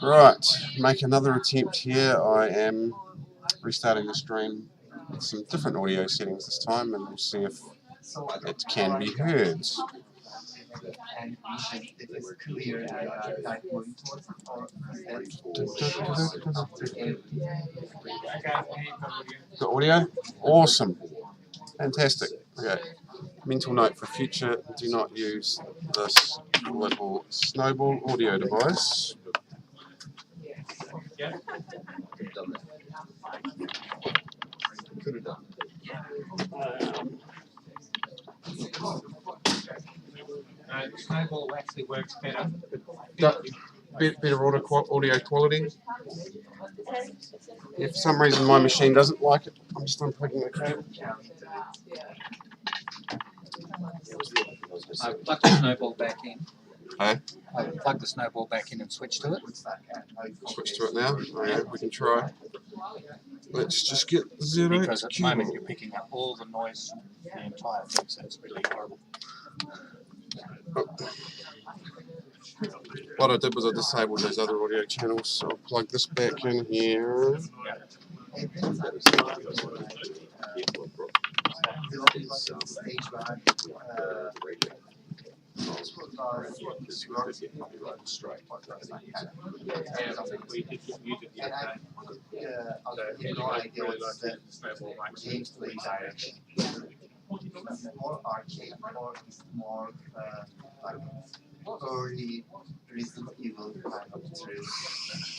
Right, make another attempt here. I am restarting the stream with some different audio settings this time, and we'll see if it can be heard. The audio? Awesome. Fantastic. Okay. Mental note for future, do not use this little snowball audio device. Snowball actually works better. Better audio quality. If for some reason my machine doesn't like it, I'm just unplugging the cable. I plugged the snowball back in. Hey? I plugged the snowball back in and switched to it. Switch to it now. Okay, we can try. Let's just get zero. Because at the moment you're picking up all the noise, the entire thing, so it's really horrible. Oh. What I did was I disabled those other audio channels, so I'll plug this back in here. More arcade, more early Resident Evil kind of thrill.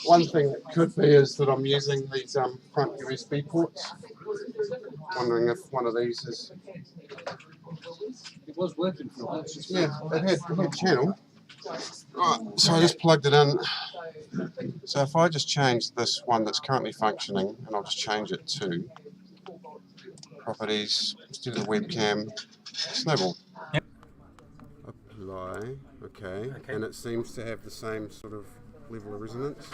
One thing that could be is that I'm using these front USB ports. Wondering if one of these is. It was working for a while. Yeah, it had channel. Right, so I just plugged it in. So if I just change this one that's currently functioning, and I'll just change it to properties instead of the webcam, snowball. Yep. Apply, okay, and it seems to have the same sort of level of resonance.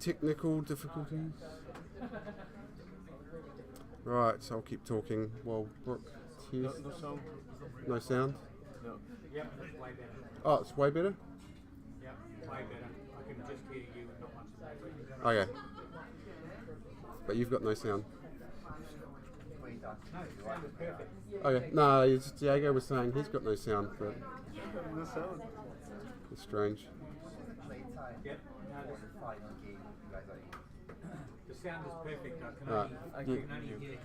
Technical difficulties. Right, so I'll keep talking while Brooke hears. No sound? No. Yep, it's way better. Oh, it's way better? Yep, way better. I can just hear you and not much of that. Okay. But you've got no sound. No, it's perfect. Okay. No, it's Diego was saying he's got no sound, but No sound. it's strange. Yep. No, the sound is perfect. I can Right. only hear you.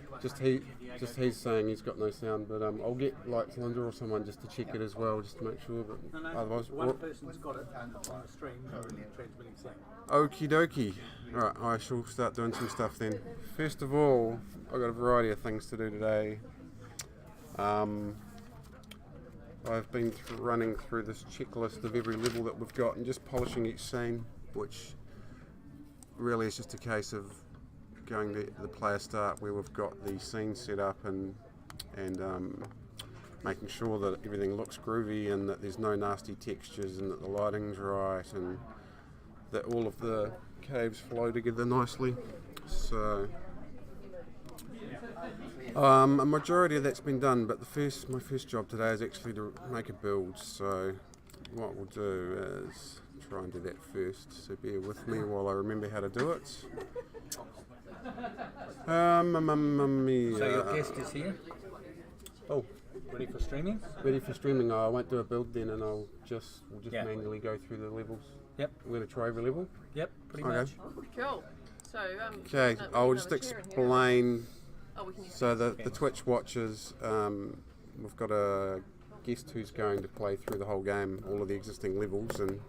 Just he's saying he's got no sound, but I'll get like Linda or someone just to check it as well, just to make sure. But otherwise, One person's got it on the stream transmitting sound. okie dokie. Alright, I shall start doing some stuff then. First of all, I've got a variety of things to do today. I've been running through this checklist of every level that we've got and just polishing each scene, which really is just a case of going to the player start where we've got the scene set up and making sure that everything looks groovy and that there's no nasty textures and that the lighting's right and that all of the caves flow together nicely. So a majority of that's been done, but my first job today is actually to make a build. So what we'll do is try and do that first. So bear with me while I remember how to do it. So your guest is here, Oh, ready for streaming? ready for streaming. I won't do a build then, and we'll just Yeah. manually go through the levels. Yep. We're going to try every level. Yep, pretty Okay. much. Cool. So, Okay, I'll just explain. Oh, we can use So the Twitch watchers, we've got a guest who's going to play through the whole game, all of the existing levels, and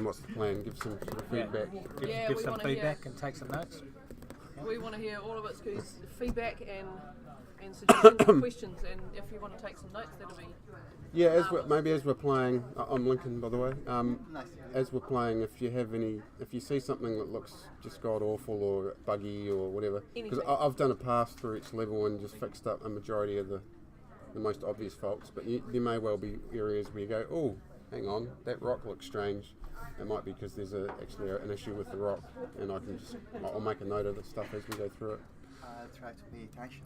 what's the plan? Give some sort of feedback. Yeah, Give we some wanna hear- feedback and take some notes. We want to hear all of its feedback and suggestions and questions, and if you want to take some notes, that'll be. Yeah, as we're playing, I'm Lincoln by the way. As we're playing, if you see something that looks just god awful or buggy or whatever, because I've done a pass through each level and just fixed up a majority of the most obvious faults, but there may well be areas where you go, oh, hang on, that rock looks strange. It might be because there's actually an issue with the rock, and I'll make a note of the stuff as we go through it. Try to pay attention.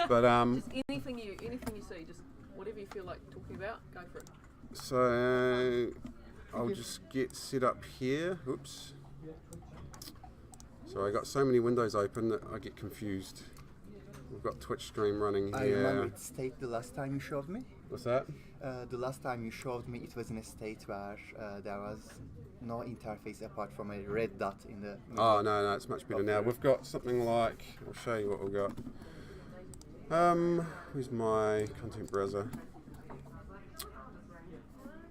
But Just anything you see, just whatever you feel like talking about, go for it. So I'll just get set up here. Oops. So I got so many windows open that I get confused. We've got Twitch stream running I remember here. it state the last time you showed me. What's that? The last time you showed me, it was in a state where there was no interface apart from a red dot in the middle. Oh no, it's much better now. We've got something like, I'll show you what we've got. Where's my content browser?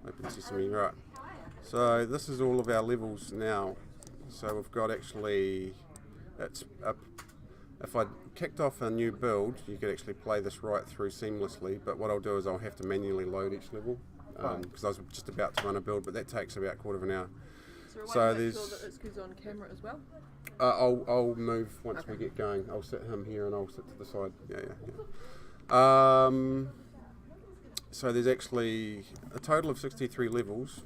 Open Sesame, right. So this is all of our levels now. So we've got actually, if I kicked off a new build, you could actually play this right through seamlessly, but what I'll do is I'll have to manually load each level, because I was just about to run a build, but that takes about a quarter of an hour. Is there a way to make sure that it's goes on camera as well? I'll move once we get going. I'll sit him here and I'll sit to the side. So there's actually a total of 63 levels,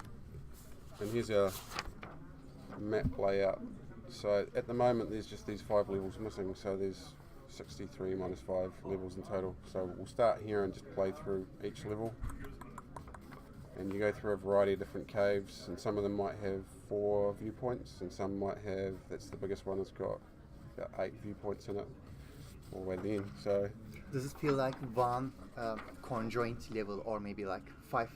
and here's our map layout. So at the moment there's just these 5 levels missing, so there's 63 minus 5 levels in total. So we'll start here and just play through each level, and you go through a variety of different caves, and some of them might have 4 viewpoints, and some might have, that's the biggest one, it's got about 8 viewpoints in it all the way to the end. So Does it feel like one conjoint level, or maybe like 5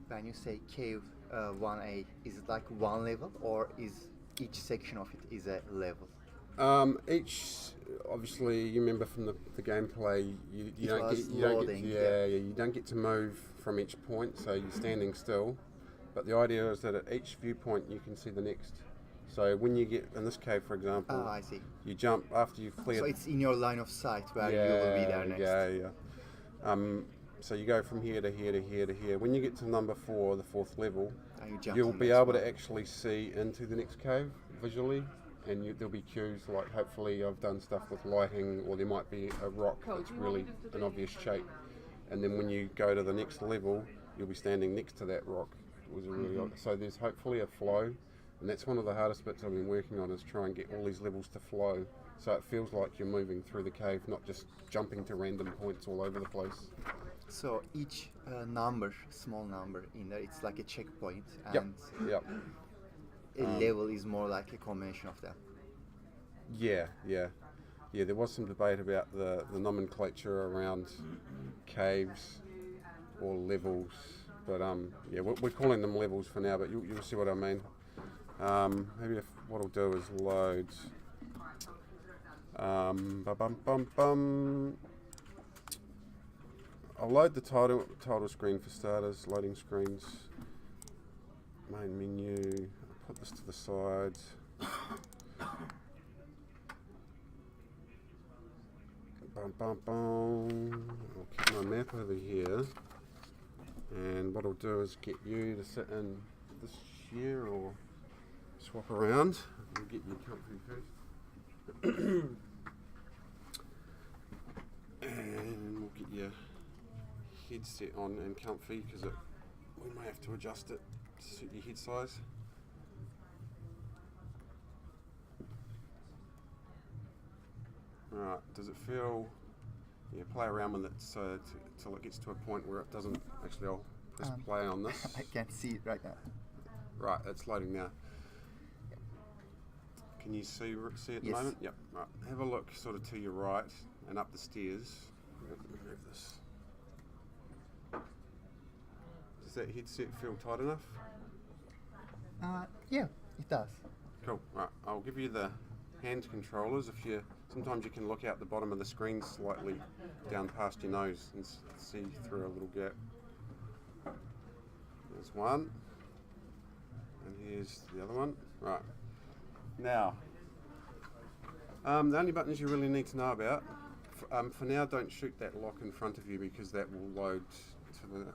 when you say cave 1A, is it like one level, or is each section of it is a level? Each, obviously, you remember from the gameplay, you It don't was get, you don't loading, get, you don't get to move from each point, so you're standing still. But the idea is that at each viewpoint you can see the next. So when you get in this cave, for example, I see. you jump after you've cleared. So it's in your line of sight where you will be there next. So you go from here to here to here to here. When you get to number 4, the 4th level, And you jump you'll to the be next able one. to actually see into the next cave visually, and there'll be cues like, hopefully I've done stuff with lighting, or there might be a rock that's really an obvious shape, and then when you go to the next level you'll be standing next to that rock. It was a really so there's hopefully a flow, and that's one of the hardest bits I've been working on, is try and get all these levels to flow so it feels like you're moving through the cave, not just jumping to random points all over the place. So each small number in there, it's like a checkpoint, Yep. and Yep. a level is more like a combination of them. Yeah. There was some debate about the nomenclature around caves or levels, but we're calling them levels for now. But you'll see what I mean. Maybe what I'll do is load. I'll load the title screen for starters. Loading screens. Main menu. I'll put this to the side. I'll keep my map over here, and what I'll do is get you to sit in this chair or swap around. We'll get you comfy first. And we'll get your headset on and comfy, because we may have to adjust it to suit your head size. Right, does it feel, play around with it till it gets to a point where it doesn't, actually I'll press play on this. I can't see it right now. Right, it's loading now. Can you see it at the Yes. moment? Yep, right. Have a look sort of to your right and up the stairs. Move this. Does that headset feel tight enough? Yeah, it does. Cool, right, I'll give you the hand controllers. Sometimes you can look out the bottom of the screen slightly down past your nose and see through a little gap. There's one, and here's the other one. Right, now, the only buttons you really need to know about, for now, don't shoot that lock in front of you, because that will load to the...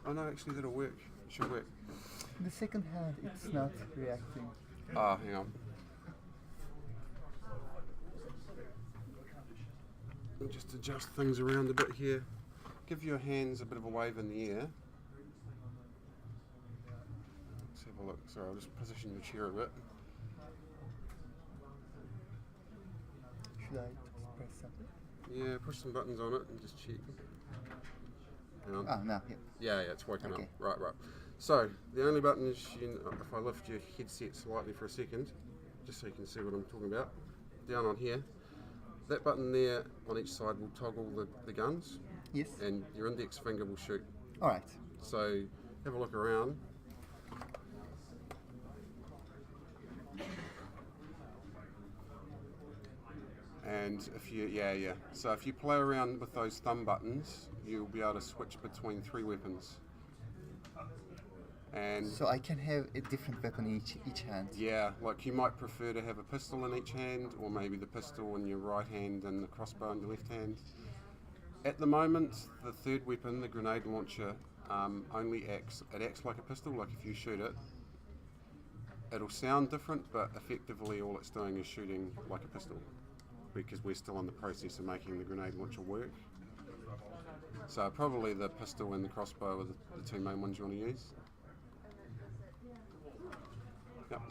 oh no, actually that'll work, it should work. The second hand, it's not reacting. Hang on. And just adjust things around a bit here. Give your hands a bit of a wave in the air. Let's have a look. Sorry, I'll just position your chair a bit. Should I press something? Yeah, push some buttons on it and just check. Hang on. Oh, no. Yeah. Yeah, it's waking Okay. up. Right. So, the only button is, if I lift your headset slightly for a second, just so you can see what I'm talking about, down on here, that button there on each side will toggle the guns, Yes. and your index finger will shoot. All right. So, have a look around. And if you, so if you play around with those thumb buttons, you'll be able to switch between 3 weapons. And So I can have a different weapon in each hand. yeah, like you might prefer to have a pistol in each hand, or maybe the pistol in your right hand and the crossbow in your left hand. At the moment, the third weapon, the grenade launcher, only acts like a pistol. Like if you shoot it, it'll sound different, but effectively all it's doing is shooting like a pistol, because we're still in the process of making the grenade launcher work. So probably the pistol and the crossbow are the 2 main ones you want to use. Yep.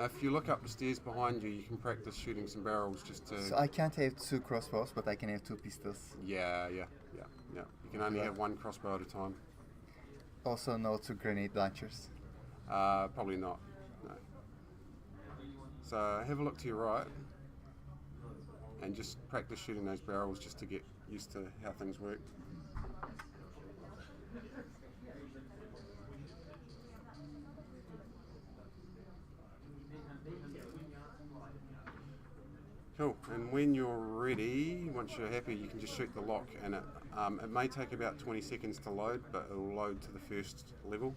If you look up the stairs behind you, you can practice shooting some barrels just to... So I can't have 2 crossbows, but I can have 2 pistols. Yeah. You can only have 1 crossbow at a time. Also, no 2 grenade launchers. Probably not, no. So have a look to your right and just practice shooting those barrels just to get used to how things work. Cool, and when you're ready, once you're happy, you can just shoot the lock, and it may take about 20 seconds to load, but it'll load to the first level.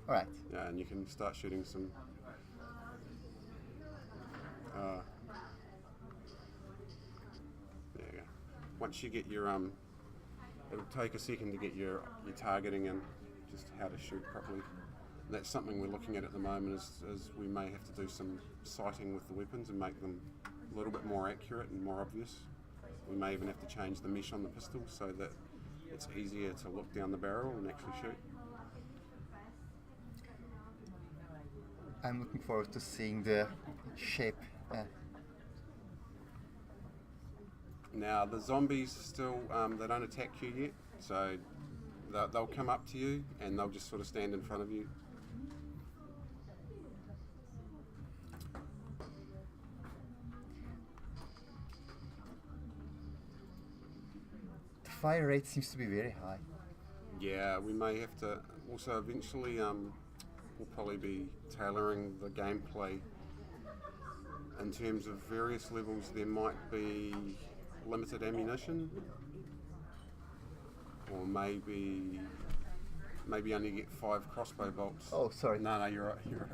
All right. Yeah, and you can start shooting some. There you go. Once you get your it'll take a second to get your targeting and just how to shoot properly. And that's something we're looking at the moment. Is we may have to do some sighting with the weapons and make them a little bit more accurate and more obvious. We may even have to change the mesh on the pistol so that it's easier to look down the barrel and actually shoot. I'm looking forward to seeing the shape. Now the zombies still, they don't attack you yet, so they'll come up to you and they'll just sort of stand in front of you. The fire rate seems to be very high. Yeah, we may have to also eventually, we'll probably be tailoring the gameplay in terms of various levels. There might be limited ammunition, or maybe only get 5 crossbow bolts. Oh, sorry. No, you're right.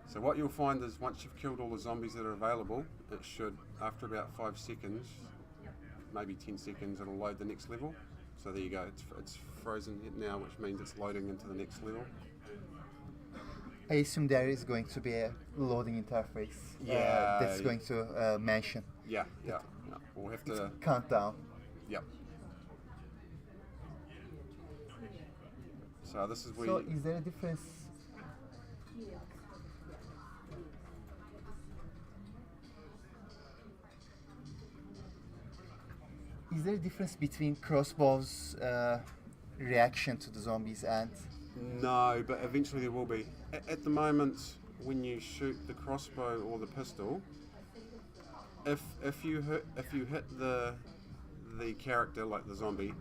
So what you'll find is once you've killed all the zombies that are available, it should, after about 5 seconds, maybe 10 seconds, it'll load the next level. So there you go, it's frozen now, which means it's loading into the next level. I assume there is going to be a loading interface that's going to mention. Yeah. We'll have to. Countdown. Yep. So this is where. So is there a difference? Is there a difference between crossbows' reaction to the zombies and? No, but eventually there will be. At the moment, when you shoot the crossbow or the pistol, if you hit the character, like the zombie,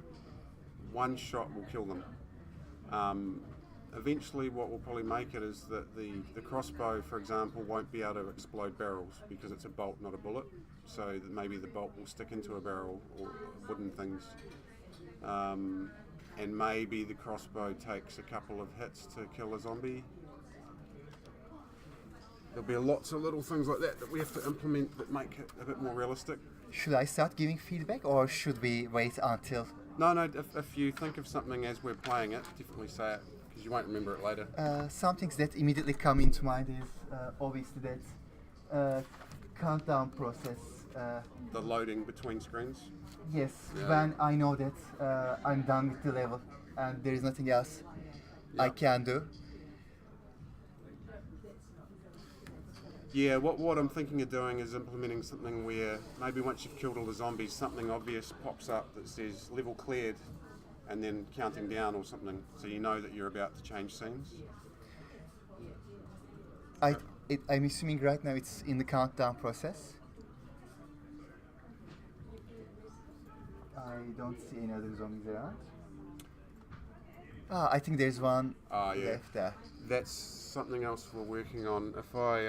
1 shot will kill them. Eventually what will probably make it is that the crossbow, for example, won't be able to explode barrels because it's a bolt, not a bullet. So that maybe the bolt will stick into a barrel or wooden things. And maybe the crossbow takes a couple of hits to kill a zombie. There'll be lots of little things like that we have to implement that make it a bit more realistic. Should I start giving feedback or should we wait until? No, if you think of something as we're playing it, definitely say it, because you won't remember it later. Some things that immediately come into mind is obviously that countdown process. The loading between screens. Yes, Yeah. when I know that I'm done with the level and there is nothing else I Yeah. can do. Yeah, what I'm thinking of doing is implementing something where maybe once you've killed all the zombies, something obvious pops up that says level cleared, and then counting down or something, so you know that you're about to change scenes. I'm assuming right now it's in the countdown process. I don't see any other zombies around. I think there's one Yeah. left there. That's something else we're working on. If I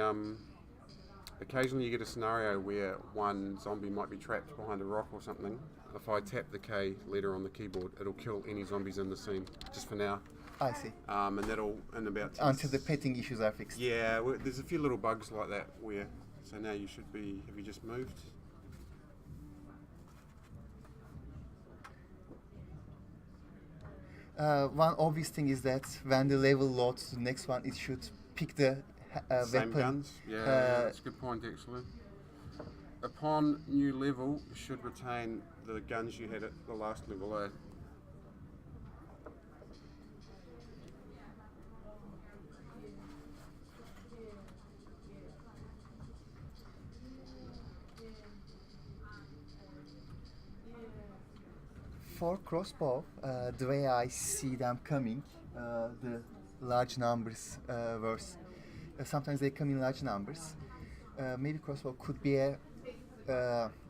occasionally you get a scenario where one zombie might be trapped behind a rock or something. If I tap the K letter on the keyboard, it'll kill any zombies in the scene, just for now. I see. And that'll in about 10 Until the petting issues are fixed. Yeah, there's a few little bugs like that where. So now you should be. Have you just moved? One obvious thing is that when the level loads to the next one, it should pick the Same weapon. guns. Yeah, that's a good point actually. Upon new level, you should retain the guns you had at the last level. For crossbow, the way I see them coming, the large numbers versus sometimes they come in large numbers. Maybe crossbow could be a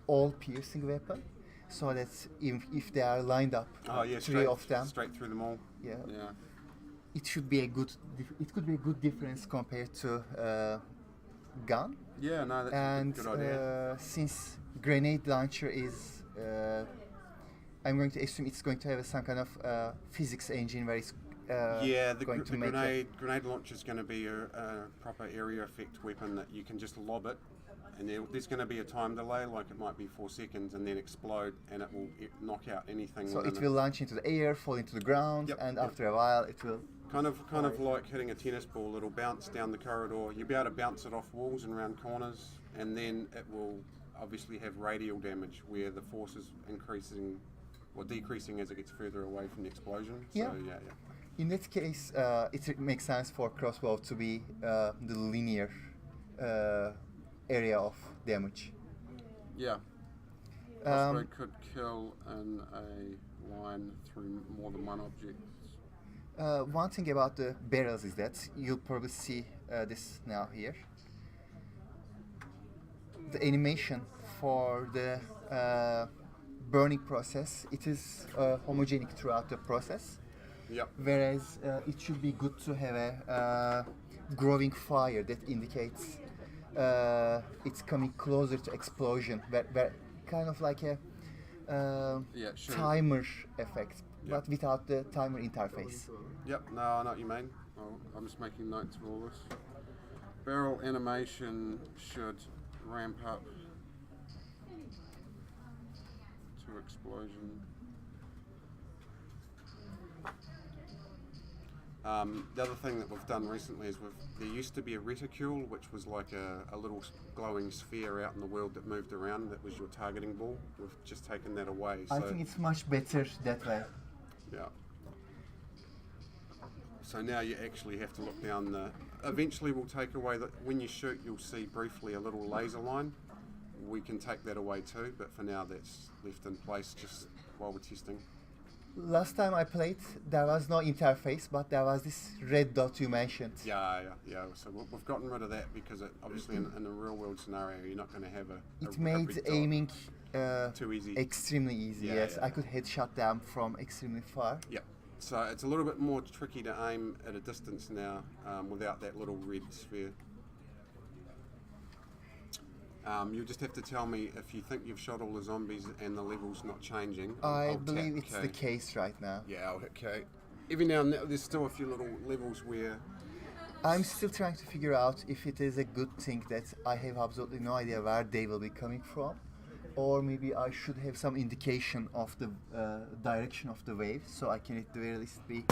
all-piercing weapon, so that if they are lined up, Oh yeah, three of them, straight through them all. yeah, Yeah. it should be a good. It could be a good difference compared to gun. Yeah, no, that's And a good idea. since grenade launcher is, I'm going to assume it's going to have some kind of physics engine where it's Yeah, the going to make grenade launcher is going to be a proper area effect weapon that you can just lob it, and there's going to be a time delay, like it might be 4 seconds, and then explode, and it will knock out anything. So within it will launch into the air, fall into the ground, Yep, and yep. after a while it will. Kind of like hitting a tennis ball. It'll bounce down the corridor. You'll be able to bounce it off walls and around corners, and then it will obviously have radial damage where the force is increasing or decreasing as it gets further away from the explosion. Yeah. So yeah. In that case, it makes sense for crossbow to be the linear area of damage. Yeah. Crossbow could kill in a line through more than one object. One thing about the barrels is that you'll probably see this now here. The animation for the burning process, it is homogenic throughout the process. Yep. Whereas it should be good to have a growing fire that indicates it's coming closer to explosion, where kind of like a Yeah, sure. timer effect, Yep. but without the timer interface. Yep, no, I know what you mean. I'm just making notes of all this. Barrel animation should ramp up to explosion. The other thing that we've done recently is there used to be a reticule, which was like a little glowing sphere out in the world that moved around. That was your targeting ball. We've just taken that away. I So, think it's much better that way. yeah. So now you actually have to look down the. Eventually, we'll take away that when you shoot, you'll see briefly a little laser line. We can take that away too, but for now, that's left in place just while we're testing. Last time I played, there was no interface, but there was this red dot you mentioned. Yeah. So we've gotten rid of that because obviously in a real world scenario, you're not going to have a It a made red dot. aiming Too easy. extremely easy. Yeah, Yes, yeah. I could headshot them from extremely far. Yep. So it's a little bit more tricky to aim at a distance now without that little red sphere. You'll just have to tell me if you think you've shot all the zombies and the level's not changing. I I'll believe tap it's K. the case right now. Yeah, I'll hit K. Every now and then, there's still a few little levels where. I'm still trying to figure out if it is a good thing that I have absolutely no idea where they will be coming from, or maybe I should have some indication of the direction of the wave, so I can at the very least be.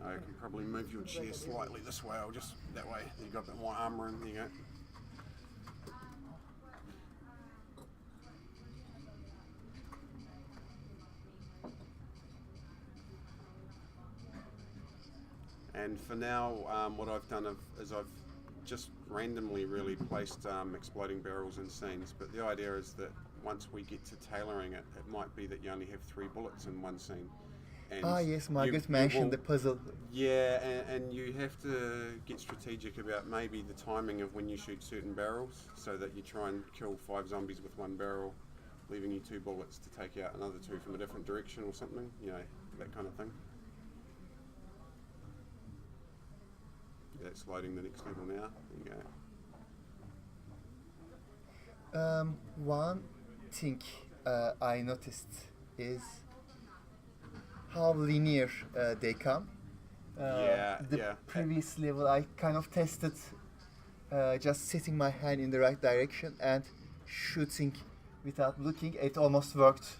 I can probably move your chair slightly this way. I'll just that way. You've got a bit more armour in. There you go. And for now, what I've done is I've just randomly really placed exploding barrels in scenes. But the idea is that once we get to tailoring it, it might be that you only have 3 bullets in one scene. And Yes, Margaret mentioned the puzzle. Yeah, and you have to get strategic about maybe the timing of when you shoot certain barrels, so that you try and kill 5 zombies with 1 barrel, leaving you 2 bullets to take out another 2 from a different direction or something, you know, that kind of thing. That's loading the next level now. There you go. One thing I noticed is how linear they come. The previous level I kind of tested just setting my hand in the right direction and shooting without looking. It almost worked.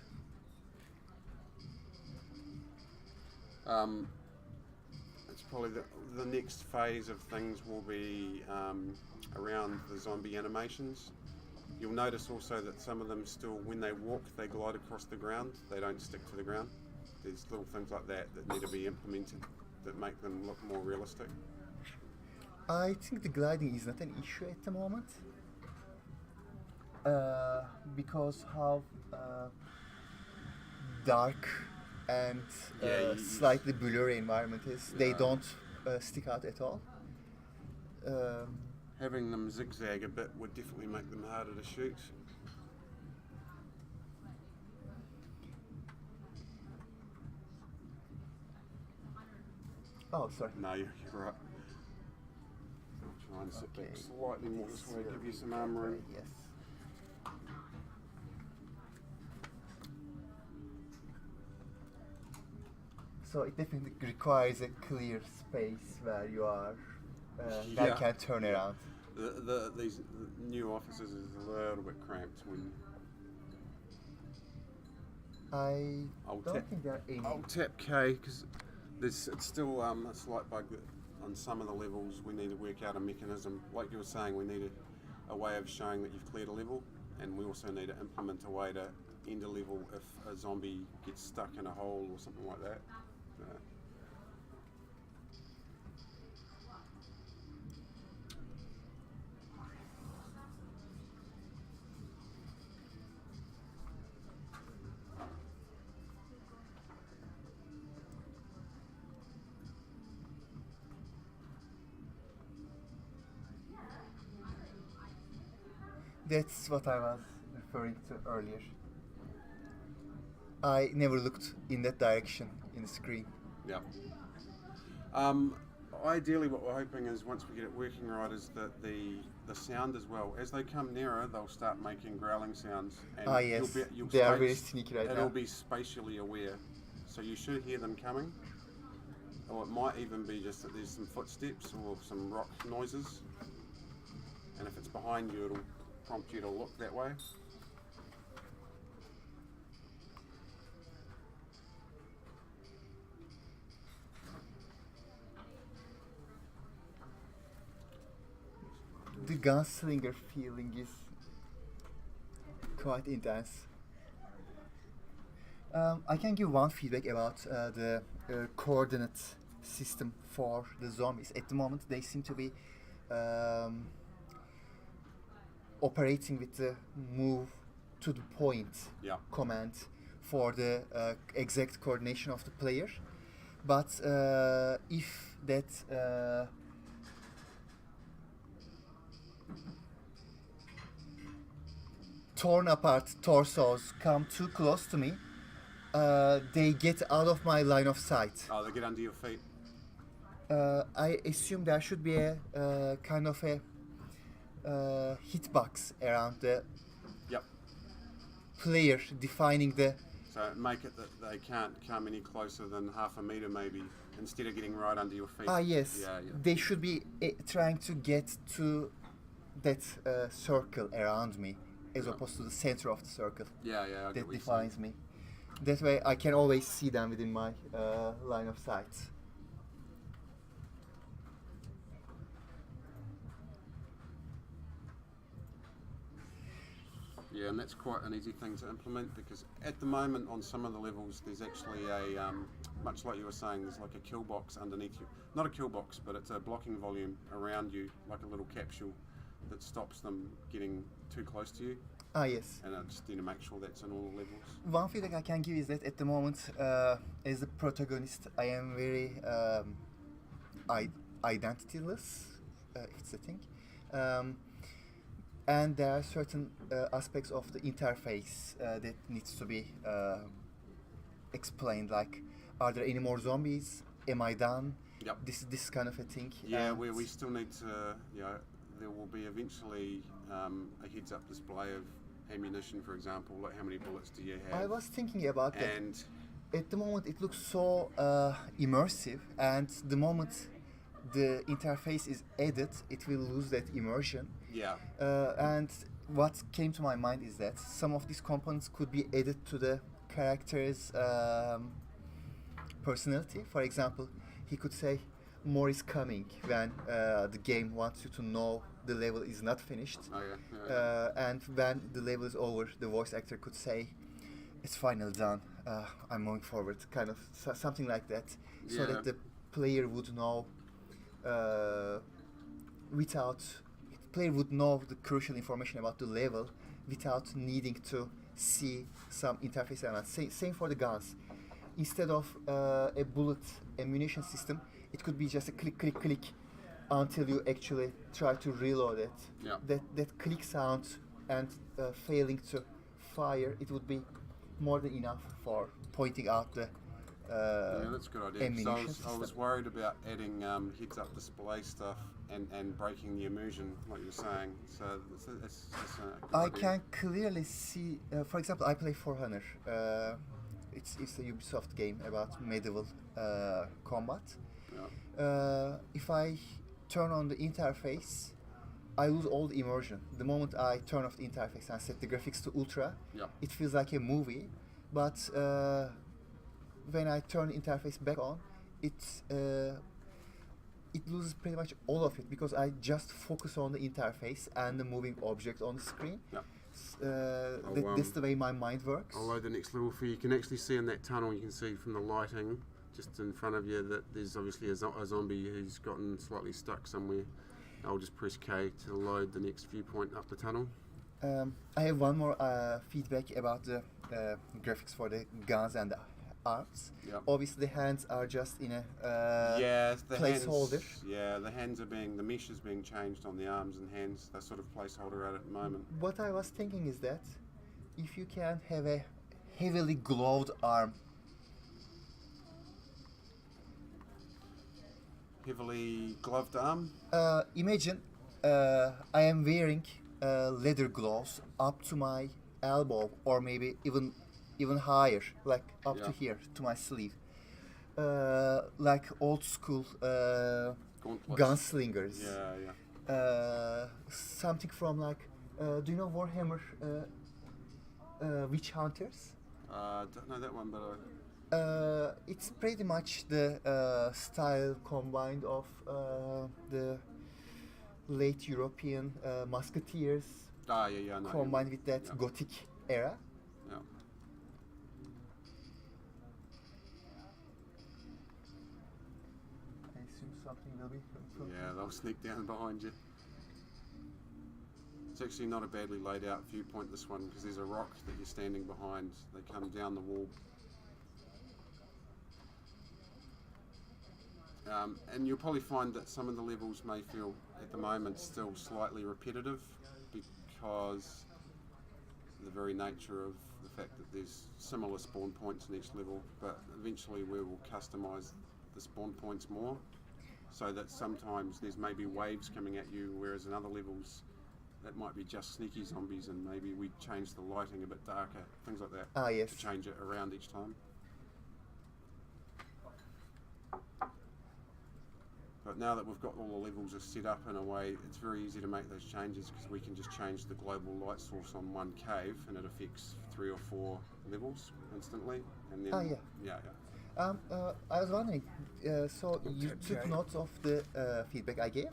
It's probably the next phase of things will be around the zombie animations. You'll notice also that some of them still, when they walk, they glide across the ground. They don't stick to the ground. There's little things like that that need to be implemented that make them look more realistic. I think the gliding is not an issue at the moment because how dark and slightly blurry environment is. They don't stick out at all. Having them zigzag a bit would definitely make them harder to shoot. Oh, sorry. No, you're right. Try and sit back slightly more this way, give you some arm room. Yes. So it definitely requires a clear space where you are that can turn around. These new offices is a little bit cramped when. I don't think there are any. I'll tap K because it's still a slight bug that on some of the levels we need to work out a mechanism. Like you were saying, we need a way of showing that you've cleared a level, and we also need to implement a way to end a level if a zombie gets stuck in a hole or something like that. That's what I was referring to earlier. I never looked in that direction in the screen. Yeah. Ideally, what we're hoping is once we get it working right, is that the sound as well. As they come nearer, they'll start making growling sounds. And Yes. you'll They are very sneaky right now. It'll be spatially aware, so you should hear them coming. Or it might even be just that there's some footsteps or some rock noises. And if it's behind you, it'll prompt you to look that way. The gunslinger feeling is quite intense. I can give one feedback about the coordinate system for the zombies. At the moment, they seem to be operating with the move to the point command for the exact coordination of the player. But if that torn apart torsos come too close to me, they get out of my line of sight. Oh, they get under your feet. I assume there should be a kind of a hitbox around the player defining the. So make it that they can't come any closer than half a meter, maybe, instead of getting right under your feet. Yes. Yeah. They should be trying to get to that circle around me, as opposed to the center of the circle. Yeah. I get That what you're defines me. That way, I can always see them within my line of sight. Yeah, and that's quite an easy thing to implement because at the moment on some of the levels there's actually a, much like you were saying, there's like a kill box underneath you. Not a kill box, but it's a blocking volume around you, like a little capsule that stops them getting too close to you. Ah, yes. And I just need to make sure that's in all the levels. One feedback I can give is that at the moment, as a protagonist, I am very identityless, if it's a thing. And there are certain aspects of the interface that needs to be explained, like are there any more zombies? Am I done? Yep. This kind of a thing. Yeah, And we still need to, there will be eventually a heads-up display of ammunition, for example, like how many bullets do you have? I was thinking about that. And At the moment, it looks so immersive, and the moment the interface is added, it will lose that immersion. yeah, And what came to my mind is that some of these components could be added to the character's personality. For example, he could say, more is coming when the game wants you to know the level is not finished. oh yeah. And when the level is over, the voice actor could say, it's finally done, I'm moving forward, kind of something like that, so Yeah. that the player would know player would know the crucial information about the level without needing to see some interface elements. Same for the guns. Instead of a bullet ammunition system, it could be just a click, click, click until you actually try to reload it. Yeah. That click sound and failing to fire, it would be more than enough for pointing out the Yeah, that's a good idea. So ammunition I system. was worried about adding heads-up display stuff and breaking the immersion, like you were saying. So that's a good I idea. can clearly see, for example, I play For Honor. It's a Ubisoft game about medieval combat. Yeah. If I turn on the interface, I lose all the immersion. The moment I turn off the interface and set the graphics to ultra, Yeah. it feels like a movie. But when I turn the interface back on, it loses pretty much all of it because I just focus on the interface and the moving object on the screen. Yeah. That's the way my mind works. I'll load the next level for you. You can actually see in that tunnel, you can see from the lighting just in front of you that there's obviously a zombie who's gotten slightly stuck somewhere. I'll just press K to load the next viewpoint up the tunnel. I have one more feedback about the graphics for the guns and the arms. Yep. Obviously, the hands are just in a The placeholder. hands. Yeah, the hands are the mesh is being changed on the arms and hands. They're sort of placeholder at the moment. What I was thinking is that if you can have a heavily gloved arm, Heavily gloved arm. imagine I am wearing leather gloves up to my elbow, or maybe even higher, like up to Yeah. here to my sleeve, like old school Gauntlets. gunslingers. Yeah, yeah. Something from like, do you know Warhammer Witch Hunters? Don't know that one, but It's pretty much the style combined of the late European musketeers yeah, no. combined with that Yeah. Gothic era. Yeah. I assume something will be. Yeah, they'll sneak down behind you. It's actually not a badly laid out viewpoint, this one, because there's a rock that you're standing behind. They come down the wall. And you'll probably find that some of the levels may feel, at the moment, still slightly repetitive because the very nature of the fact that there's similar spawn points in each level, but eventually we will customize the spawn points more so that sometimes there's maybe waves coming at you, whereas in other levels that might be just sneaky zombies, and maybe we change the lighting a bit darker, things like that, Ah, yes. to change it around each time. But now that we've got all the levels are set up in a way, it's very easy to make those changes because we can just change the global light source on one cave and it affects 3 or 4 levels instantly. And then, Ah, yeah. Yeah. I was wondering, so you took notes of the feedback I gave?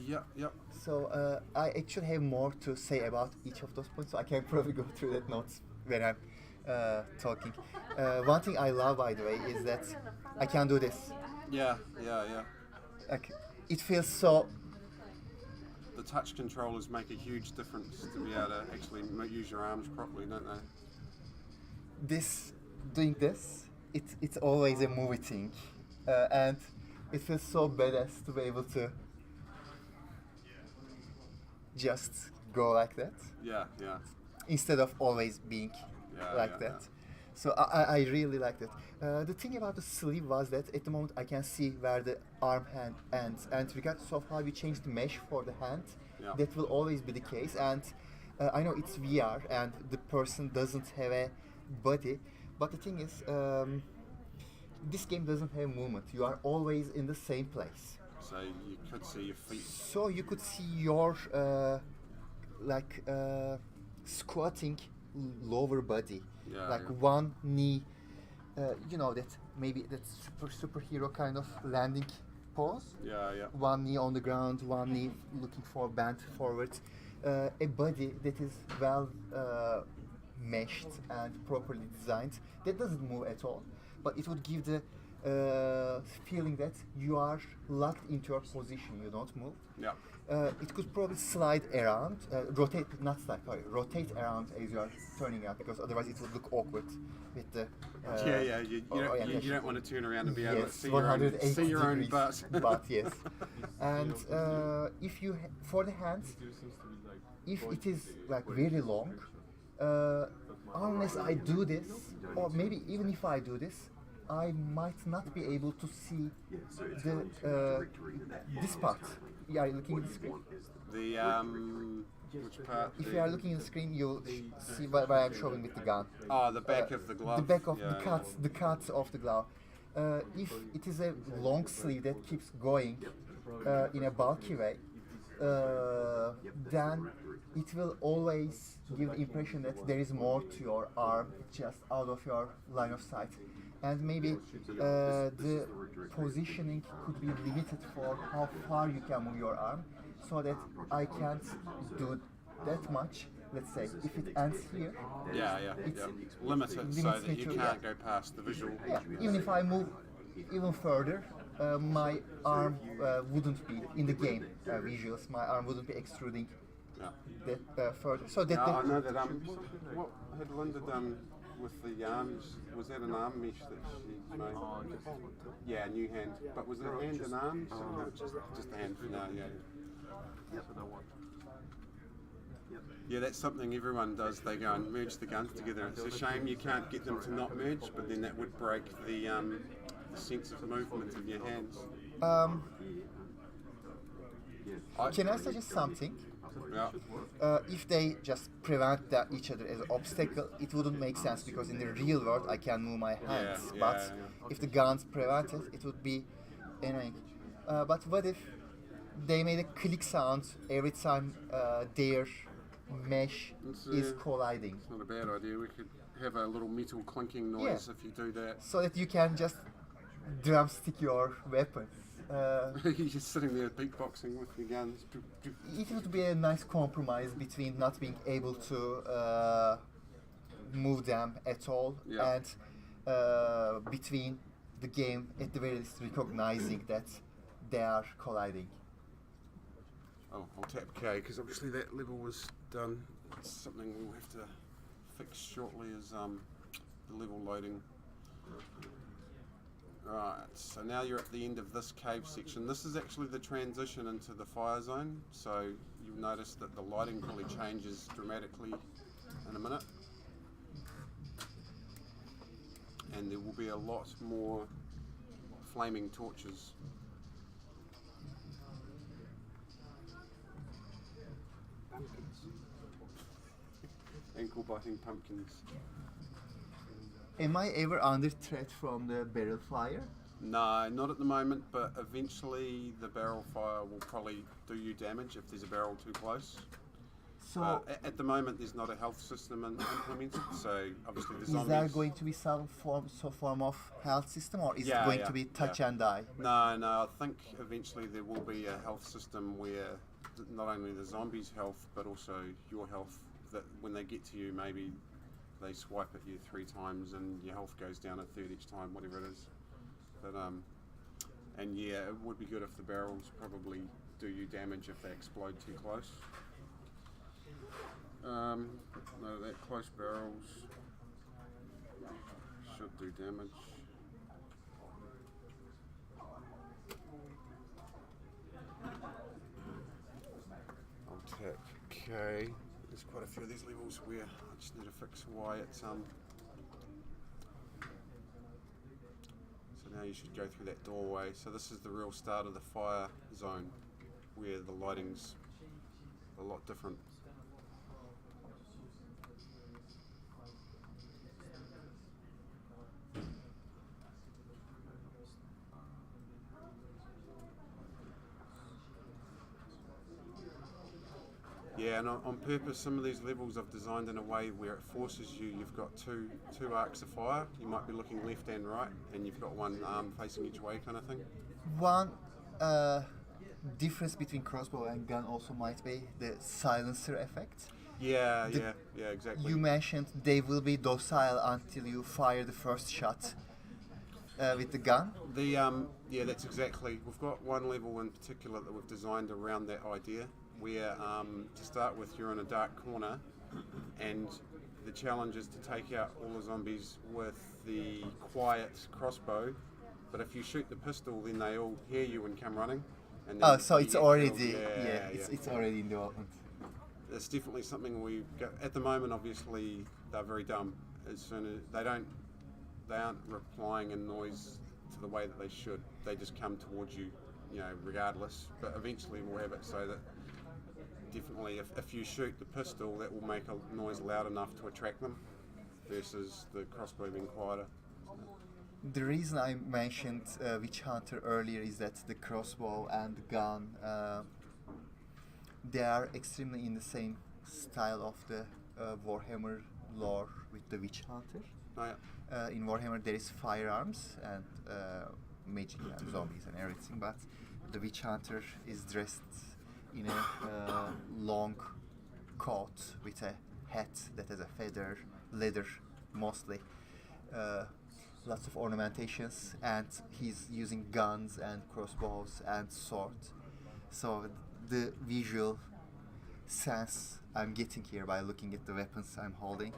Yep. So I actually have more to say about each of those points, so I can probably go through that notes when I'm talking. One thing I love, by the way, is that I can do this. Yeah. Like, it feels so. The touch controllers make a huge difference to be able to actually use your arms properly, don't they? Doing this, it's always a movie thing, and it feels so badass to be able to just go like that Yeah. instead of always being Yeah, like yeah, that. So I really like that. The thing about the sleeve was that at the moment I can see where the arm hand ends, and regardless of how you change the mesh for the hand, Yeah. that will always be the case. And I know it's VR and the person doesn't have a body, but the thing is, this game doesn't have movement. You are always in the same place. So you could see your feet. So you could see your squatting lower body, Yeah, like yeah. one knee. You know that maybe that superhero kind of landing pose. Yeah. One knee on the ground, one knee looking for bent forward. A body that is well meshed and properly designed. That doesn't move at all, but it would give the feeling that you are locked into your position. You don't move. Yeah. It could probably slide around, rotate around as you are turning out, because otherwise it would look awkward with the. Yeah. You don't want to turn around and be able to Yes, see your own, 180 see your own degrees butt. butt, yes. And if you for the hands, if it is like very long, unless I do this, or maybe even if I do this, I might not be able to see the this part. Yeah, are you looking at the screen? Which part? If you are looking at the screen, you'll see what I'm showing with the gun. Oh, the back of the glove. The back of Yeah, the cuts of the glove. If it is a long sleeve that keeps going in a bulky way, then it will always give the impression that there is more to your arm, just out of your line of sight. And maybe the positioning could be limited for how far you can move your arm, so that I can't do that much. Let's say if it ends here, Yeah. Limit it so limits me that you to- can't yeah. go past the visual. yeah, even if I move even further, my arm wouldn't be in the game visuals. My arm wouldn't be extruding Yeah. that further. So that, No, I know that. What had Linda done with the arms? Was that an arm mesh that she made? Yeah, new hand. But was it hand and arms? Or no? Just a hand. No, yeah. Yeah, that's something everyone does. They go and merge the guns together. It's a shame you can't get them to not merge, but then that would break the sense of movement of your hands. can I suggest something? Yeah. If they just prevent each other as an obstacle, it wouldn't make sense, because in the real world I can move my hands. Yeah, But yeah. if the guns prevent it, it would be annoying. But what if they made a click sound every time their mesh It's, is colliding, It's not a bad idea. We could have a little metal clinking noise if you do that. so that you can just drumstick your weapons? You're just sitting there beatboxing with your guns. It would be a nice compromise between not being able to move them at all, Yeah. and between the game at the very least recognizing that they are colliding. Oh, I'll tap K because obviously that level was done. It's something we'll have to fix shortly is the level loading. Right, so now you're at the end of this cave section. This is actually the transition into the fire zone, so you'll notice that the lighting probably changes dramatically in a minute. And there will be a lot more flaming torches. Ankle biting pumpkins. Am I ever under threat from the barrel fire? No, not at the moment, but eventually the barrel fire will probably do you damage if there's a barrel too close. So at the moment, there's not a health system implemented. So obviously the is zombies. there going to be some form of health system, or is it Yeah, going yeah, to be touch yeah. and die? No, I think eventually there will be a health system where not only the zombies' health, but also your health. That when they get to you, maybe they swipe at you 3 times and your health goes down a third each time, whatever it is. But and yeah, it would be good if the barrels probably do you damage if they explode too close. No, that close barrels should do damage. I'll tap K. There's quite a few of these levels where I just need to fix why it's So now you should go through that doorway. So this is the real start of the fire zone, where the lighting's a lot different. Yeah, and on purpose, some of these levels I've designed in a way where it forces you. You've got two arcs of fire. You might be looking left and right, and you've got one arm facing each way, kind of thing. One difference between crossbow and gun also might be the silencer effect. Yeah, exactly. You mentioned they will be docile until you fire the first shot with the gun. Yeah, that's exactly. We've got one level in particular that we've designed around that idea, where to start with, you're in a dark corner, and the challenge is to take out all the zombies with the quiet crossbow. But if you shoot the pistol, then they all hear you and come running. And then So you it's get already killed. it's already in development. It's definitely something we got at the moment. Obviously, they're very dumb. As soon as they aren't replying in noise to the way that they should. They just come towards you, regardless. But eventually, we'll have it so that definitely, if you shoot the pistol, that will make a noise loud enough to attract them, versus the crossbow being quieter. The reason I mentioned Witch Hunter earlier is that the crossbow and the gun, they are extremely in the same style of the Warhammer lore with the Witch Hunter. Oh, yeah. In Warhammer there is firearms and magic and zombies and everything, but the Witch Hunter is dressed in a long coat with a hat that has a feather, leather mostly. Lots of ornamentations, and he's using guns and crossbows and sword. So the visual sense I'm getting here by looking at the weapons I'm holding,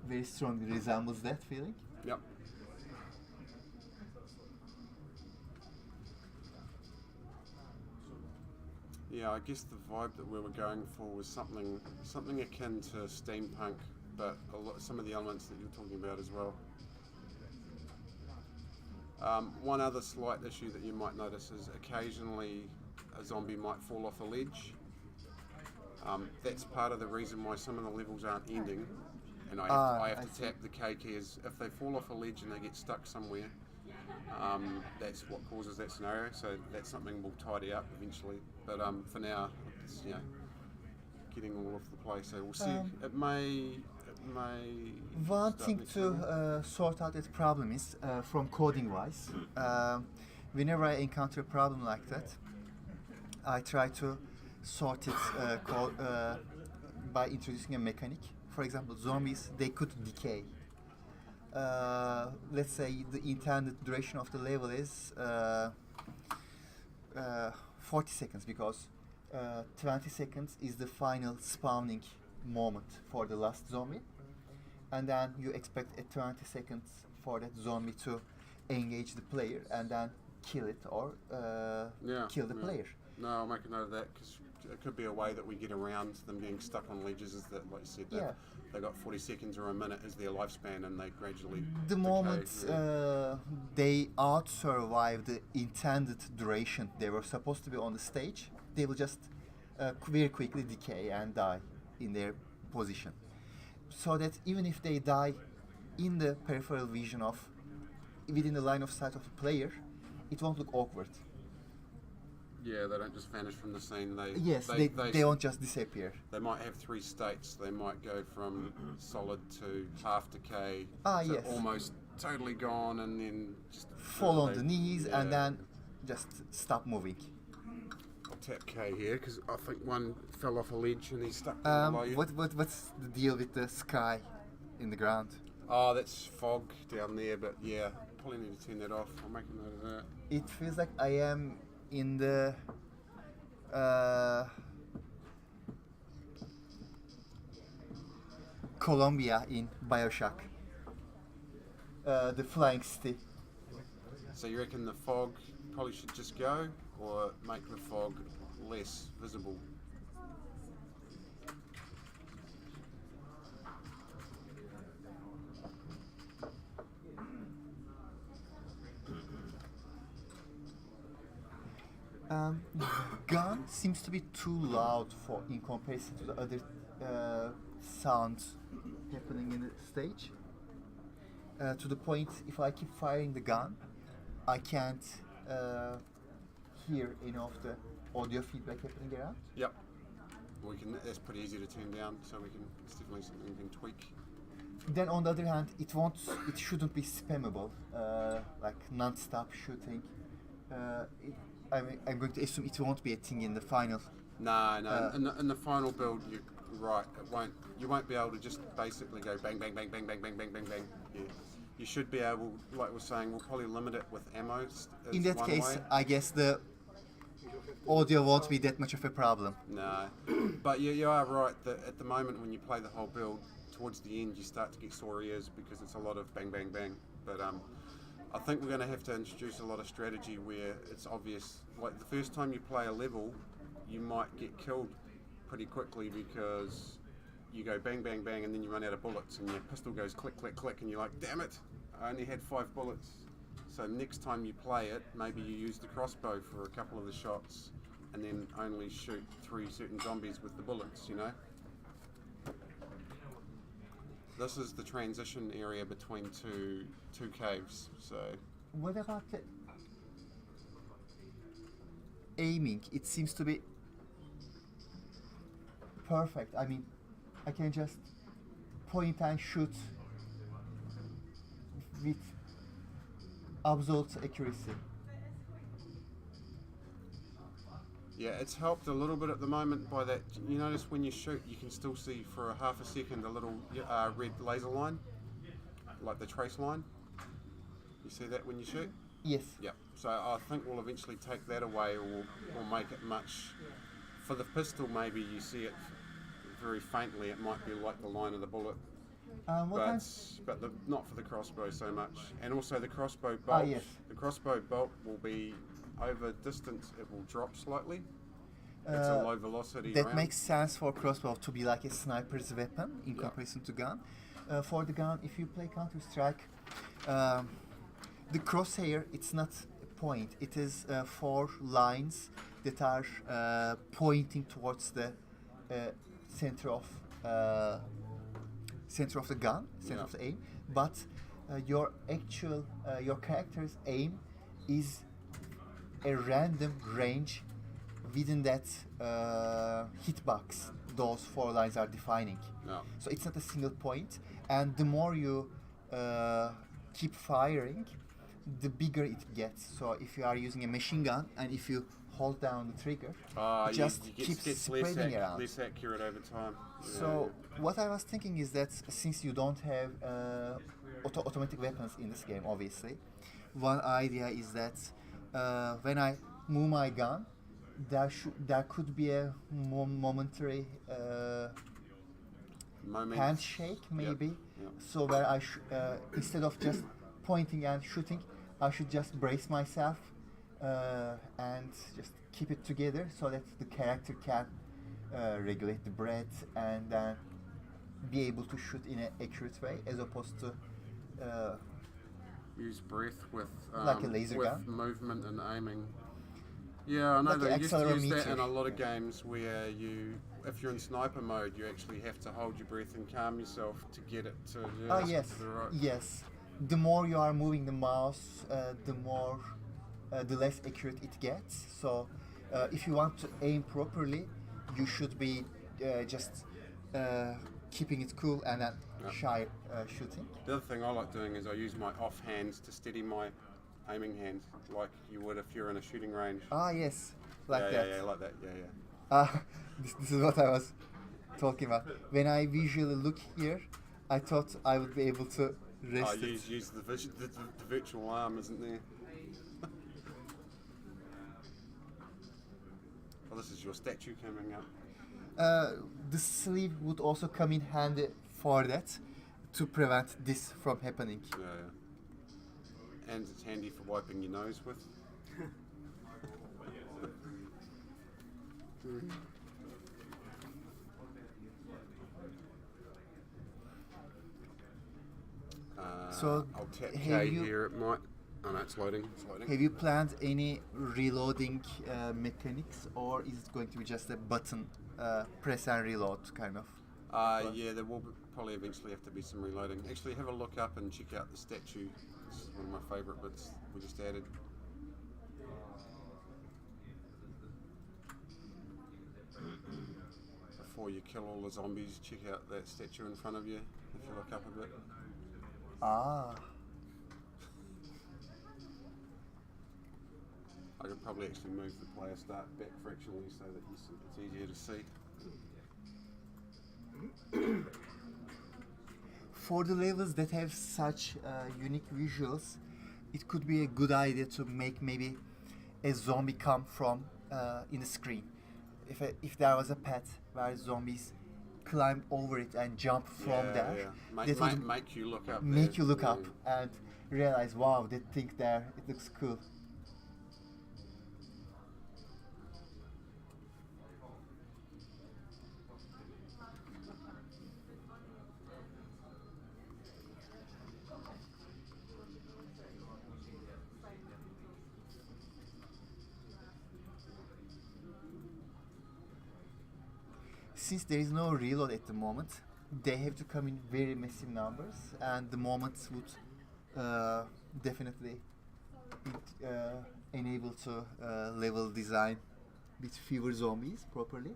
very strongly resembles that feeling. Yep. Yeah, I guess the vibe that we were going for was something akin to steampunk, but some of the elements that you're talking about as well. One other slight issue that you might notice is occasionally a zombie might fall off a ledge. That's part of the reason why some of the levels aren't ending, and I have to tap the K key. Is if they fall off a ledge and they get stuck somewhere, that's what causes that scenario. So that's something we'll tidy up eventually. But for now, it's getting all off the place. So we'll see. It may. One thing to sort out that problem is from coding wise. Whenever I encounter a problem like that, I try to sort it by introducing a mechanic. For example, zombies, they could decay. Let's say the intended duration of the level is 40 seconds, because 20 seconds is the final spawning moment for the last zombie, and then you expect 20 seconds for that zombie to engage the player and then kill it or kill the player. No, I'll make a note of that, because it could be a way that we get around them getting stuck on ledges, is that, like you said, they got 40 seconds or a minute as their lifespan, and they gradually the decay. moment they out-survive the intended duration they were supposed to be on the stage, they will just very quickly decay and die in their position. So that even if they die in the peripheral vision within the line of sight of the player, it won't look awkward. Yeah, they don't just vanish from the scene. Yes, they won't just disappear. They might have 3 states. They might go from solid to half decay Ah, to yes. almost totally gone, and then just Fall on the knees yeah. and then just stop moving. I'll tap K here because I think one fell off a ledge and he's stuck below you. What's the deal with the sky in the ground? Oh, that's fog down there, but yeah, probably need to turn that off. I'll make a note of that. It feels like I am in the Columbia in Bioshock. The flying city. So you reckon the fog probably should just go, or make the fog less visible? Gun seems to be too loud for in comparison to the other sounds happening in the stage. To the point, if I keep firing the gun, I can't hear any of the audio feedback happening around. Yep. We can. That's pretty easy to turn down, so we can. It's definitely something we can tweak. Then on the other hand, it shouldn't be spammable, like non-stop shooting. I'm going to assume it won't be a thing in the final. No. In the final build, you're right. It won't. You won't be able to just basically go bang, bang, bang, bang, bang, bang, bang, bang, bang. Yeah. You should be able, like we're saying, we'll probably limit it with ammo. In that one case, way. I guess the audio won't be that much of a problem. No, but you are right that at the moment when you play the whole build, towards the end you start to get sore ears because it's a lot of bang, bang, bang. But I think we're going to have to introduce a lot of strategy where it's obvious. Like the first time you play a level, you might get killed pretty quickly because you go bang, bang, bang, and then you run out of bullets, and your pistol goes click, click, click, and you're like, damn it, I only had 5 bullets. So next time you play it, maybe you use the crossbow for a couple of the shots, and then only shoot 3 certain zombies with the bullets, you know? This is the transition area between two caves, so... What about the aiming? It seems to be perfect. I mean, I can just point and shoot with absolute accuracy. Yeah, it's helped a little bit at the moment by that. You notice when you shoot, you can still see for a half a second a little red laser line, like the trace line. You see that when you shoot? Yes. Yeah. So I think we'll eventually take that away, or we'll make it much. For the pistol, maybe you see it very faintly. It might be like the line of the bullet, but not for the crossbow so much. And also the crossbow bolt. Yes. The crossbow bolt will be over distance. It will drop slightly. It's a low velocity That round. makes sense for crossbow to be like a sniper's weapon in comparison to gun. For the gun, if you play Counter-Strike, the crosshair, it's not a point. It is 4 lines that are pointing towards the center of the gun, center of the aim. But your character's aim is a random range within that hitbox those 4 lines are defining. No. So it's not a single point, and the more you keep firing, the bigger it gets. So if you are using a machine gun and if you hold down the trigger, it just keeps spreading around. Less accurate over time. So what I was thinking is that since you don't have automatic weapons in this game, obviously, one idea is that when I move my gun, there could be a momentary handshake, maybe. Yep. So where I instead of just pointing and shooting, I should just brace myself and just keep it together so that the character can regulate the breath and then be able to shoot in an accurate way, as opposed to use breath with like a laser with gun? Movement and aiming. Yeah, I know Like they an used to use that accelerometer. in a lot of games where if you're in sniper mode, you actually have to hold your breath and calm yourself to get it to Yes, to the right. yes. The more you are moving the mouse, the less accurate it gets. So if you want to aim properly, you should be just keeping it cool and then shy shooting. The other thing I like doing is I use my off hands to steady my aiming hands, like you would if you're in a shooting range. Ah, yes, like yeah, that. Yeah, like that. Yeah, yeah. This is what I was talking about. When I visually look here, I thought I would be able to rest it. Use the virtual arm, isn't there? Well, this is your statue coming up. The sleeve would also come in handy for that, to prevent this from happening. Yeah, yeah. And it's handy for wiping your nose with. So, I'll tap have K you- here. It might. Oh no, it's loading. It's loading. Have you planned any reloading mechanics, or is it going to be just a button press and reload kind of? Yeah, there will probably eventually have to be some reloading. Actually, have a look up and check out the statue. This is one of my favourite bits we just added. Before you kill all the zombies, check out that statue in front of you if you look up a bit. Ah, I could probably actually move the player start back fractionally so that it's easier to see. for the levels that have such unique visuals, it could be a good idea to make maybe a zombie come from in the screen. If there was a path where zombies climb over it and jump from there, that would Make you look up. make there. you look Yeah. up and realize, wow, that thing there, it looks cool. Since there is no reload at the moment, they have to come in very massive numbers, and the moments would definitely enable to level design with fewer zombies properly.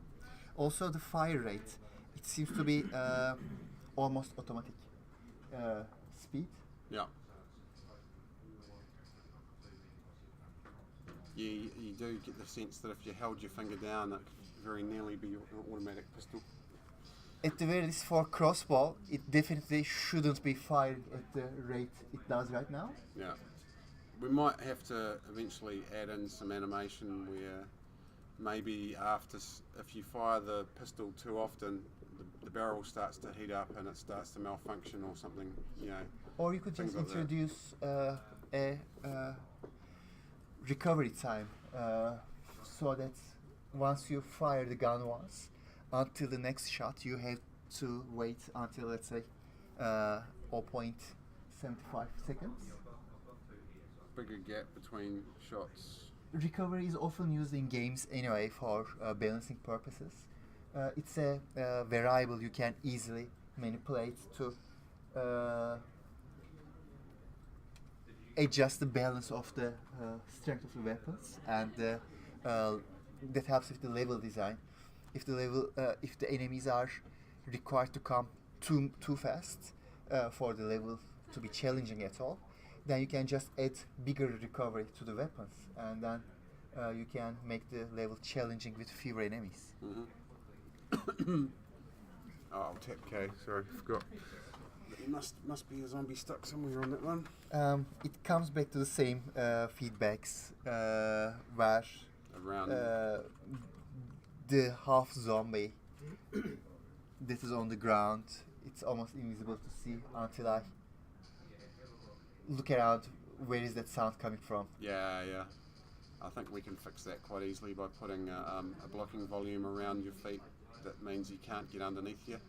Also, the fire rate, it seems to be almost automatic speed. Yeah. You do get the sense that if you held your finger down, it could very nearly be an automatic pistol. At the very least, for crossbow, it definitely shouldn't be fired at the rate it does right now. Yeah. We might have to eventually add in some animation where maybe if you fire the pistol too often, the barrel starts to heat up and it starts to malfunction or something, you know. Or you could Things just like that. introduce a recovery time, so that once you fire the gun once, until the next shot, you have to wait until, let's say, 0.75 seconds. Bigger gap between shots. Recovery is often used in games anyway for balancing purposes. It's a variable you can easily manipulate to adjust the balance of the strength of the weapons, and that helps with the level design. If the enemies are required to come too fast for the level to be challenging at all, then you can just add bigger recovery to the weapons, and then you can make the level challenging with fewer enemies. Oh, I'll tap K. Sorry, forgot. There must be a zombie stuck somewhere on that one. It comes back to the same feedbacks where Around. the half zombie that is on the ground, it's almost invisible to see until I look around. Where is that sound coming from? Yeah. I think we can fix that quite easily by putting a blocking volume around your feet. That means you can't get underneath you.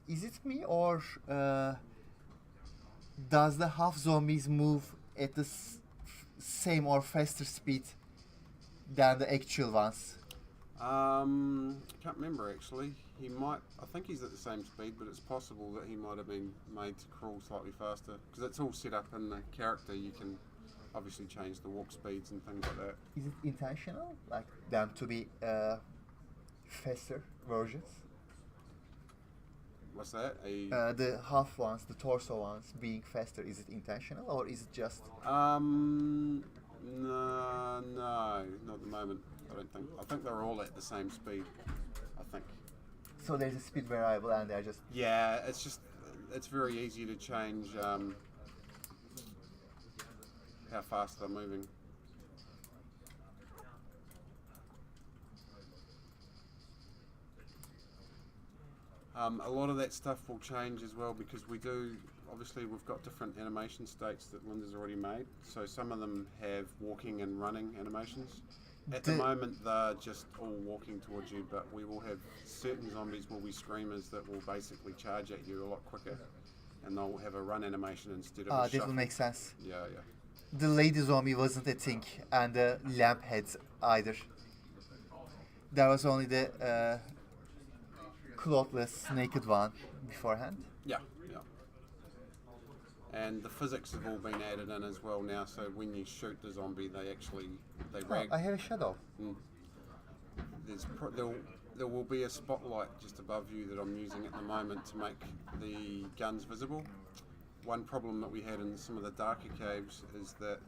Is it me, or does the half zombies move at the same or faster speed than the actual ones? Can't remember actually. I think he's at the same speed, but it's possible that he might have been made to crawl slightly faster because it's all set up in the character. You can obviously change the walk speeds and things like that. Is it intentional, like them to be faster versions? What's that? The half ones, the torso ones being faster, is it intentional or is it just? No, not at the moment. I don't think. I think they're all at the same speed. I think. So there's a speed variable and they're just. Yeah, it's very easy to change how fast they're moving. A lot of that stuff will change as well because obviously we've got different animation states that Linda's already made. So some of them have walking and running animations. At the moment they're just all walking towards you, but we will have certain zombies will be screamers that will basically charge at you a lot quicker. And they'll have a run animation instead of a That shuffle. will make sense. Yeah. The lady zombie wasn't a thing, and the lamp heads either. There was only the clothless, naked one beforehand. Yeah. And the physics have all been added in as well now, so when you shoot the zombie, they rag. I have a shadow. There will be a spotlight just above you that I'm using at the moment to make the guns visible. One problem that we had in some of the darker caves is that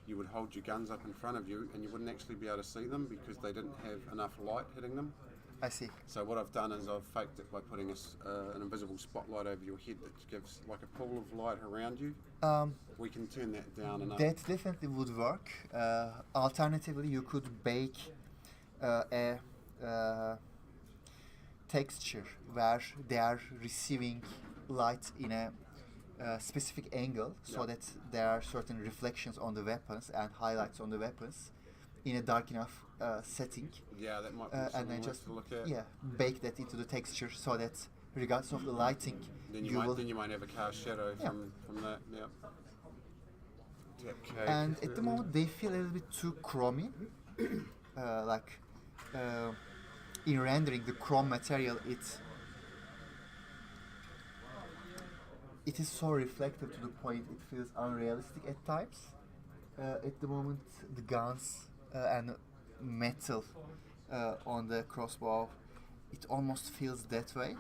you would hold your guns up in front of you and you wouldn't actually be able to see them because they didn't have enough light hitting them. I see. So what I've done is I've faked it by putting an invisible spotlight over your head that gives like a pool of light around you. We can turn that down and up. That definitely would work. Alternatively, you could bake a texture where they are receiving light in a specific angle, so that there are certain reflections on the weapons and highlights on the weapons in a dark enough setting. Yeah, that might be and something then just to look at. bake that into the texture so that regardless of the lighting, Then you might have a cast shadow from that. Yeah. Okay. And at the moment they feel a little bit too chromy. In rendering the chrome material, it is so reflective to the point it feels unrealistic at times. At the moment, the guns and metal on the crossbow, it almost feels that way.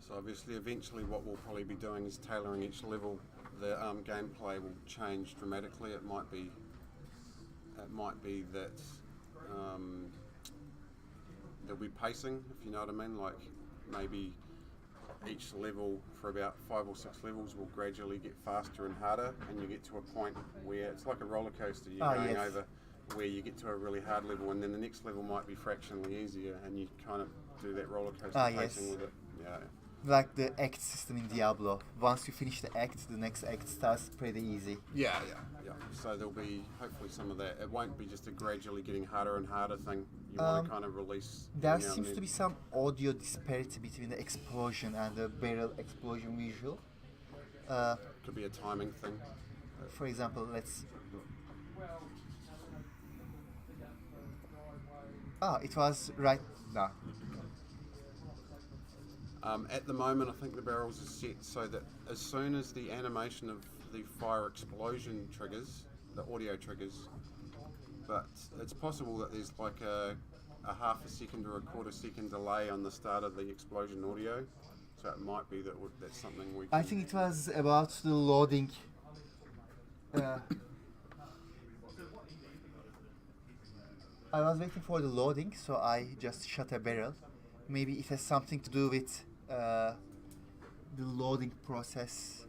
So obviously, eventually, what we'll probably be doing is tailoring each level. The gameplay will change dramatically. It might be that there'll be pacing, if you know what I mean. Like maybe each level for about 5 or 6 levels will gradually get faster and harder, and you get to a point where it's like a roller coaster. You're going over, where you get to a really hard level, and then the next level might be fractionally easier, and you kind of do that roller coaster pacing with it. Yeah. Like the act system in Diablo. Once you finish the act, the next act starts pretty easy. Yeah. So there'll be hopefully some of that. It won't be just a gradually getting harder and harder thing. You want to kind of release. There seems to be some audio disparity between the explosion and the barrel explosion visual. Could be a timing thing. For example, let's. It was right now. At the moment, I think the barrels are set so that as soon as the animation of the fire explosion triggers, the audio triggers, but it's possible that there's like a half a second or a quarter second delay on the start of the explosion audio, so it might be that that's something we can... I think it was about the loading. I was waiting for the loading, so I just shot a barrel. Maybe it has something to do with the loading process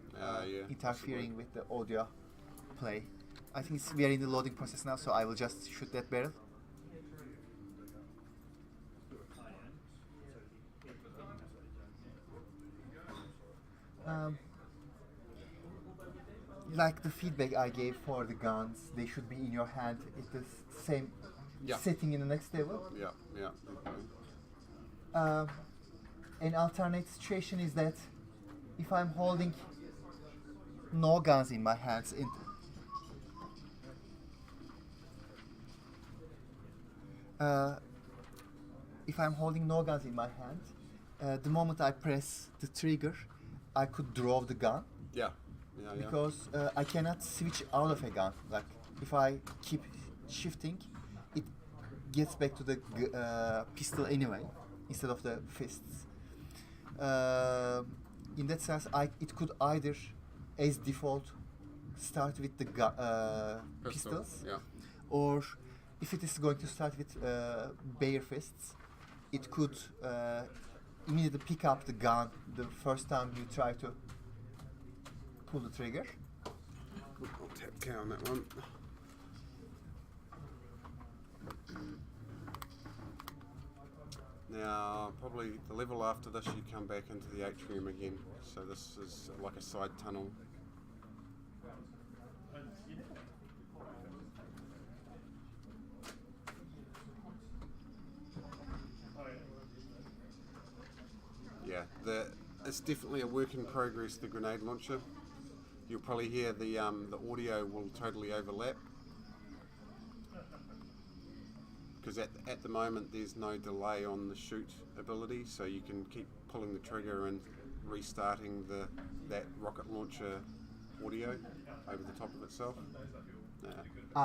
interfering with the audio play. I think we are in the loading process now, so I will just shoot that barrel. Um, like the feedback I gave for the guns, they should be in your hand at the same Yeah. setting in the next level. Yeah, yeah. Definitely. An alternate situation is that if I'm holding no guns in my hands, if I'm holding no guns in my hand, the moment I press the trigger, I could draw the gun Yeah, yeah, yeah. because I cannot switch out of a gun. Like if I keep shifting, it gets back to the pistol anyway instead of the fists. In that sense, it could either, as default, start with the Pistol, pistols, Yeah. or if it is going to start with bare fists, it could immediately pick up the gun the first time you try to pull the trigger. I'll tap K on that one. Now, probably the level after this, you come back into the atrium again. So this is like a side tunnel. Yeah, it's definitely a work in progress, the grenade launcher. You'll probably hear the audio will totally overlap. Because at the moment there's no delay on the shoot ability, so you can keep pulling the trigger and restarting that rocket launcher audio over the top of itself.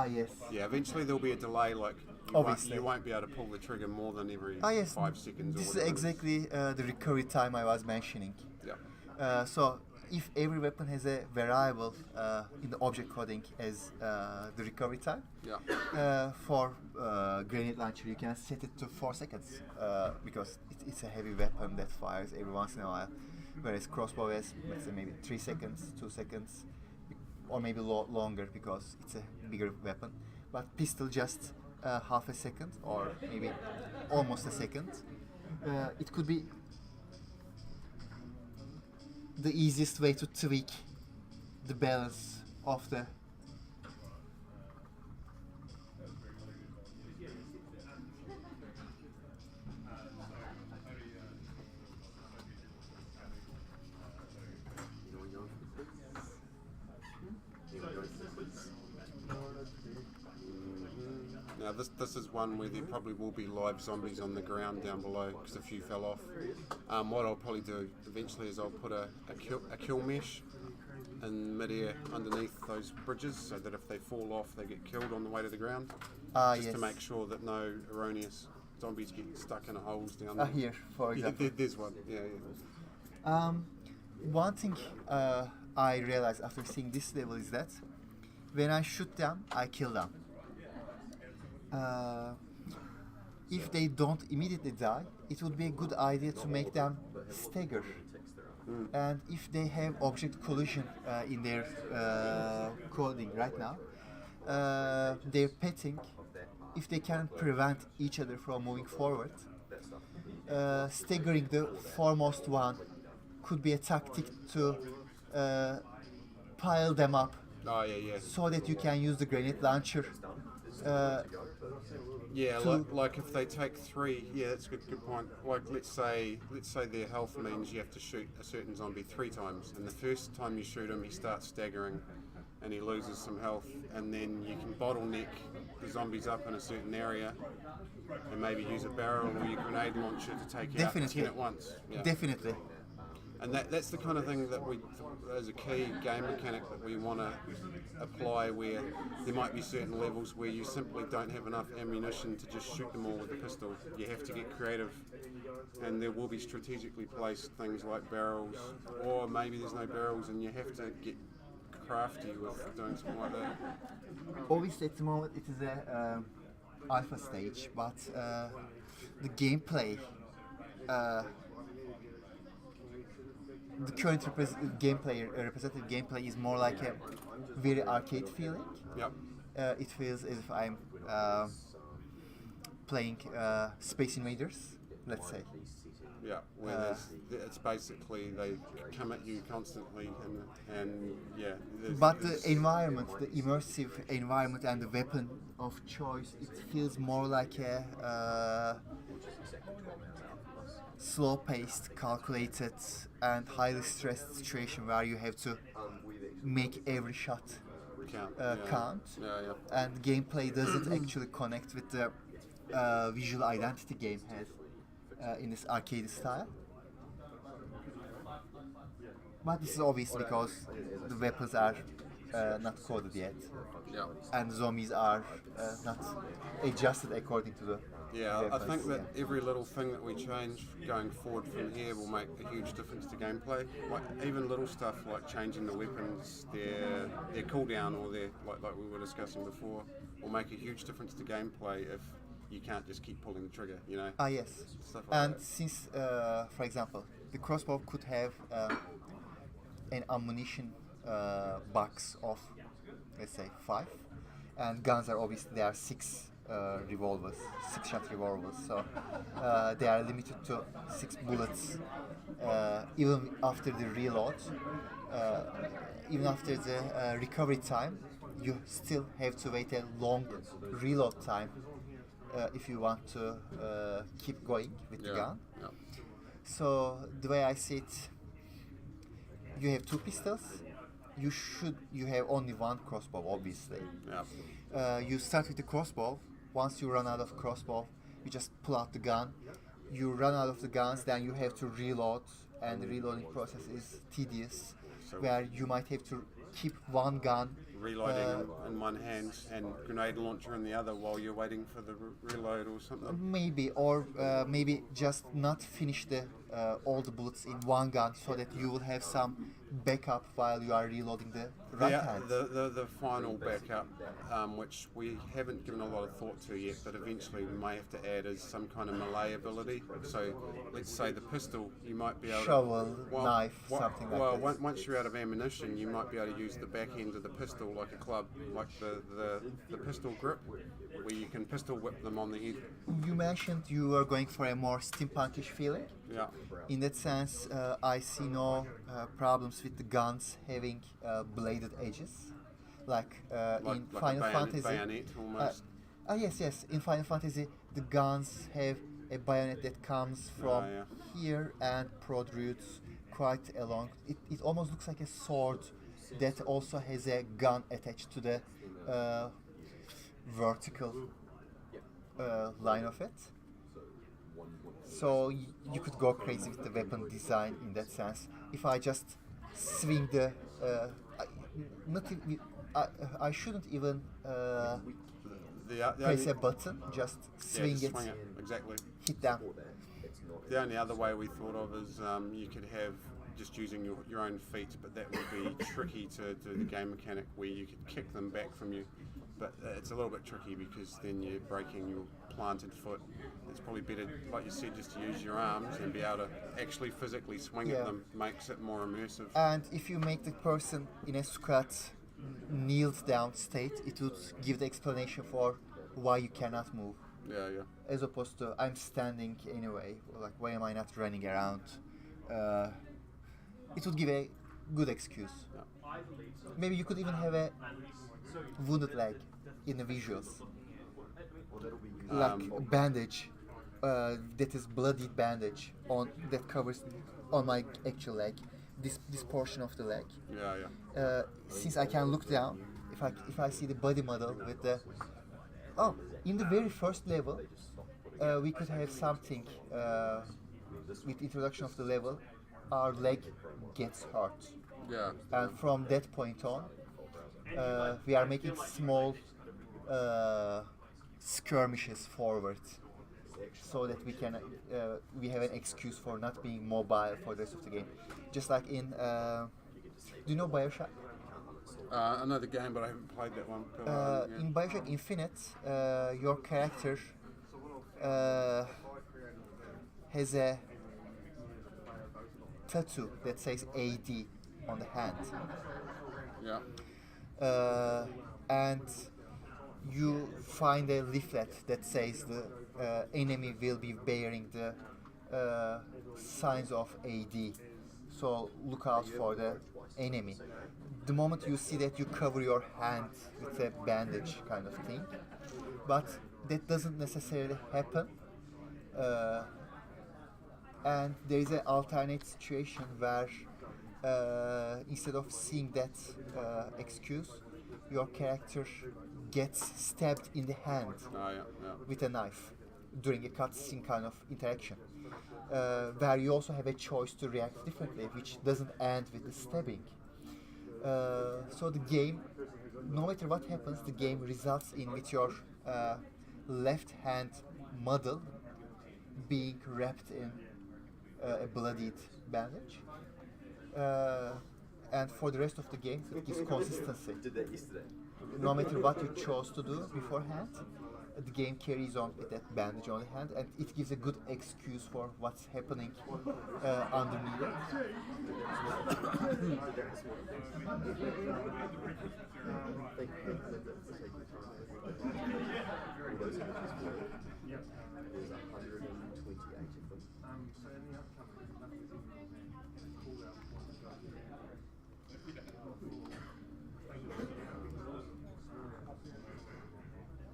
Yes. Yeah, eventually there'll be a delay, like Obviously. you won't be able to pull the trigger more than every Yes. 5 seconds or This is whatever it is. exactly the recovery time I was mentioning. Yeah. So if every weapon has a variable in the object coding as the recovery time, Yeah. for grenade launcher you can set it to 4 seconds because it's a heavy weapon that fires every once in a while, whereas crossbow has, let's say, maybe 3 seconds, 2 seconds, or maybe longer because it's a bigger weapon. But pistol just half a second or maybe almost a second. It could be the easiest way to tweak the balance of the Now this is one where there probably will be live zombies on the ground down below because a few fell off. What I'll probably do eventually is I'll put a kill mesh in midair underneath those bridges so that if they fall off they get killed on the way to the ground. Just to make sure that no erroneous zombies get stuck in holes down there. Here, for example. There's one. Yeah. One thing I realized after seeing this level is that when I shoot them, I kill them. If they don't immediately die, it would be a good idea to make them stagger. And if they have object collision in their coding right now, their petting, if they can prevent each other from moving forward, staggering the foremost one could be a tactic to pile them up Oh yeah. so that you can use the grenade launcher. Yeah, to- like if they take 3, yeah, that's a good point. Like let's say their health means you have to shoot a certain zombie 3 times, and the first time you shoot him, he starts staggering, and he loses some health, and then you can bottleneck the zombies up in a certain area, and maybe use a barrel or your grenade launcher to take out 10 at once. Yeah. Definitely. And that's the kind of thing that as a key game mechanic that we want to apply, where there might be certain levels where you simply don't have enough ammunition to just shoot them all with a pistol. You have to get creative, and there will be strategically placed things like barrels, or maybe there's no barrels and you have to get crafty with doing something like that. Obviously, at the moment, it is a alpha stage, but the gameplay, the current representative gameplay is more like a very arcade feeling. Yep. It feels as if I'm playing Space Invaders, let's say. Yeah, where it's basically they come at you constantly, and yeah. But the environment, the immersive environment and the weapon of choice, it feels more like a slow-paced, calculated, and highly stressed situation where you have to make every shot count. Yeah, yeah. And gameplay doesn't actually connect with the visual identity game has in this arcade style. But this is obvious because the weapons are not coded yet, Yeah. and zombies are not adjusted according to the Yeah, I weapons. think that every little thing that we change going forward from here will make a huge difference to gameplay. Like even little stuff like changing the weapons, their cooldown or their like we were discussing before, will make a huge difference to gameplay if you can't just keep pulling the trigger. You know. Ah yes, Stuff like and that. since for example the crossbow could have an ammunition box of let's say 5, and guns are obviously there are 6 revolvers, 6-shot revolvers, so they are limited to 6 bullets even after the reload, even after the recovery time. You still have to wait a long reload time if you want to keep going with the gun. Yeah. So the way I see it, you have 2 pistols. You have only 1 crossbow, obviously. Yeah. You start with the crossbow. Once you run out of crossbow, you just pull out the gun. You run out of the guns, then you have to reload, and the reloading process is tedious, So- where you might have to keep 1 gun. Reloading in one hand and grenade launcher in the other while you're waiting for the reload or something. Maybe, or maybe just not finish all the bullets in 1 gun, so that you will have some backup while you are reloading the right hand. The final backup, which we haven't given a lot of thought to yet, but eventually we may have to add, is some kind of melee ability. So let's say the pistol, you might be able Shovel, to... knife, something like well, that. once you're out of ammunition, you might be able to use the back end of the pistol like a club, like the pistol grip, where you can pistol whip them on the head. You mentioned you were going for a more steampunkish feeling. Yeah. In that sense, I see no problems with the guns having bladed edges, like in Like Final a Fantasy. bayonet almost. Yes. In Final Fantasy, the guns have a bayonet that comes from here and protrudes quite along. It almost looks like a sword that also has a gun attached to the vertical line of it. So you could go crazy with the weapon design in that sense. If I just swing the, I shouldn't even The press only- a button. Just swing just it, swing it, exactly. hit down. The only other way we thought of is you could have just using your own feet, but that would be tricky to do the game mechanic where you could kick them back from you. But it's a little bit tricky because then you're breaking your planted foot. It's probably better, like you said, just to use your arms and be able to actually physically swing Yeah. at them. Makes it more immersive. And if you make the person in a squat, kneeled down state, it would give the explanation for why you cannot move. Yeah. As opposed to I'm standing anyway, like why am I not running around? It would give a good excuse. Maybe you could even have a wounded leg in the visuals, like bandage, that is bloodied bandage on that covers on my actual leg, this portion of the leg. Yeah. Since I can look down, if I see the body model with the in the very first level, we could have something with introduction of the level. Our leg gets hurt, Yeah. and from that point on, we are making small skirmishes forward, so that we have an excuse for not being mobile for the rest of the game. Just like in, do you know BioShock? I know the game, but I haven't played that one. But, In BioShock Infinite, your character has a tattoo that says AD on the hand, yeah. and you find a leaflet that says the enemy will be bearing the signs of AD. So look out for the enemy. The moment you see that, you cover your hand with a bandage kind of thing. But that doesn't necessarily happen. And there is an alternate situation where instead of seeing that excuse, your character gets stabbed in the hand Oh, yeah, yeah. with a knife during a cutscene kind of interaction, where you also have a choice to react differently, which doesn't end with the stabbing. So the game, no matter what happens, the game results in with your left hand model being wrapped in a bloodied bandage. And for the rest of the game, it gives consistency. Did that yesterday. No matter what you chose to do beforehand, the game carries on with that bandage on the hand, and it gives a good excuse for what's happening underneath it. There's 128 of them.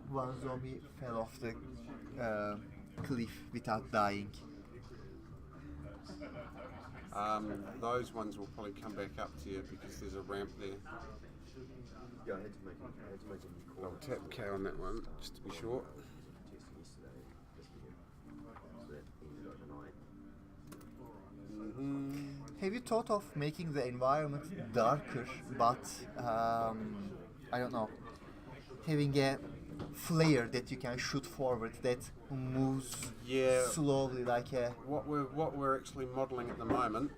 One zombie fell off the cliff without dying. Those ones will probably come back up to you because there's a ramp there. Yeah, I had to make a new call. I'll tap K on that one just to be sure. Testing yesterday, just here. So that ended overnight. Have you thought of making the environment darker, but I don't know, having a flare that you can shoot forward that moves Yeah. slowly like a... What we're actually modelling at the moment,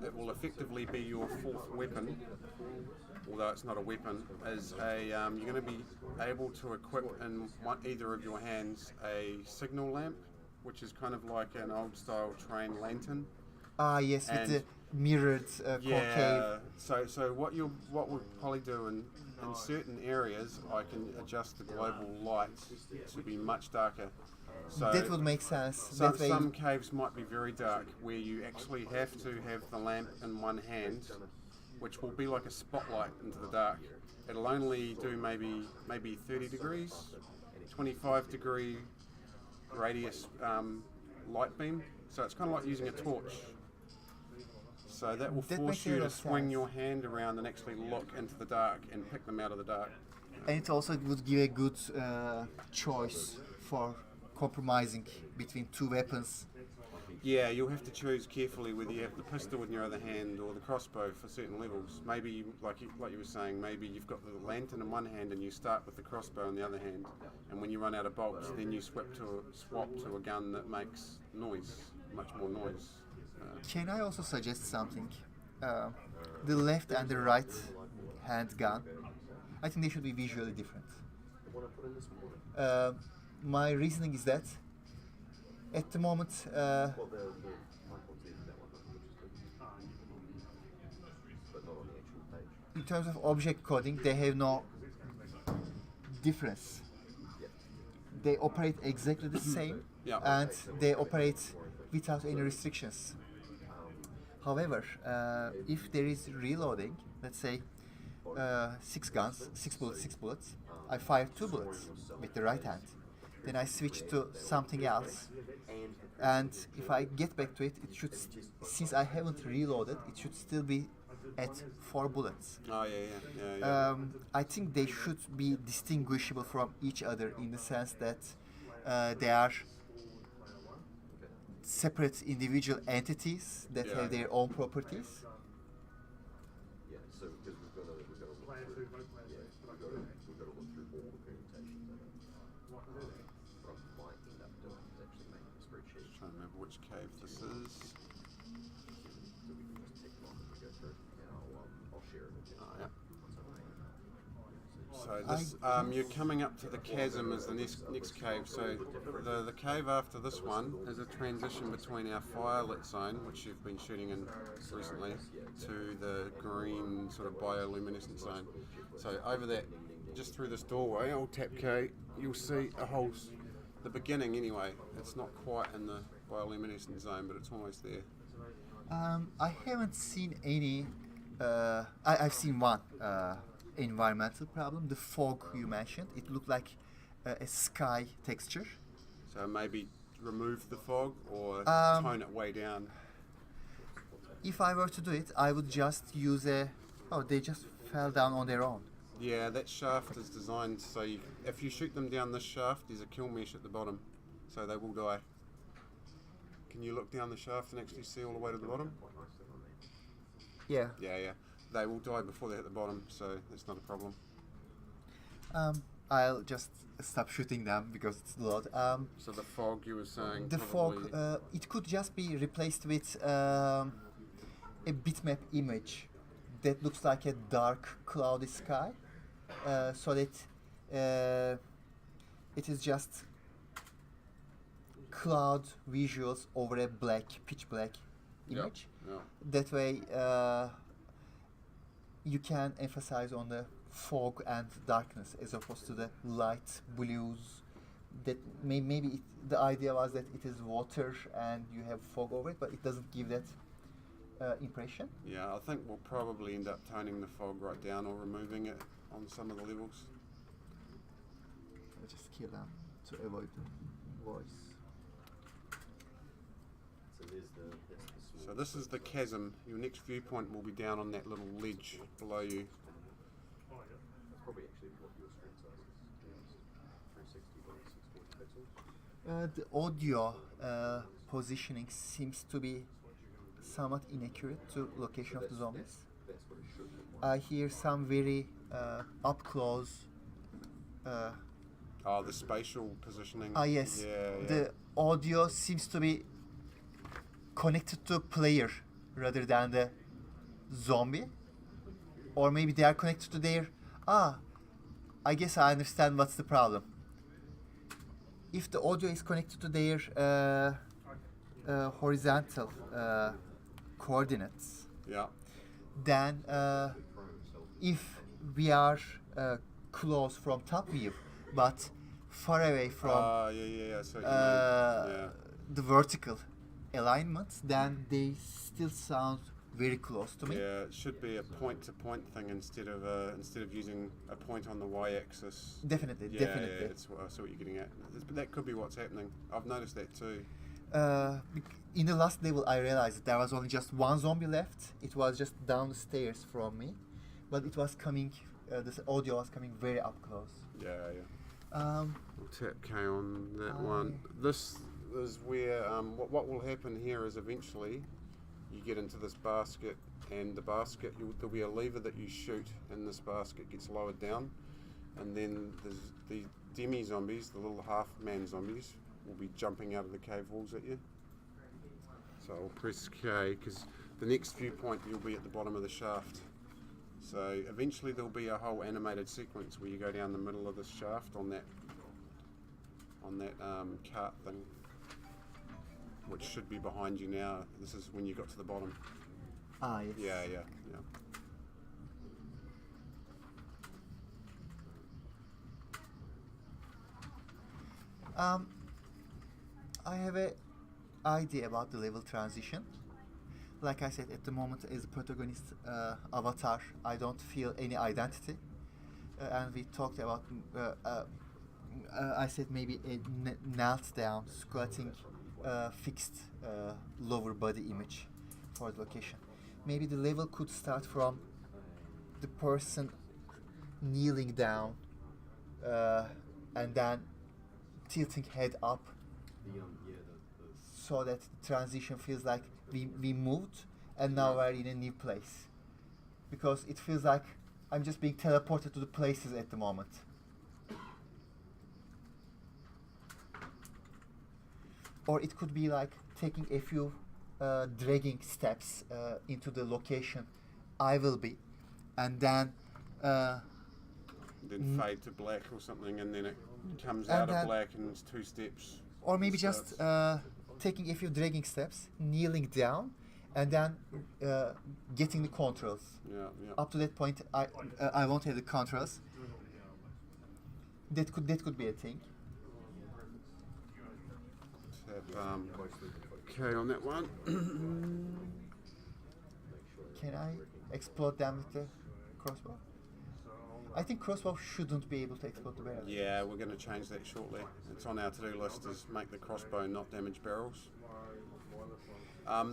it will effectively be your fourth weapon, although it's not a weapon, is you're going to be able to equip in either of your hands a signal lamp, which is kind of like an old style train lantern. Ah yes, with And- the mirrored concave. So what we'll probably do in certain areas, I can adjust the global light to be much darker. So That would make sense. some, That way, some caves might be very dark, where you actually have to have the lamp in one hand, which will be like a spotlight into the dark. It'll only do maybe 30 degrees, 25 degree radius light beam. So it's kind of like using a torch. So that will That force makes a you lot to of swing sense. your hand around and actually look into the dark and pick them out of the dark. and it also would give a good choice for compromising between two weapons. Yeah, you'll have to choose carefully whether you have the pistol in your other hand or the crossbow for certain levels. Maybe, like you were saying, maybe you've got the lantern in one hand and you start with the crossbow in the other hand, and when you run out of bolts, then you swap to a gun that makes noise, much more noise. Can I also suggest something? The left and the right hand gun, I think they should be visually different. My reasoning is that at the moment, Well, the icons in that one, which is good. But not on the actual page. in terms of object coding, they have no difference. They operate exactly the same, Yeah. and they operate without any restrictions. However, if there is reloading, let's say 6 guns, 6 bullets, I fire 2 bullets with the right hand. Then I switch to something else, and if I get back to it, it should, since I haven't reloaded, it should still be at 4 bullets. Oh yeah. I think they should be distinguishable from each other in the sense that they are separate individual entities that Yeah. have their own properties. Yeah, so because we've got to look through, we've got to look through all the permutations of it. What I might end up doing is actually making a spreadsheet. Trying to remember which cave this is. So we can just tick them off as we go through, and I'll share it with you. Oh, yeah. Once I've made it. So this, you're coming up to the chasm as the next cave. So the cave after this one is a transition between our firelit zone, which you've been shooting in recently, to the green sort of bioluminescent zone. So over that, just through this doorway, I'll tap K, you'll see a whole, the beginning anyway. It's not quite in the bioluminescent zone, but it's almost there. I haven't seen any. I've seen one environmental problem. The fog you mentioned. It looked like a sky texture. So maybe remove the fog or tone it way down. If I were to do it, I would just use a. Oh, they just fell down on their own. Yeah, that shaft is designed so if you shoot them down this shaft, there's a kill mesh at the bottom, so they will die. Can you look down the shaft and actually see all the way to the bottom? Yeah. Yeah. They will die before they hit the bottom, so that's not a problem. I'll just stop shooting them because it's a lot. So the fog you were saying. The probably, fog, it could just be replaced with a bitmap image that looks like a dark cloudy sky, so that it is just cloud visuals over a pitch black image. Yeah. That way you can emphasize on the fog and darkness as opposed to the light blues. That maybe the idea was that it is water and you have fog over it, but it doesn't give that impression. Yeah, I think we'll probably end up toning the fog right down or removing it on some of the levels. I'll just kill them to avoid the voice. So there's that's the So this is the chasm. Your next viewpoint will be down on that little ledge below you. That's probably actually what your screen size is. 360 by 640 pixels. The audio positioning seems to be somewhat inaccurate to location of the zombies. That's what it should look like. I hear some very up close. Oh, the spatial positioning. Yes, Yeah. the audio seems to be connected to player rather than the zombie, or maybe they are connected to their. I guess I understand what's the problem. If the audio is connected to their horizontal coordinates, Yeah. then if we are close from top view but far away from Yeah. So you mean, the vertical alignments, then they still sound very close to me. yeah, it should be a point-to-point thing instead of using a point on the y-axis. Definitely. Yeah, it's, I see what you're getting at. But that could be what's happening. I've noticed that too. In the last level, I realized there was only just one zombie left. It was just down the stairs from me, but it was coming. The audio was coming very up close. Yeah. Um, We'll tap K on that one. This is where what will happen here is eventually you get into this basket, and the basket there'll be a lever that you shoot, and this basket gets lowered down, and then there's the demi zombies, the little half-man zombies, will be jumping out of the cave walls at you. So I'll press K because the next viewpoint you'll be at the bottom of the shaft. So eventually there'll be a whole animated sequence where you go down the middle of this shaft on that cart thing, which should be behind you now. This is when you got to the bottom. yes. Yeah. I have a idea about the level transition. Like I said, at the moment as a protagonist avatar, I don't feel any identity. And we talked about, I said maybe a knelt down, squatting, fixed lower body image for the location. Maybe the level could start from the person kneeling down and then tilting head up, so that the transition feels like we moved and now we're in a new place, because it feels like I'm just being teleported to the places at the moment. Or it could be like taking a few dragging steps into the location I will be, and then fade to black or something, and then it comes And out of then- black and it's 2 steps. or maybe It just starts. taking a few dragging steps, kneeling down, and then getting the controls. Yeah. Up to that point, I won't have the controls. That could be a thing. Tab Okay, on that one. Can I explode them with the crossbow? I think crossbow shouldn't be able to explode the barrels. Yeah, we're going to change that shortly. It's on our to-do list, is make the crossbow not damage barrels.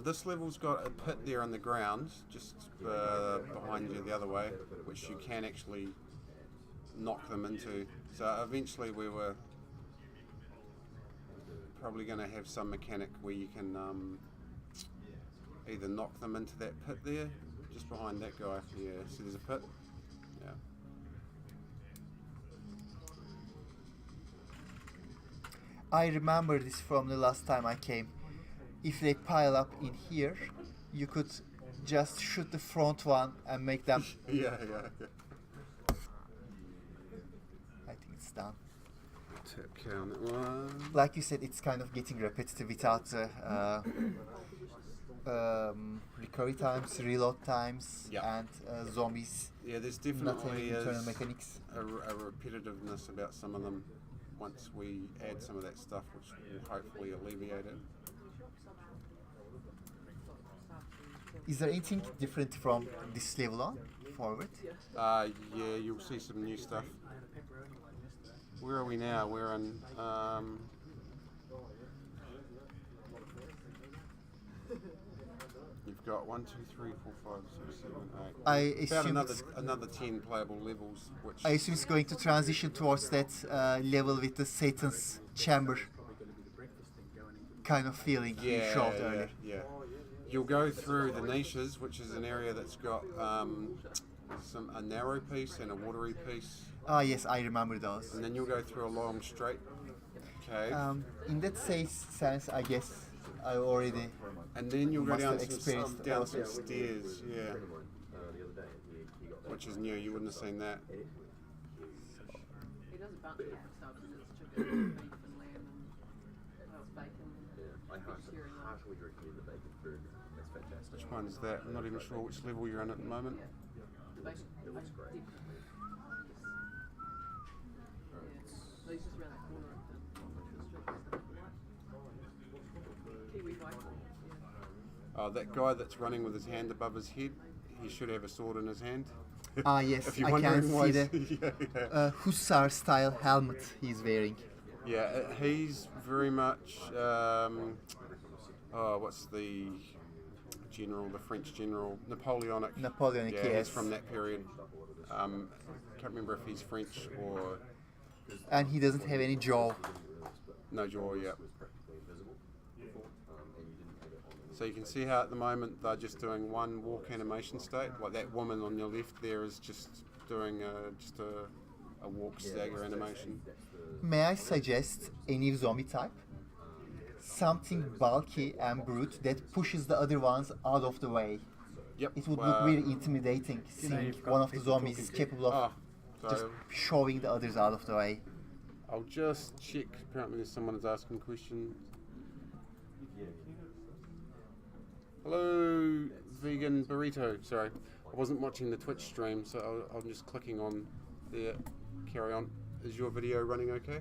This level's got a pit there on the ground, just behind you the other way, which you can actually knock them into. So eventually we were probably going to have some mechanic where you can either knock them into that pit there, just behind that guy. Yeah, so there's a pit. Yeah. I remember this from the last time I came. If they pile up in here, you could just shoot the front one and make them. Yeah. I think it's done. Tap K on that one. Like you said, it's kind of getting repetitive without the recovery times, reload times, Yeah. and zombies. Yeah, there's Not definitely having internal is mechanics. a repetitiveness about some of them once we add some of that stuff, which will hopefully alleviate it. Is there anything different from this level on forward? Yeah, you'll see some new stuff. Where are we now? We're in. You've got 1, 2, 3, 4, 5, 6, 7, 8. I About assume another 10 playable levels, which. I assume it's going to transition towards that level with the Satan's chamber kind of feeling you showed earlier. Yeah. You'll go through the niches, which is an area that's got a narrow piece and a watery piece, Ah, yes, I remember those. and then you'll go through a long straight cave, In that sense, I guess I already. and then you'll go must down have some experienced down all some of it. stairs, yeah, The other day, he got which is new. You wouldn't have seen that. He does a bunch of different stuff. It's chicken, beef, and lamb, and bacon. I heartily recommend the bacon burger. That's fantastic. Which one's that? I'm not even sure which level you're in at the moment. Bacon. It looks great. He's just around the corner of the Kiwi bike. That guy that's running with his hand above his head, he should have a sword in his hand. Ah, yes, If you're I can wondering why see he's- the yeah. Hussar style helmet he's wearing. Yeah, he's very much. What's the general? The French general, Napoleonic. Napoleonic, Yeah, yes. he's from that period. Can't remember if he's French or And he doesn't have any jaw. no jaw. Yeah. So you can see how at the moment they're just doing one walk animation state. Like that woman on your left there is just doing just a walk stagger animation. May I suggest a new zombie type? Something bulky and brute that pushes the other ones out of the way. Yep. It would look really intimidating seeing one of the zombies is capable of just So shoving the others out of the way. I'll just check. Apparently, there's someone who's asking questions. Hello, vegan burrito. Sorry, I wasn't watching the Twitch stream, so I'm just clicking on there. Carry on. Is your video running okay?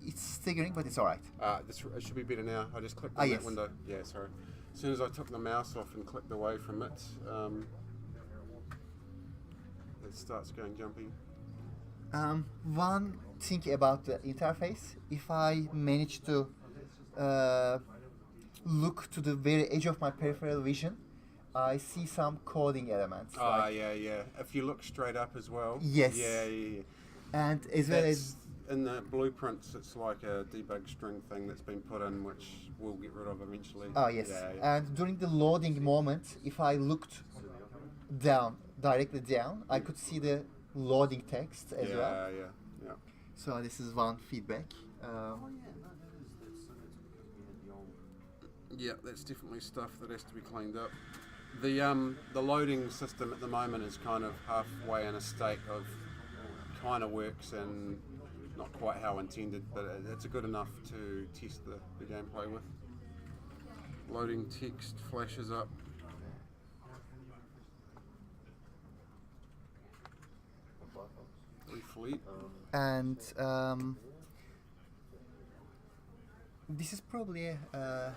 It's staggering, but it's alright. It should be better now. I just clicked Ah, on yes. that window. Yeah, sorry. As soon as I took the mouse off and clicked away from it, it starts going jumpy. One thing about the interface, if I manage to look to the very edge of my peripheral vision, I see some coding elements. like- Yeah. If you look straight up as well. Yes. Yeah. And as well That's, as in the blueprints, it's like a debug string thing that's been put in, which we'll get rid of eventually. yes. Yeah. And during the loading moment, if I looked down, directly down, I could see the loading text as well. Yeah. So this is one feedback. Yeah, that's definitely stuff that has to be cleaned up. The loading system at the moment is kind of halfway in a state of kind of works and not quite how intended, but it's good enough to test the gameplay with. Loading text flashes up. And This is probably a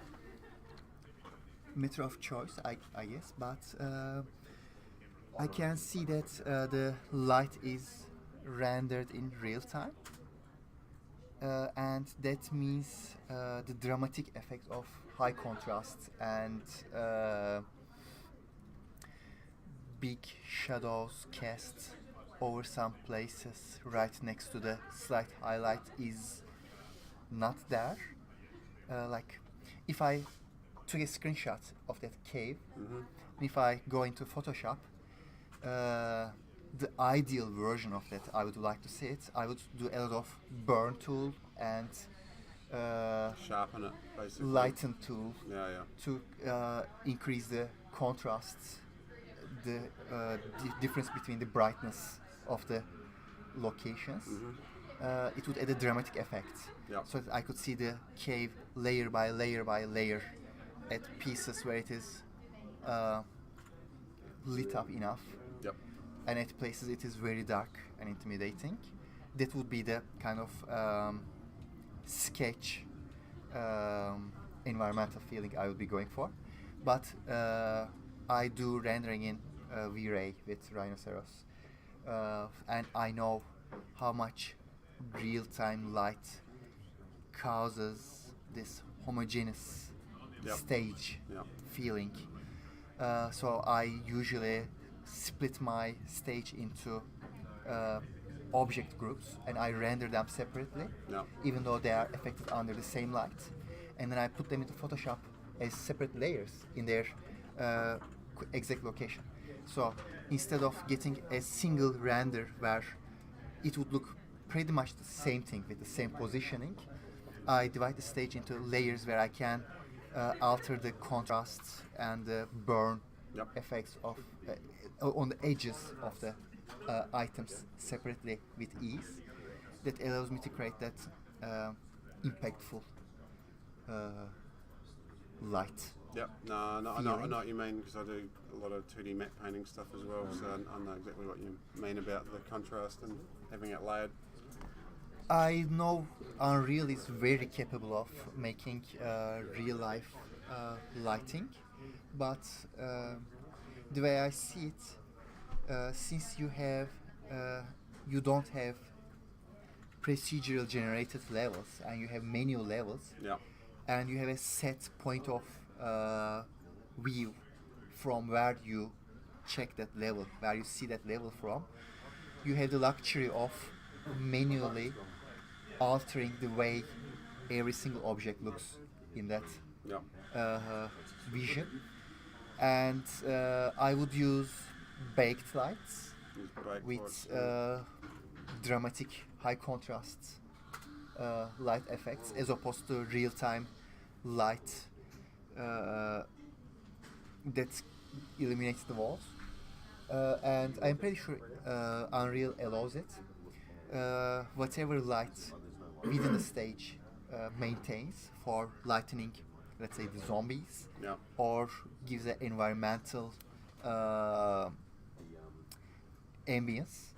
matter of choice, I guess, but I can see that the light is rendered in real time, and that means the dramatic effect of high contrast and big shadows cast over some places right next to the slight highlight is not there. Like if I took a screenshot of that cave, if I go into Photoshop, the ideal version of that, I would like to see it. I would do a lot of burn tool and Sharpen it, basically. lighten tool Yeah, yeah. to increase the contrast, the difference between the brightness of the locations. It would add a dramatic effect. Yep. So that I could see the cave layer by layer by layer at pieces where it is lit up enough, Yep. and at places it is very dark and intimidating. That would be the kind of sketch environmental feeling I would be going for. But I do rendering in V-Ray with Rhinoceros, and I know how much real-time light causes this homogeneous Yep. stage Yep. feeling. So I usually split my stage into object groups, and I render them separately, Yep. even though they are affected under the same light, and then I put them into Photoshop as separate layers in their exact location. So instead of getting a single render where it would look pretty much the same thing with the same positioning, I divide the stage into layers where I can alter the contrast and the burn Yep. effects of on the edges of the items separately with ease. That allows me to create that impactful light. Yep. No, I know what you mean, because I do a lot of 2D matte painting stuff as well, so I know exactly what you mean about the contrast and having it layered. I know Unreal is very capable of making real life lighting, but the way I see it, since you don't have procedural generated levels and you have manual levels, Yep. and you have a set point of view from where you check that level, where you see that level from, you have the luxury of manually altering the way every single object looks in that Yep. vision. And I would use baked lights Use brake with for it. dramatic high contrast light effects as opposed to real-time light that illuminates the walls. And I'm pretty sure Unreal allows it. Whatever light within the stage maintains for lightening, let's say, the zombies, Yep. or gives an environmental ambience,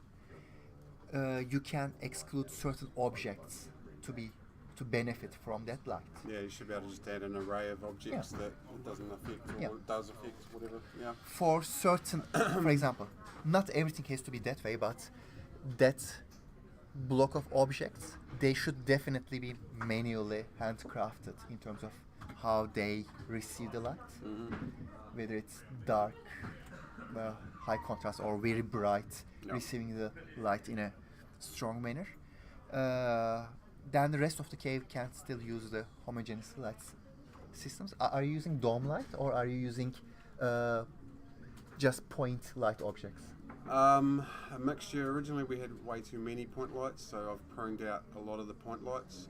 you can exclude certain objects to benefit from that light. Yeah, you should be able to just add an array of objects Yeah. that it doesn't affect or Yeah. it does affect, whatever. Yeah. For certain, for example, not everything has to be that way, but that block of objects, they should definitely be manually handcrafted in terms of how they receive the light, whether it's dark, high contrast, or very bright, Yeah. receiving the light in a strong manner. Then the rest of the cave can still use the homogeneous light systems. Are you using dome light, or are you using just point light objects? A mixture. Originally we had way too many point lights, so I've pruned out a lot of the point lights.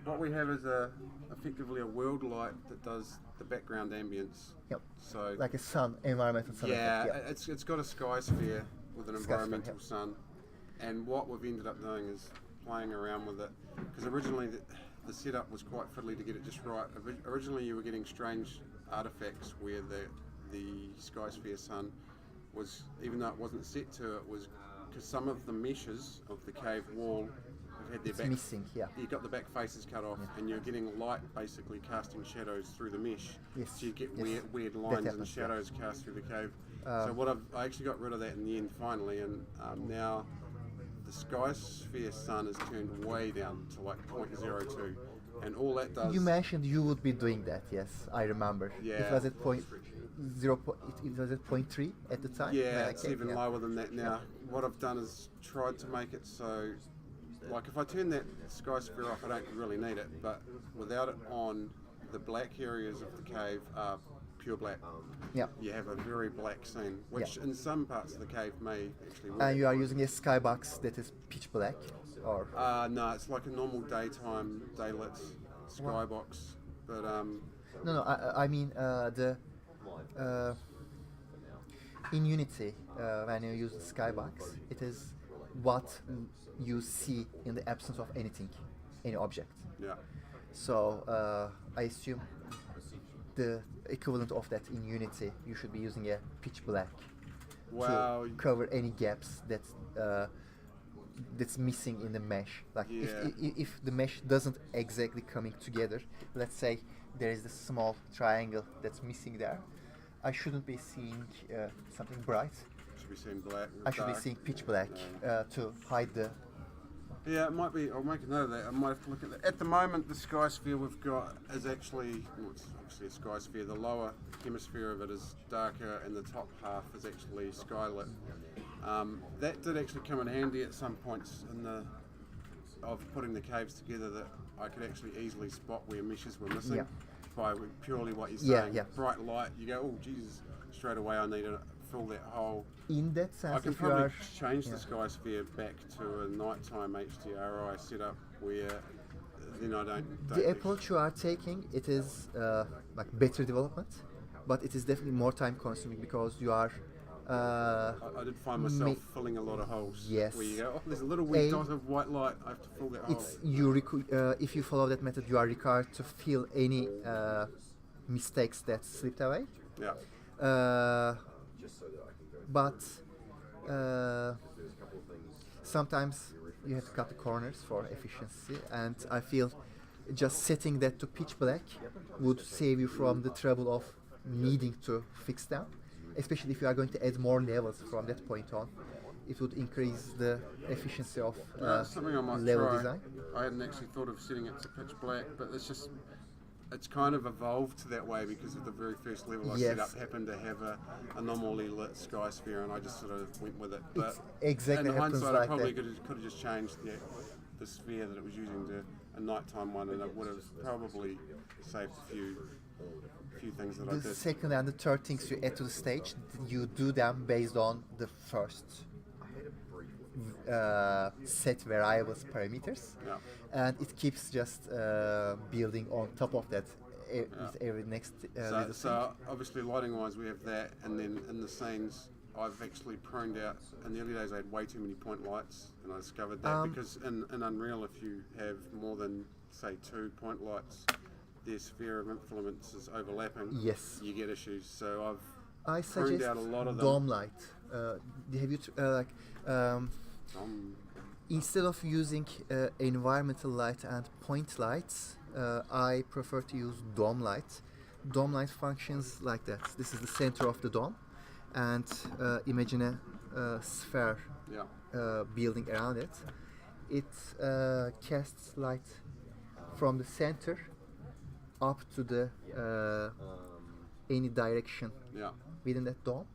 What we have is effectively a world light that does the background ambience. Yep. So Like a sun, environmental sun yeah, effect. it's got a sky sphere with an Sky sphere, environmental yep. sun, and what we've ended up doing is playing around with it, because originally the setup was quite fiddly to get it just right. Originally you were getting strange artifacts where the sky sphere sun was, even though it wasn't set to it, was because some of the meshes of the cave wall have had their It's back. missing. Yeah. You've got the back faces cut off, and you're getting light basically casting shadows through the mesh. Yes, So you get yes. weird That lines and happens, yeah. shadows cast through the cave. So I actually got rid of that in the end finally, and now the sky sphere sun has turned way down to like 0.02, and all that does. You mentioned you would be doing that. Yes, I remember. It Yeah. was at point 0. It was at 0.3 at the time. when Yeah, I it's came, even yeah. lower than that now. What I've done is tried to make it so, like if I turn that sky sphere off, I don't really need it, but without it on, the black areas of the cave are pure black. Yeah. You have a very black scene, which Yeah. in some parts of the cave may actually work. And you are using a skybox that is pitch black, or No, it's like a normal daytime daylit skybox, but no, I mean the in Unity when you use the skybox, it is what you see in the absence of anything, any object. yeah. So I assume the equivalent of that in Unity, you should be using a pitch black Wow. to cover any gaps that's missing in the mesh. Like Yeah. if the mesh doesn't exactly coming together, let's say there is this small triangle that's missing there, I shouldn't be seeing something bright. Should be seeing black. I should be dark. seeing pitch black to hide the. Yeah, it might be. I'll make a note of that. I might have to look at that. At the moment, the sky sphere we've got is actually, well, it's obviously a sky sphere. The lower hemisphere of it is darker, and the top half is actually skylit. That did actually come in handy at some points in the of putting the caves together. That I could actually easily spot where meshes were missing Yeah. by purely what you're Yeah, saying. yeah. Bright light, you go, oh Jesus! Straight away, I need to fill that hole. In that I sense, can if you probably are change yeah. the sky sphere back to a nighttime HDRI setup where then I don't the approach you are taking, it is like better development, but it is definitely more time consuming because you are I did find myself ma- filling a lot of holes. Yes. Where you go, oh, there's a little wee A- dot of white light. I have to fill that hole. it's if you follow that method, you are required to fill any mistakes that slipped away. Yeah. But sometimes you have to cut the corners for efficiency, and I feel just setting that to pitch black would save you from the trouble of needing to fix them, especially if you are going to add more levels from that point on. It would increase the efficiency of That's something I might level try. design. I hadn't actually thought of setting it to pitch black, but it's kind of evolved to that way because of the very first level I set Yes. up happened to have a normally lit sky sphere, and I just sort of went with it. But It's exactly in happens hindsight, I like probably that. could have just changed the sphere that it was using to a nighttime one, and it would have probably saved a few things that I The did. second and the third things you add to the stage, you do them based on the first set variables parameters, Yeah. and it keeps just building on top of that with every next So, little so obviously lighting wise we have that, and then in the scenes I've actually pruned out. In the early days I had way too many point lights, and I discovered that because in Unreal if you have more than say 2 point lights, their sphere of influence is overlapping. Yes. You get issues. So I I've pruned suggest out a lot of them. dome light. Have you instead of using environmental light and point lights, I prefer to use dome light. Dome light functions like that. This is the center of the dome, and imagine a sphere Yeah. building around it. It casts light from the center up to the any direction Yeah. within that dome.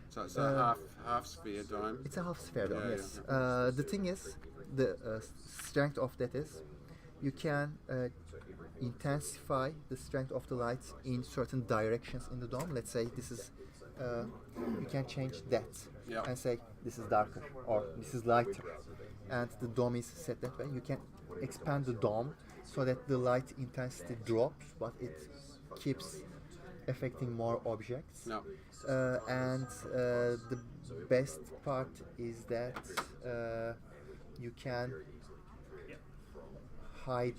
So it's a half sphere dome. It's a half sphere dome, Yeah, yes. yeah. The thing is, the strength of that is you can intensify the strength of the light in certain directions in the dome. Let's say this is, you can change that Yeah. and say this is darker or this is lighter. And the dome is set that way. You can expand the dome so that the light intensity drops, but it keeps affecting more objects. No. And the best part is that you can hide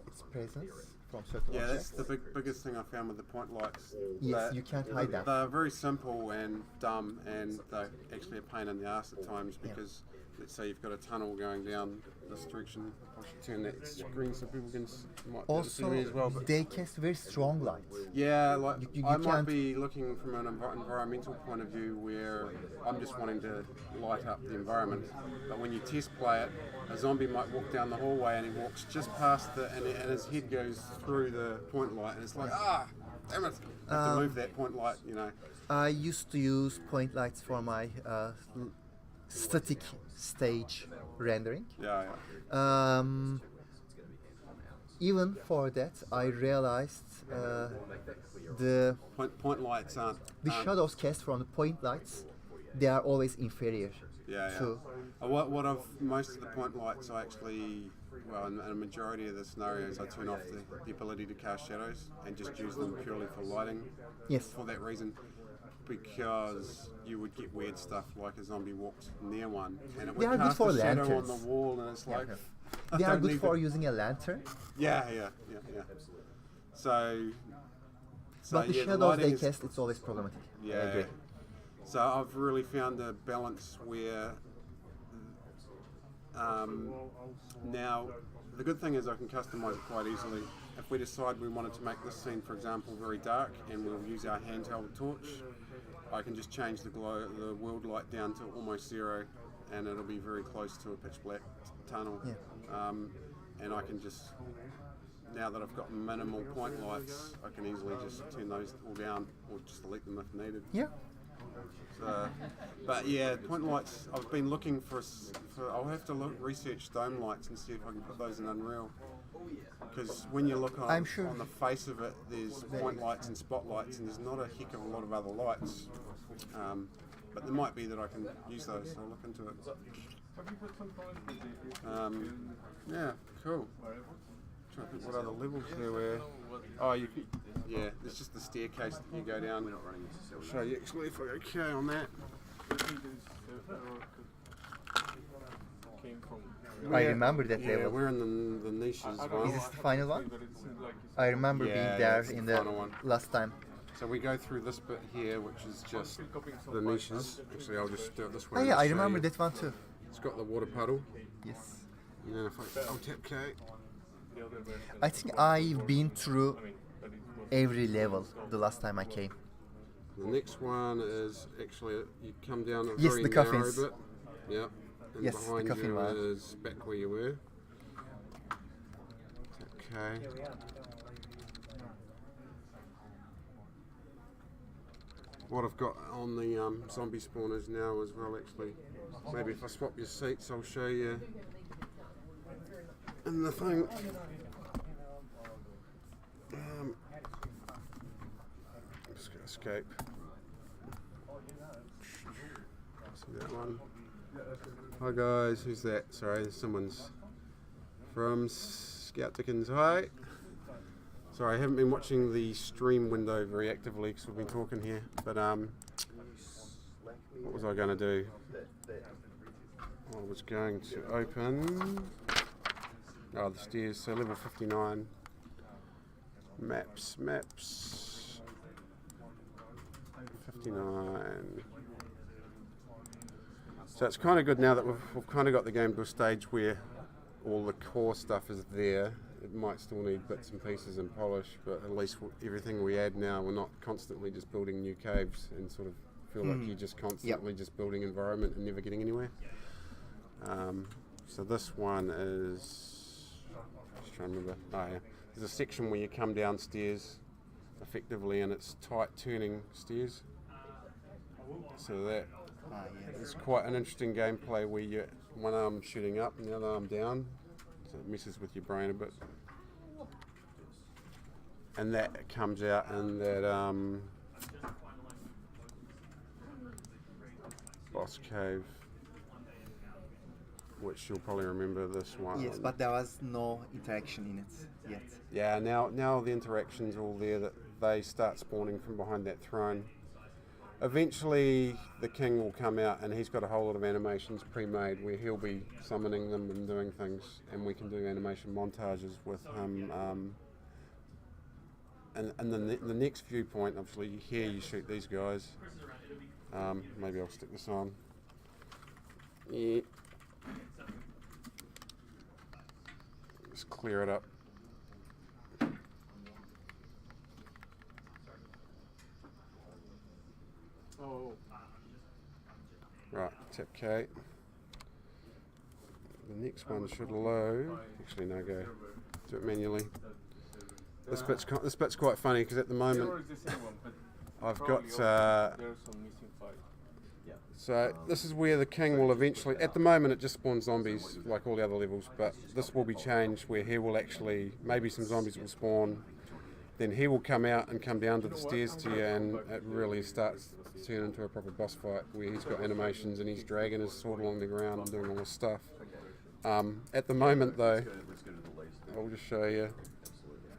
its presence from certain Yeah, that's objects. the biggest thing I found with the point lights. Yes, That you can't hide them. They're very simple and dumb, and they're actually a pain in the ass at times because, let's say you've got a tunnel going down this direction, I should turn that screen so people can might be able to see Also, me as well. But they cast very strong light. yeah, like you I might can't- be looking from an environmental point of view where I'm just wanting to light up the environment. But when you test play it, a zombie might walk down the hallway and he walks just past it, and his head goes through the point light, and it's like, damn it, I have to move that point light, you know. I used to use point lights for my static stage rendering. Yeah, yeah. Even for that, I realized the Point lights aren't. shadows cast from the point lights, they are always inferior. Yeah, yeah. to What of most of the point lights, I actually, well, in a majority of the scenarios, I turn off the ability to cast shadows and just use them purely for lighting. Yes. For that reason, because you would get weird stuff like a zombie walked near one and it They would are good cast for a shadow lanterns. on the wall, and it's like. I They are don't good need for the- using a lantern, Yeah. So but the yeah, shadows lighting they is- cast, it's always problematic. I Yeah. agree. So I've really found a balance where now the good thing is I can customize it quite easily. If we decide we wanted to make this scene, for example, very dark, and we'll use our handheld torch, I can just change the world light down to almost zero, and it'll be very close to a pitch black tunnel. Yeah. And I can just, now that I've got minimal point lights, I can easily just turn those all down or just delete them if needed. Yeah. So, but yeah, point lights. I've been looking for. I'll have to research dome lights and see if I can put those in Unreal. Because when you look on, I'm sure- on the face of it, there's point lights and spotlights, and there's not a heck of a lot of other lights. But there might be that I can use those. So I'll look into it. Yeah, cool. Trying to think what other levels there were. Oh, yeah, there's just the staircase that you go down. I'll show you actually if I go okay on that. I remember that Yeah, level. we're in the niches Is one. this the final one? I remember Yeah, being yeah, there it's in the the final one. last time. So we go through this bit here, which is just the niches. Actually, I'll just do it this way. Oh and yeah, I show remember you. that one too. It's got the water puddle. Yes. And then if I'll tap K. I think I've been through every level the last time I came. The next one is actually you come down a Yes, very the narrow coffins. bit. Yeah. And Yes, the behind coffin you one. is back where you were. Okay. What I've got on the zombie spawners now as well, actually. Maybe if I swap your seats, I'll show you. And the thing. Just gonna escape. See that one? Hi guys, who's that? Sorry, someone's from Scout Dickens. Hi. Sorry, I haven't been watching the stream window very actively because we've been talking here. But what was I going to do? I was going to open. Oh, the stairs. So level 59. Maps. 59. So it's kind of good now that we've kind of got the game to a stage where all the core stuff is there. It might still need bits and pieces and polish, but at least everything we add now, we're not constantly just building new caves and sort of feel like you're just constantly just building environment and never getting anywhere. So this one is, just trying to remember, there's a section where you come downstairs effectively and it's tight turning stairs. So that is quite an interesting gameplay where you one arm shooting up and the other arm down. So it messes with your brain a bit. And that comes out in that boss cave, which you'll probably remember this one. Yes, but there was no interaction in it yet. Yeah, now the interactions are all there, that they start spawning from behind that throne. Eventually the king will come out and he's got a whole lot of animations pre-made where he'll be summoning them and doing things, and we can do animation montages with him and then the next viewpoint, obviously, here you shoot these guys. Maybe I'll stick this on. Yeah. Just clear it up. Oh. Right, tap K. The next one should load. Actually, no, go. Do it manually. This bit's quite funny because at the moment I've got. So this is where the king will eventually. At the moment, it just spawns zombies like all the other levels, but this will be changed where he will actually maybe some zombies will spawn. Then he will come out and come down to the stairs to you, and it really starts to turn into a proper boss fight where he's got animations and he's dragging his sword along the ground and doing all this stuff. At the moment, though, I'll just show you.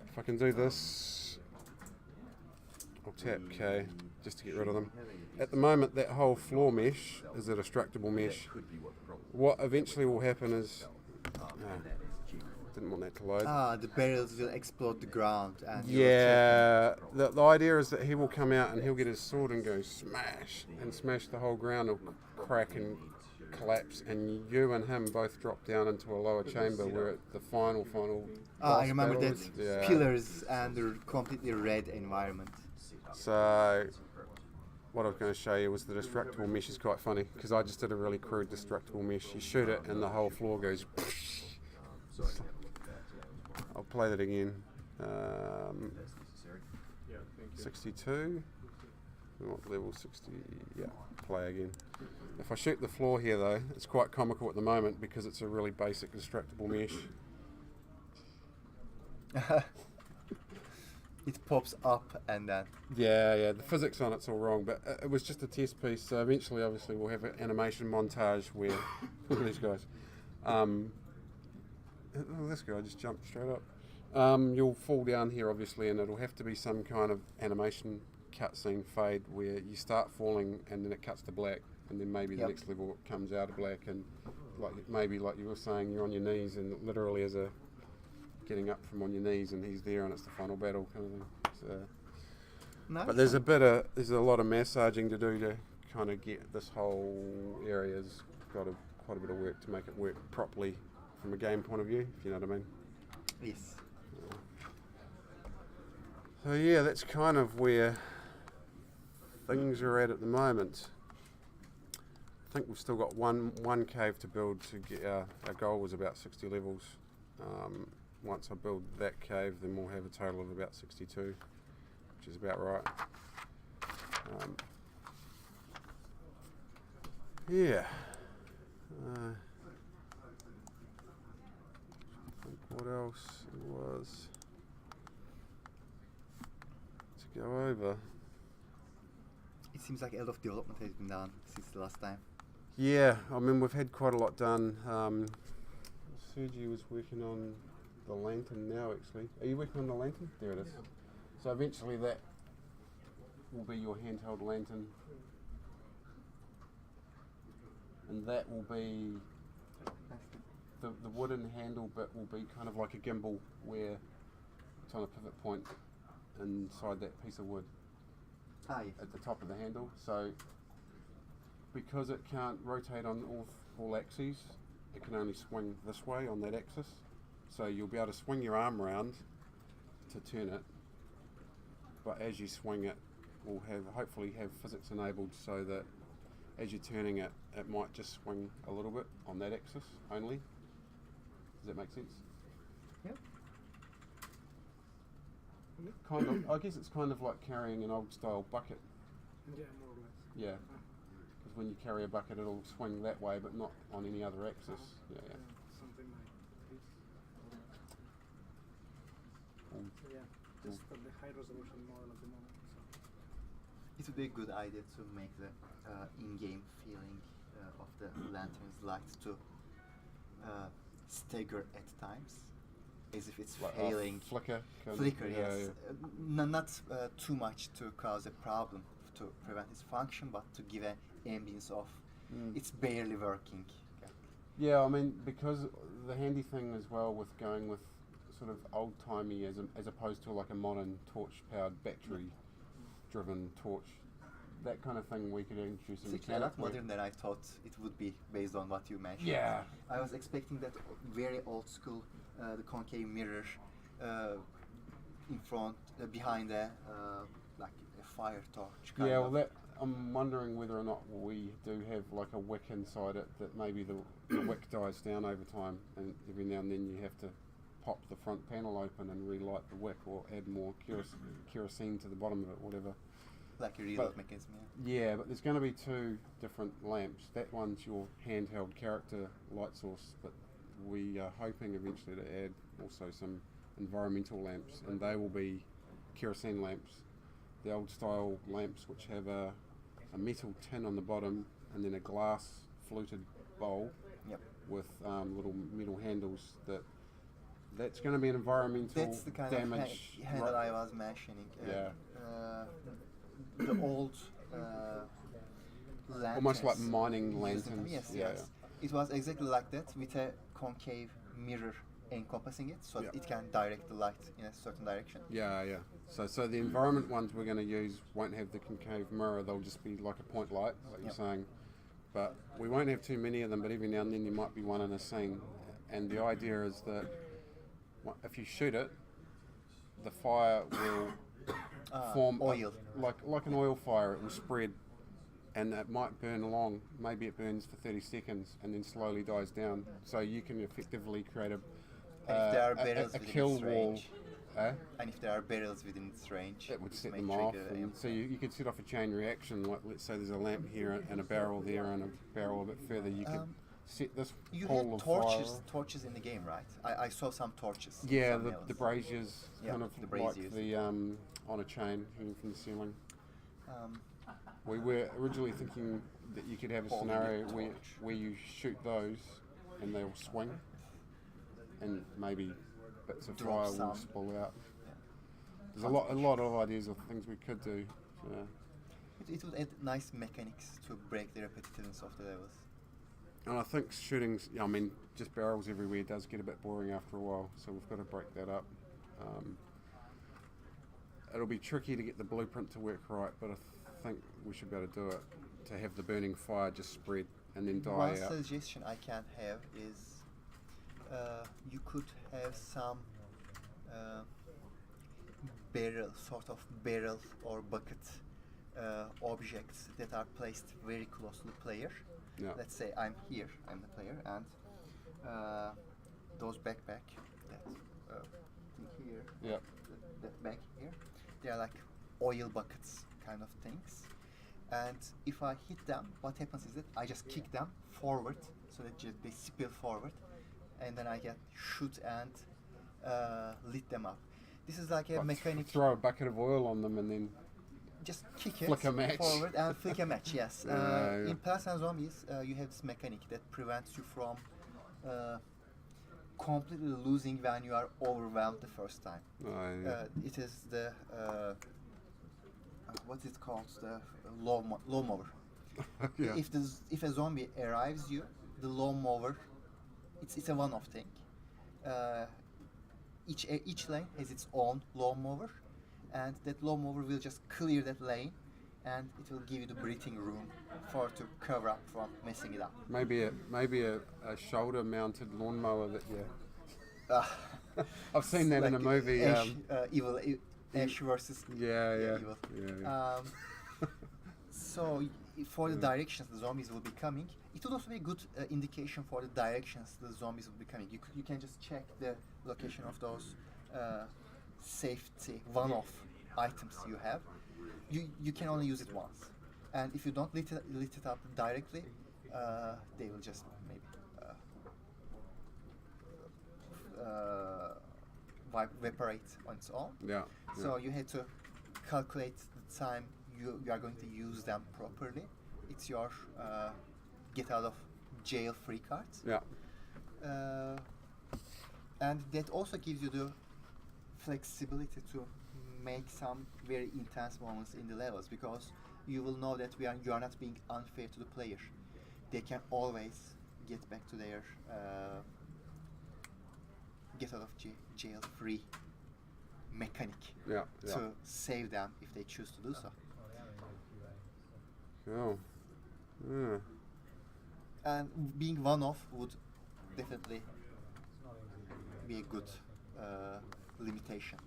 If I can do this, I'll tap K just to get rid of them. At the moment, that whole floor mesh is a destructible mesh. What eventually will happen is, didn't want that to load. The barrels will explode the ground. And Yeah, the idea is that he will come out and he'll get his sword and go smash the whole ground will crack and collapse, and you and him both drop down into a lower chamber where the final I remember battle that is. Yeah. pillars and the completely red environment. So what I was going to show you was the destructible mesh is quite funny because I just did a really crude destructible mesh. You shoot it and the whole floor goes. I'll play that again. 62. We want level 60. Yeah, play again. If I shoot the floor here though, it's quite comical at the moment because it's a really basic destructible mesh. It pops up and then. Yeah, the physics on it's all wrong, but it was just a test piece. So eventually, obviously, we'll have an animation montage where look at these guys. This guy just jumped straight up. You'll fall down here, obviously, and it'll have to be some kind of animation cutscene fade where you start falling and then it cuts to black, and then maybe the next level it comes out of black, and like you were saying, you're on your knees, and it literally is a getting up from on your knees, and he's there, and it's the final battle kind of thing. So, Nice. but there's a lot of massaging to do to kind of get this whole area's got quite a bit of work to make it work properly from a game point of view, if you know what I mean. Yes. So yeah, that's kind of where things are at the moment. I think we've still got one cave to build to get our goal was about 60 levels. Once I build that cave, then we'll have a total of about 62, which is about right. Yeah. I think what else was to go over? It seems like a lot of development has been done since the last time. Yeah, I mean we've had quite a lot done. Sergi was working on the lantern now actually. Are you working on the lantern? There it is. So eventually that will be your handheld lantern. And that will be the wooden handle bit will be kind of like a gimbal where it's on a pivot point inside that piece of wood at the top of the handle. So because it can't rotate on all axes, it can only swing this way on that axis. So you'll be able to swing your arm around to turn it, but as you swing it, will hopefully have physics enabled so that as you're turning it, it might just swing a little bit on that axis only. Does that make sense? Yep. Kind of. I guess it's kind of like carrying an old style bucket. Yeah, more or less. Yeah. Because when you carry a bucket, it'll swing that way, but not on any other axis. Yeah. Something like this. Yeah, just for the high resolution model at the moment. So. It would be a good idea to make the in-game feeling of the lantern's lights to stagger at times, as if it's Like failing. flicker. Flicker, yeah, yes. yeah. Not too much to cause a problem to prevent its function, but to give an ambience of it's barely working. Yeah, I mean, because the handy thing as well with going with sort of old timey as opposed to like a modern torch powered battery driven torch. That kind of thing we could introduce in It's actually a lot mechanic. modern than I thought it would be based on what you mentioned. Yeah. I was expecting that very old school, the concave mirror in front, behind like a fire torch. Kind Yeah, of. well, that I'm wondering whether or not we do have like a wick inside it that maybe the wick dies down over time, and every now and then you have to pop the front panel open and relight the wick, or add more kerosene to the bottom of it, whatever. Like a reload mechanism. Yeah, but there's going to be two different lamps. That one's your handheld character light source, but we are hoping eventually to add also some environmental lamps, and they will be kerosene lamps. The old style lamps which have a metal tin on the bottom and then a glass fluted bowl Yep. with little metal handles. That's going to be an environmental That's the kind damage. of handle I was mentioning. Yeah. The old lanterns. Almost like mining used in them. lanterns. Yes, Yeah, yes. It was exactly like that with a concave mirror encompassing it, so that it can direct the light in a certain direction. Yeah, yeah. So the environment ones we're going to use won't have the concave mirror. They'll just be like a point light, like you're saying. But we won't have too many of them. But every now and then there might be one in a scene. And the idea is that if you shoot it, the fire will form oil. like an oil fire. It will spread, and it might burn along. Maybe it burns for 30 seconds and then slowly dies down. So you can effectively create And if there are barrels a within kill its wall. range, and if there are barrels within its range, It would set may them off, trigger and so you could set off a chain reaction. Like, let's say there's a lamp here and a barrel there and a barrel a bit further. You could set this You pool had of torches, fire. torches in the game, right? I saw some torches. Yeah, some the levels. braziers, Yeah, kind of the like braziers. the on a chain hanging from the ceiling. Um, We were originally thinking that you could have a Holding a scenario torch. where you shoot those and they'll swing, and maybe bits of Drop fire will some. spill out. Yeah. There's a lot of ideas of things we could do. Yeah. it would add nice mechanics to break the repetitiveness of the levels. And I think shooting's, I mean, just barrels everywhere does get a bit boring after a while, so we've got to break that up. It'll be tricky to get the blueprint to work right, but I think we should be able to do it, to have the burning fire just spread and then die One out. suggestion I can have is you could have some sort of barrel or bucket objects that are placed very close to the player. Yeah. Let's say I'm here, I'm the player, and those backpack, that thing here, Yeah. that bag here, they are like oil buckets kind of things. And if I hit them, what happens is that I just kick them forward so that they spill forward, and then I can shoot and lit them up. This is like a Like mechanic. Throw a bucket of oil on them and then Just kick it Flick a match. forward and flick a match. Yes. Yeah. In Plants and Zombies, you have this mechanic that prevents you from completely losing when you are overwhelmed the first time. It is the what's it called? The lawnmower. Yeah. If a zombie arrives you, the lawnmower, it's a one-off thing. Each lane has its own lawnmower, and that lawnmower will just clear that lane, and it will give you the breathing room to cover up from messing it up. Maybe a shoulder mounted lawnmower that I've seen that in a Like movie. Ash versus Yeah. Evil. Yeah. So for the directions the zombies will be coming, it would also be a good indication for the directions the zombies will be coming. You can just check the location of those safety one-off items you have. You can only use it once, and if you don't lit it up directly, they will just maybe evaporate on its own. Yeah. So you had to calculate the time you are going to use them properly. It's your get out of jail free card. Yeah. And that also gives you the flexibility to make some very intense moments in the levels, because you will know that you are not being unfair to the player. They can always get back to their get out of jail free mechanic Yeah. Yeah. to save them if they choose to do so. Cool. Yeah. And being one off would definitely be a good limitation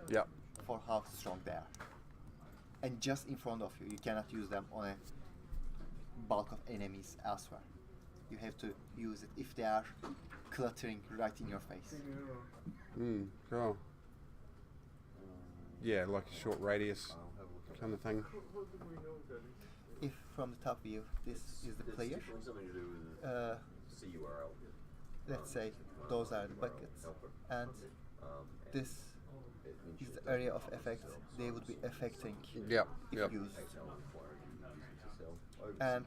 Yeah. for how strong they are. And just in front of you, you cannot use them on a bulk of enemies elsewhere. You have to use it if they are cluttering right in your face. Cool. Yeah, like a short radius kind of thing. If from the top view, this is the player, It's something to do with uh, CURL. let's say those are the buckets, and this It means is the area of effect they would be affecting Yeah. if Yeah. used. over And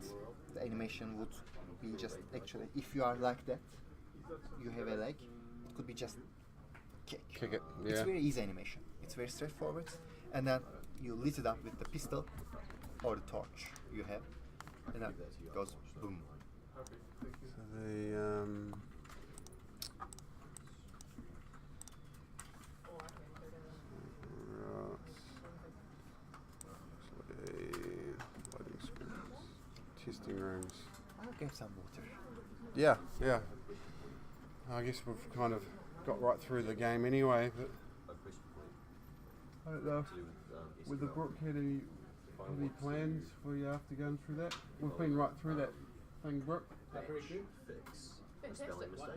the animation would be just actually, if you are like that, you have a leg, it could be just kick. Kick it. It's Yeah. very easy animation. It's very straightforward, and then you lit it up with the pistol or the torch you have, and then it goes boom. So the loading screens, testing rooms. I'll get some water. Yeah, yeah. I guess we've kind of got right through the game anyway, but a question for you. I don't know. To do With the SQL. Brook, had any plans for you after going through that? We've been right through that thing, Brook. Very good. Fix a Fantastic. spelling mistake.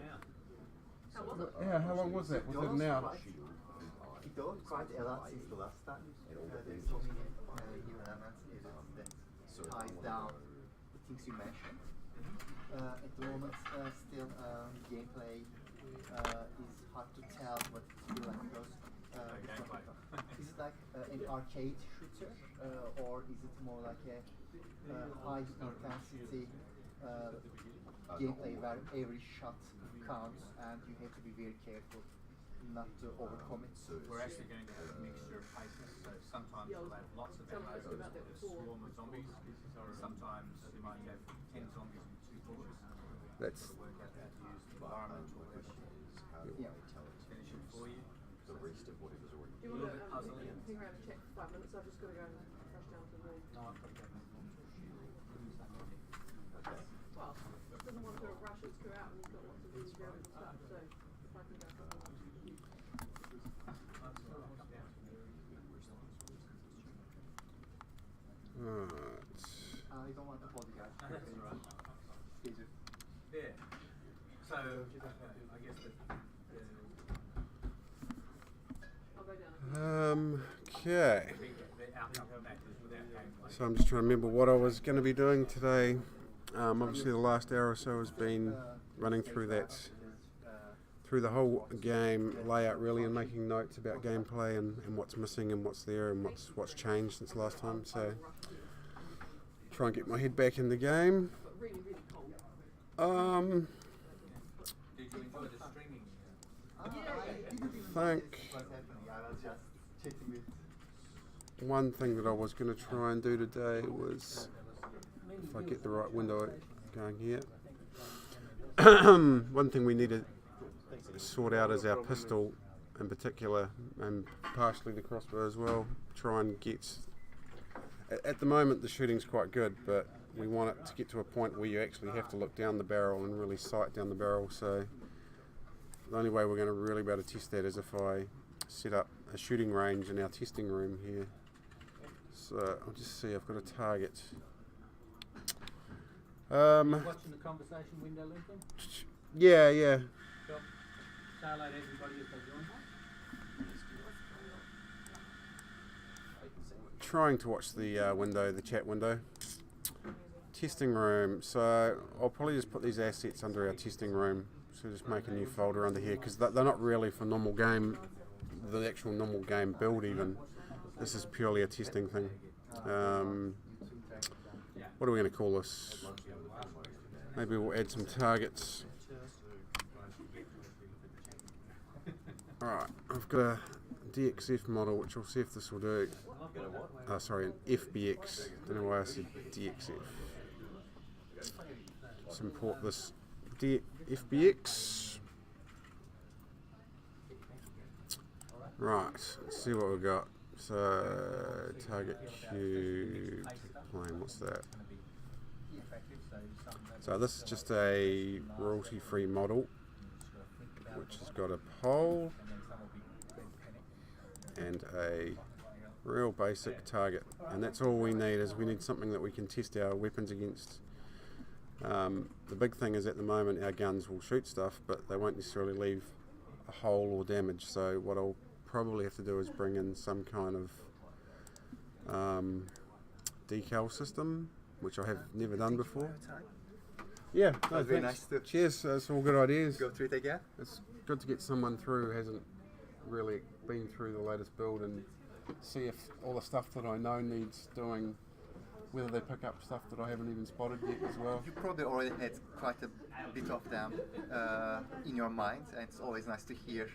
How was it? Yeah, how long was that? Was it an hour? It developed quite a lot since the last time. There's so many new elements in it that ties down the things you mentioned. At the moment, still gameplay is hard to tell what it feels like because is it like an arcade shooter or is it more like a high intensity gameplay where every shot counts and you have to be very careful not to overcommit? We're actually going to have a mixture of cases. So sometimes we'll have lots of Someone asked demos about that with a before. swarm of zombies. Sometimes you might have 10 zombies and 2 torches. That's Work out how to use the environment or Yeah. finish it for you. The rest of what it was already. Do you want to hang around and chat for 5 minutes? I've just got to go and rush down to the room. No, I've got to go back and Well, doesn't want to rush his crew out and he's got lots of really valuable stuff, so if I can go for a while. right. I don't want to hold you guys. That's all right. Yeah. So, I guess that. I'll go down. Okay. The outcome of that is without gameplay. So I'm just trying to remember what I was going to be doing today. Obviously, the last hour or so has been running through that, through the whole game layout really, and making notes about gameplay and what's missing and what's there and what's changed since last time. So try and get my head back in the game. But really, really cold. Did you enjoy the streaming? Think What's happening? I was just chatting with. one thing that I was going to try and do today was, if I get the right window going here, one thing we need to sort out is our pistol in particular, and partially the crossbow as well. Try and get, at the moment the shooting's quite good, but we want it to get to a point where you actually have to look down the barrel and really sight down the barrel. So the only way we're going to really be able to test that is if I set up a shooting range in our testing room here. So I'll just see, I've got a target. Watching the conversation window, Lincoln? Yeah. Say hello to everybody as they join. Trying to watch the window, the chat window. Testing room. So I'll probably just put these assets under our testing room. So just make a new folder under here because they're not really for normal game, the actual normal game build even. This is purely a testing thing. What are we going to call this? Maybe we'll add some targets. Alright, I've got a DXF model which I'll see if this will do. Sorry, an FBX. Don't know why I said DXF. Let's import this FBX. Right, let's see what we've got. So, target Q, plane, what's that? So this is just a royalty-free model, which has got a pole and a real basic target, and that's all we need. Is we need something that we can test our weapons against. The big thing is at the moment our guns will shoot stuff, but they won't necessarily leave a hole or damage. So what I'll probably have to do is bring in some kind of decal system, which I have never done before. Yeah, no, very thanks. nice to Cheers. It's all good ideas. go through it again. It's good to get someone through who hasn't really been through the latest build and see if all the stuff that I know needs doing, whether they pick up stuff that I haven't even spotted yet as well. You probably already had quite a bit of them in your mind, and it's always nice to hear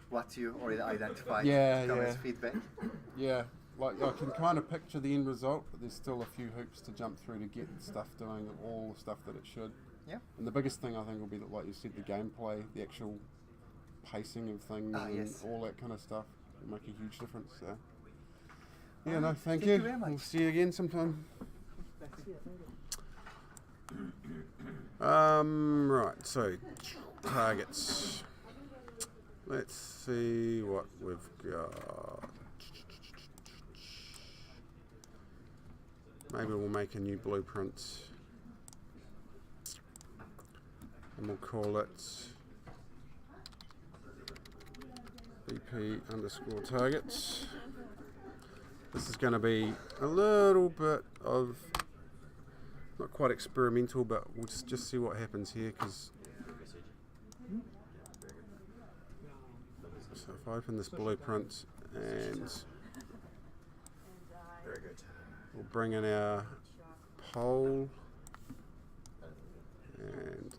what you already identified come as feedback. Yeah, like I can kind of picture the end result, but there's still a few hoops to jump through to get stuff doing all the stuff that it should. Yeah. And the biggest thing I think will be that, like you said, the gameplay, the actual pacing of things and yes. all that kind of stuff will make a huge difference. So. Yeah, no, thank thank you. you very much. We'll see you again sometime. Right, so targets. Let's see what we've got. Maybe we'll make a new blueprint and we'll call it BP_targets. This is going to be a little bit of, not quite experimental, but we'll just see what happens here. Because so if I open this blueprint and we'll bring in our pole and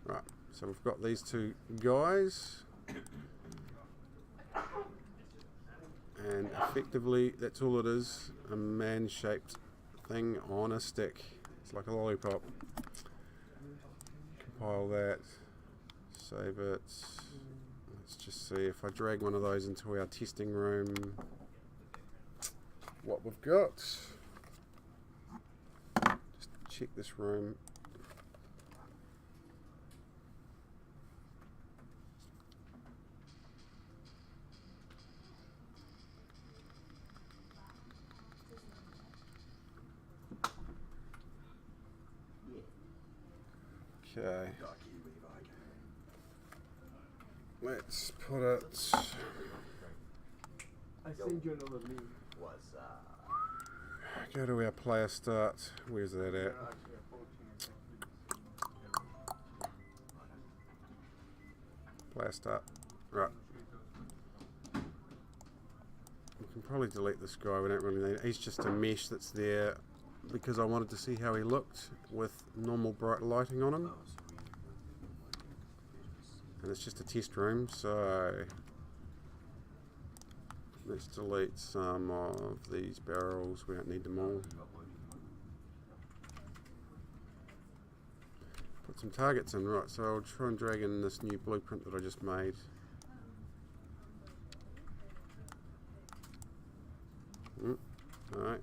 right, so we've got these two guys, and effectively that's all it is, a man-shaped thing on a stick. It's like a lollipop. Compile that, save it. Let's just see if I drag one of those into our testing room, what we've got. Just check this room. Okay. Let's put it. I send you another link. Go to our player start. Where's that at? Player start. Right. We can probably delete this guy. We don't really need it. He's just a mesh that's there because I wanted to see how he looked with normal bright lighting on him. And it's just a test room, so let's delete some of these barrels. We don't need them all. Put some targets in, right, so I'll try and drag in this new blueprint that I just made. Alright.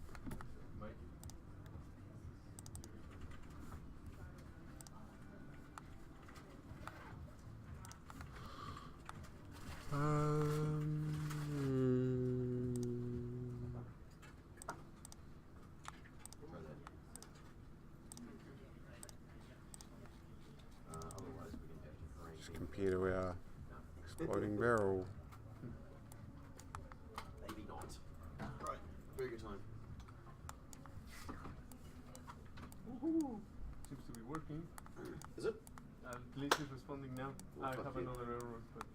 Just compare to our exploding barrel. Maybe not. Right, very good time. Woohoo! Seems to be working. Is it? Police is responding now. I fuck have you. another error, but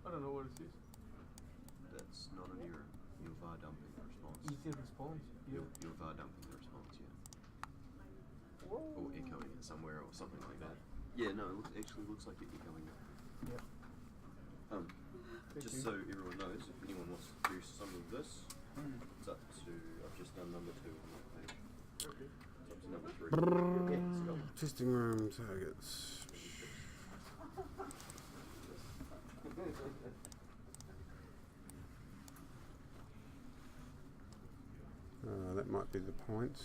I don't know what it is. That's not an error. You're VAR dumping the response. Easy response. Yeah. You're VAR dumping the response, yeah. Whoa. Or echoing it somewhere or something like that. Yeah, no, it actually looks like you're echoing it. Yeah. Just you. so everyone knows, if anyone wants to do some of this, it's up to, I've just done number 2 on that page. Okay. It's up to number 3. Yeah, let's go. Testing room targets. That might be the point.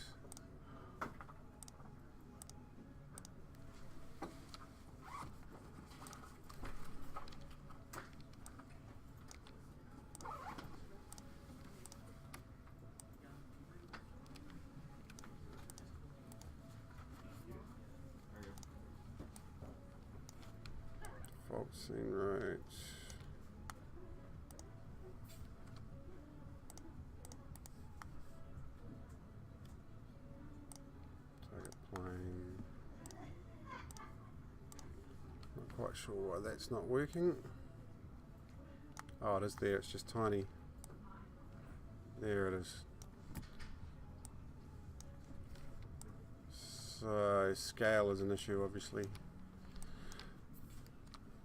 Fault scene right. Target plane. Not quite sure why that's not working. Oh, it is there, it's just tiny. There it is. So scale is an issue, obviously.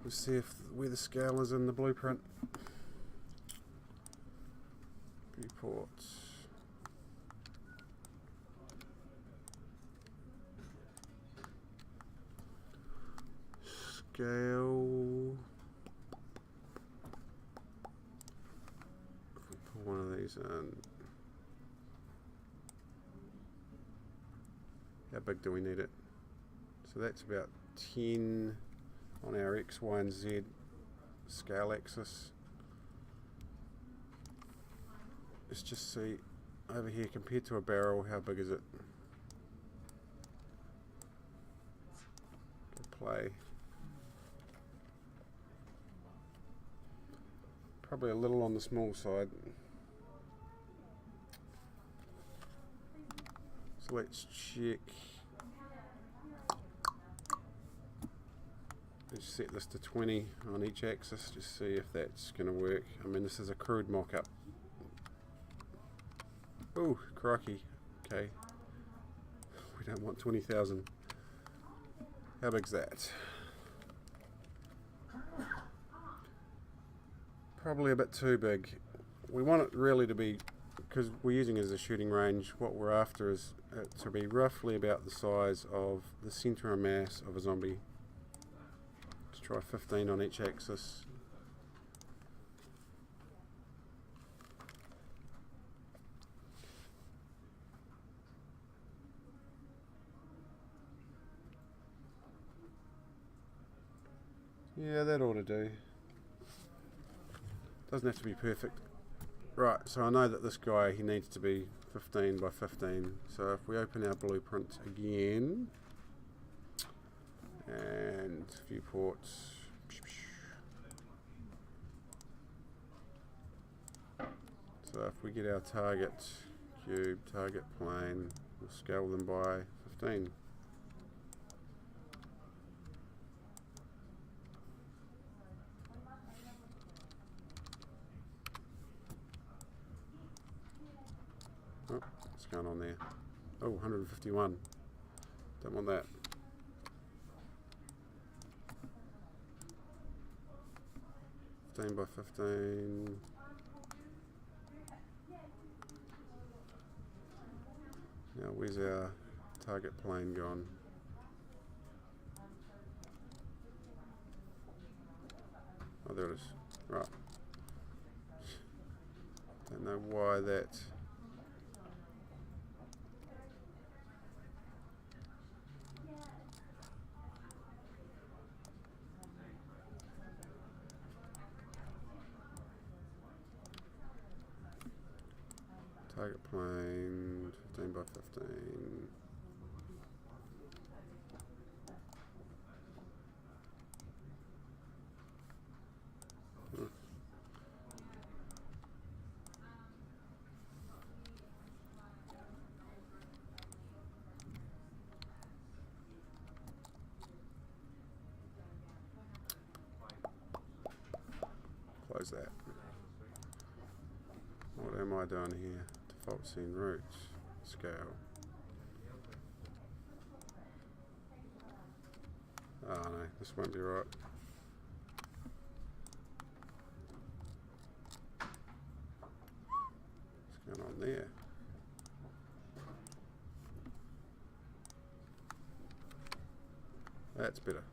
Let's see if where the scale is in the blueprint. Viewport. Scale. If we pull one of these in. How big do we need it? So that's about 10 on our X, Y, and Z scale axis. Let's just see over here compared to a barrel, how big is it? Play. Probably a little on the small side. So let's check. Let's set this to 20 on each axis, just see if that's going to work. I mean, this is a crude mock-up. Oh, crikey. Okay. We don't want 20,000. How big's that? Probably a bit too big. We want it really to be, because we're using it as a shooting range, what we're after is to be roughly about the size of the centre of mass of a zombie. Let's try 15 on each axis. Yeah, that ought to do. Doesn't have to be perfect. Right, so I know that this guy, he needs to be 15 by 15. So if we open our blueprint again, and viewports, so if we get our target cube, target plane, we'll scale them by 15. Oh, what's going on there? Oh, 151. Don't want that. Fifteen by 15. Now, where's our target plane gone? Oh, there it is. Right. Don't know why that. Target plane, 15 by 15. Close that. What am I doing here? Default scene routes, scale. Oh no, this won't be right. What's going on there? That's better.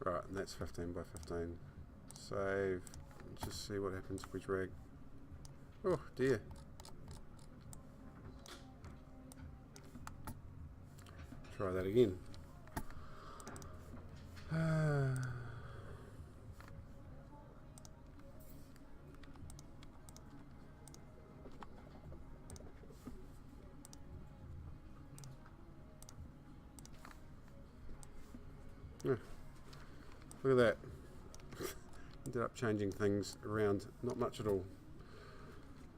Right, and that's 15 by 15. Save. Just see what happens if we drag. Oh dear. Try that again. Yeah. Look at that. Ended up changing things around, not much at all.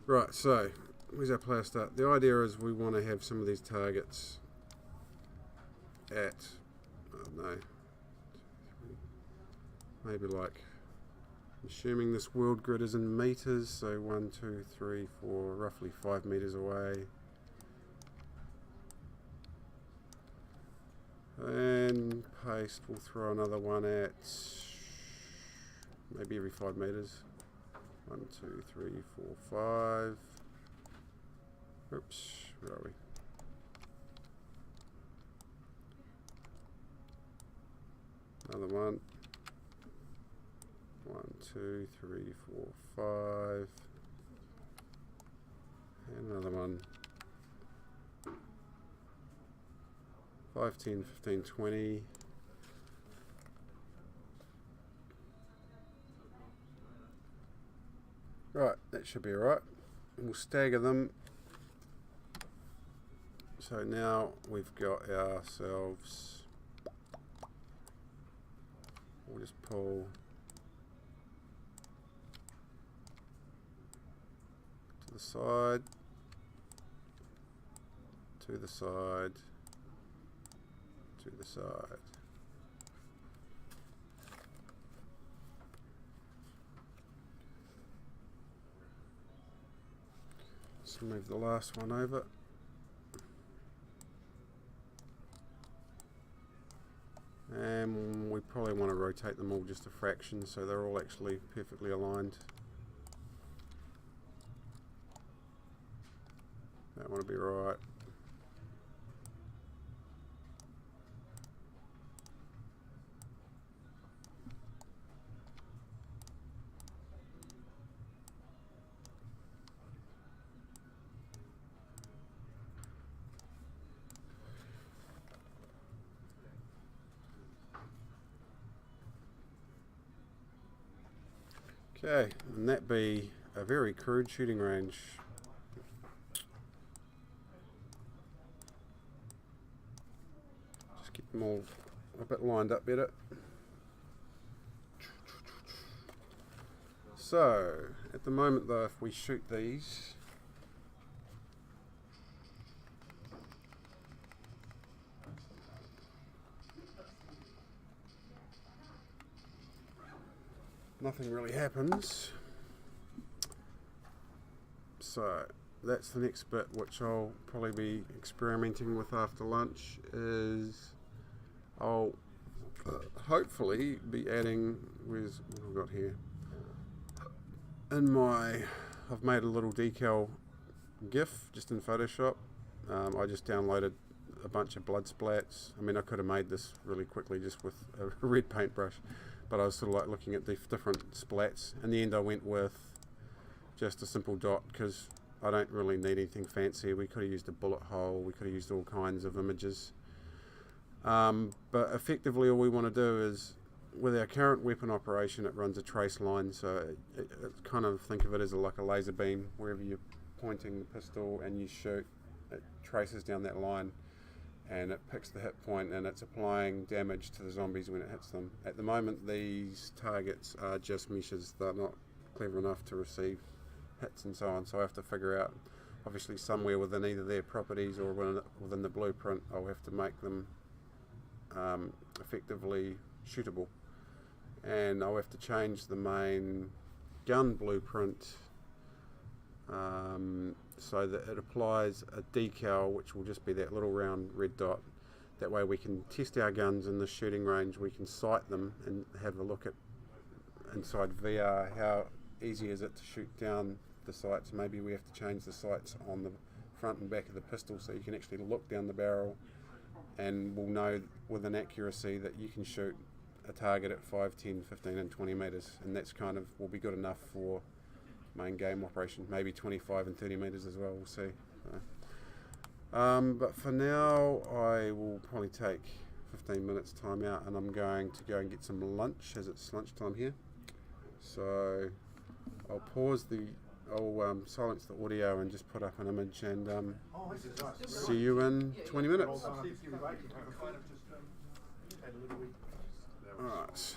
Right, so where's our player start? The idea is we want to have some of these targets at, I don't know, maybe like, assuming this world grid is in meters, so 1, 2, 3, 4, roughly 5 meters away. And paste, we'll throw another one at maybe every 5 meters. 1, 2, 3, 4, 5. Oops, where are we? Another one. 1, 2, 3, 4, 5. And another one. 5, 10, 15, 20. Right, that should be alright. And we'll stagger them. So now we've got ourselves, we'll just pull to the side, to the side, to the side. Let's move the last one over. And we probably want to rotate them all just a fraction so they're all actually perfectly aligned. That want to be right. Okay, and that be a very crude shooting range. Just get them all a bit lined up better. So, at the moment though, if we shoot these, nothing really happens. So that's the next bit which I'll probably be experimenting with after lunch, is I'll hopefully be adding, where's what I've got here, in my, I've made a little decal GIF just in Photoshop. I just downloaded a bunch of blood splats. I mean, I could have made this really quickly just with a red paintbrush, but I was sort of like looking at the different splats. In the end I went with just a simple dot because I don't really need anything fancy. We could have used a bullet hole, we could have used all kinds of images. But effectively all we want to do is, with our current weapon operation, it runs a trace line, so it kind of think of it as like a laser beam. Wherever you're pointing the pistol and you shoot, it traces down that line and it picks the hit point and it's applying damage to the zombies when it hits them. At the moment these targets are just meshes, they're not clever enough to receive hits and so on, so I have to figure out, obviously somewhere within either their properties or within the blueprint, I'll have to make them effectively shootable. And I'll have to change the main gun blueprint so that it applies a decal, which will just be that little round red dot. That way we can test our guns in the shooting range, we can sight them and have a look at inside VR how easy is it to shoot down the sights. Maybe we have to change the sights on the front and back of the pistol so you can actually look down the barrel, and we'll know with an accuracy that you can shoot a target at 5, 10, 15 and 20 metres, and that's kind of will be good enough for main game operation, maybe 25 and 30 metres as well, we'll see. But for now I will probably take 15 minutes time out, and I'm going to go and get some lunch as it's lunchtime here. So I'll silence the audio and just put up an image, and see you in 20 minutes. Alright.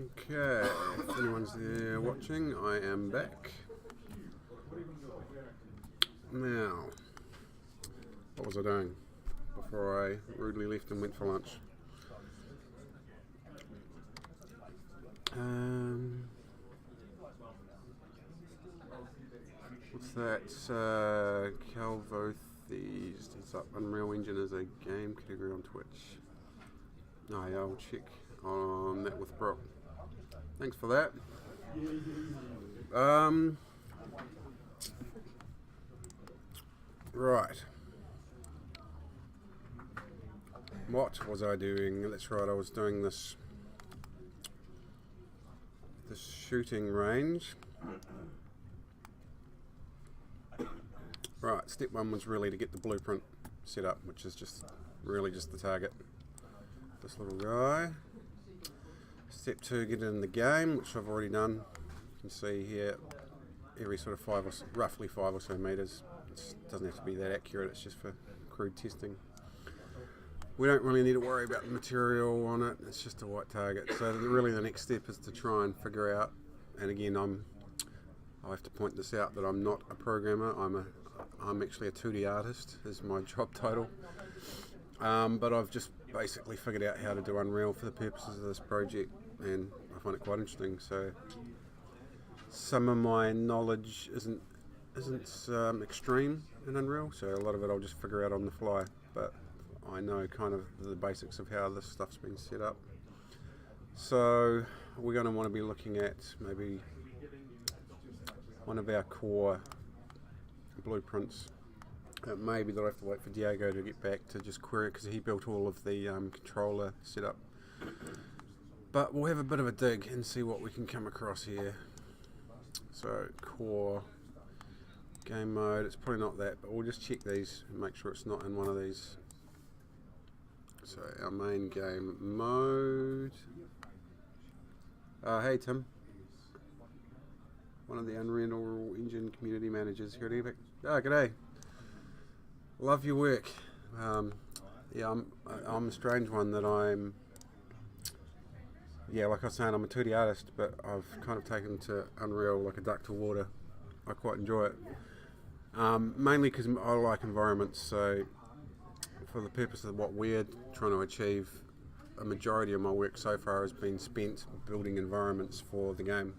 Okay, if anyone's there watching, I am back. Now, what was I doing before I rudely left and went for lunch? What's that? Calvo Thieves. It's up Unreal Engine as a game category on Twitch. Oh yeah, I'll check on that with Brock. Thanks for that. Right. What was I doing? That's right, I was doing this shooting range. Right, step one was really to get the blueprint set up, which is just really just the target. This little guy. Step two, get it in the game, which I've already done. You can see here, every sort of roughly 5 or so meters. It doesn't have to be that accurate, it's just for crude testing. We don't really need to worry about the material on it, it's just a white target. So really the next step is to try and figure out, and again I have to point this out that I'm not a programmer, I'm actually a 2D artist is my job title. But I've just basically figured out how to do Unreal for the purposes of this project, and I find it quite interesting. So some of my knowledge isn't extreme in Unreal, so a lot of it I'll just figure out on the fly, but I know kind of the basics of how this stuff's been set up. So we're going to want to be looking at maybe one of our core blueprints. Maybe they'll have to wait for Diego to get back to just query it, because he built all of the controller setup. But we'll have a bit of a dig and see what we can come across here. So core game mode, it's probably not that, but we'll just check these and make sure it's not in one of these. So our main game mode. Hey Tim, one of the Unreal Engine community managers here at Epic. G'day. Love your work. Yeah, I'm a strange one that like I was saying, I'm a 2D artist, but I've kind of taken to Unreal like a duck to water. I quite enjoy it. Mainly because I like environments, so for the purpose of what we're trying to achieve, a majority of my work so far has been spent building environments for the game.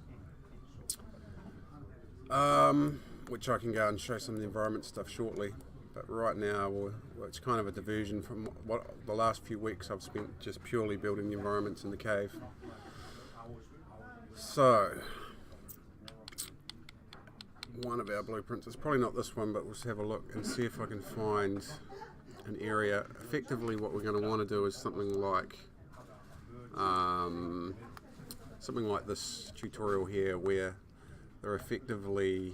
Which I can go and show some of the environment stuff shortly. But right now, it's kind of a diversion from what the last few weeks I've spent just purely building the environments in the cave. So, one of our blueprints, it's probably not this one, but we'll just have a look and see if I can find an area. Effectively what we're going to want to do is something like this tutorial here, where they're effectively,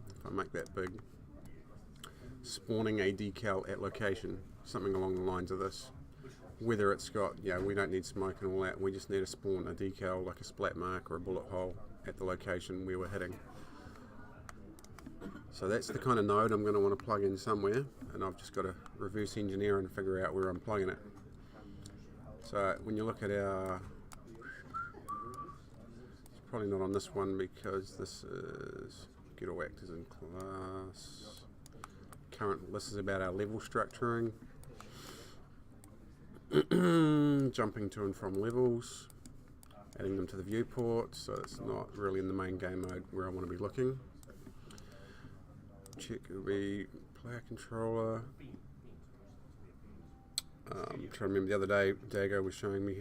if I make that big, spawning a decal at location, something along the lines of this. Whether it's got, we don't need smoke and all that, we just need to spawn a decal like a splat mark or a bullet hole at the location where we're hitting. So that's the kind of node I'm going to want to plug in somewhere, and I've just got to reverse engineer and figure out where I'm plugging it. So when you look at our, it's probably not on this one because this is get all actors in class. This is about our level structuring. Jumping to and from levels, adding them to the viewport, so it's not really in the main game mode where I want to be looking. Check will be player controller. I'm trying to remember the other day, Dago was showing me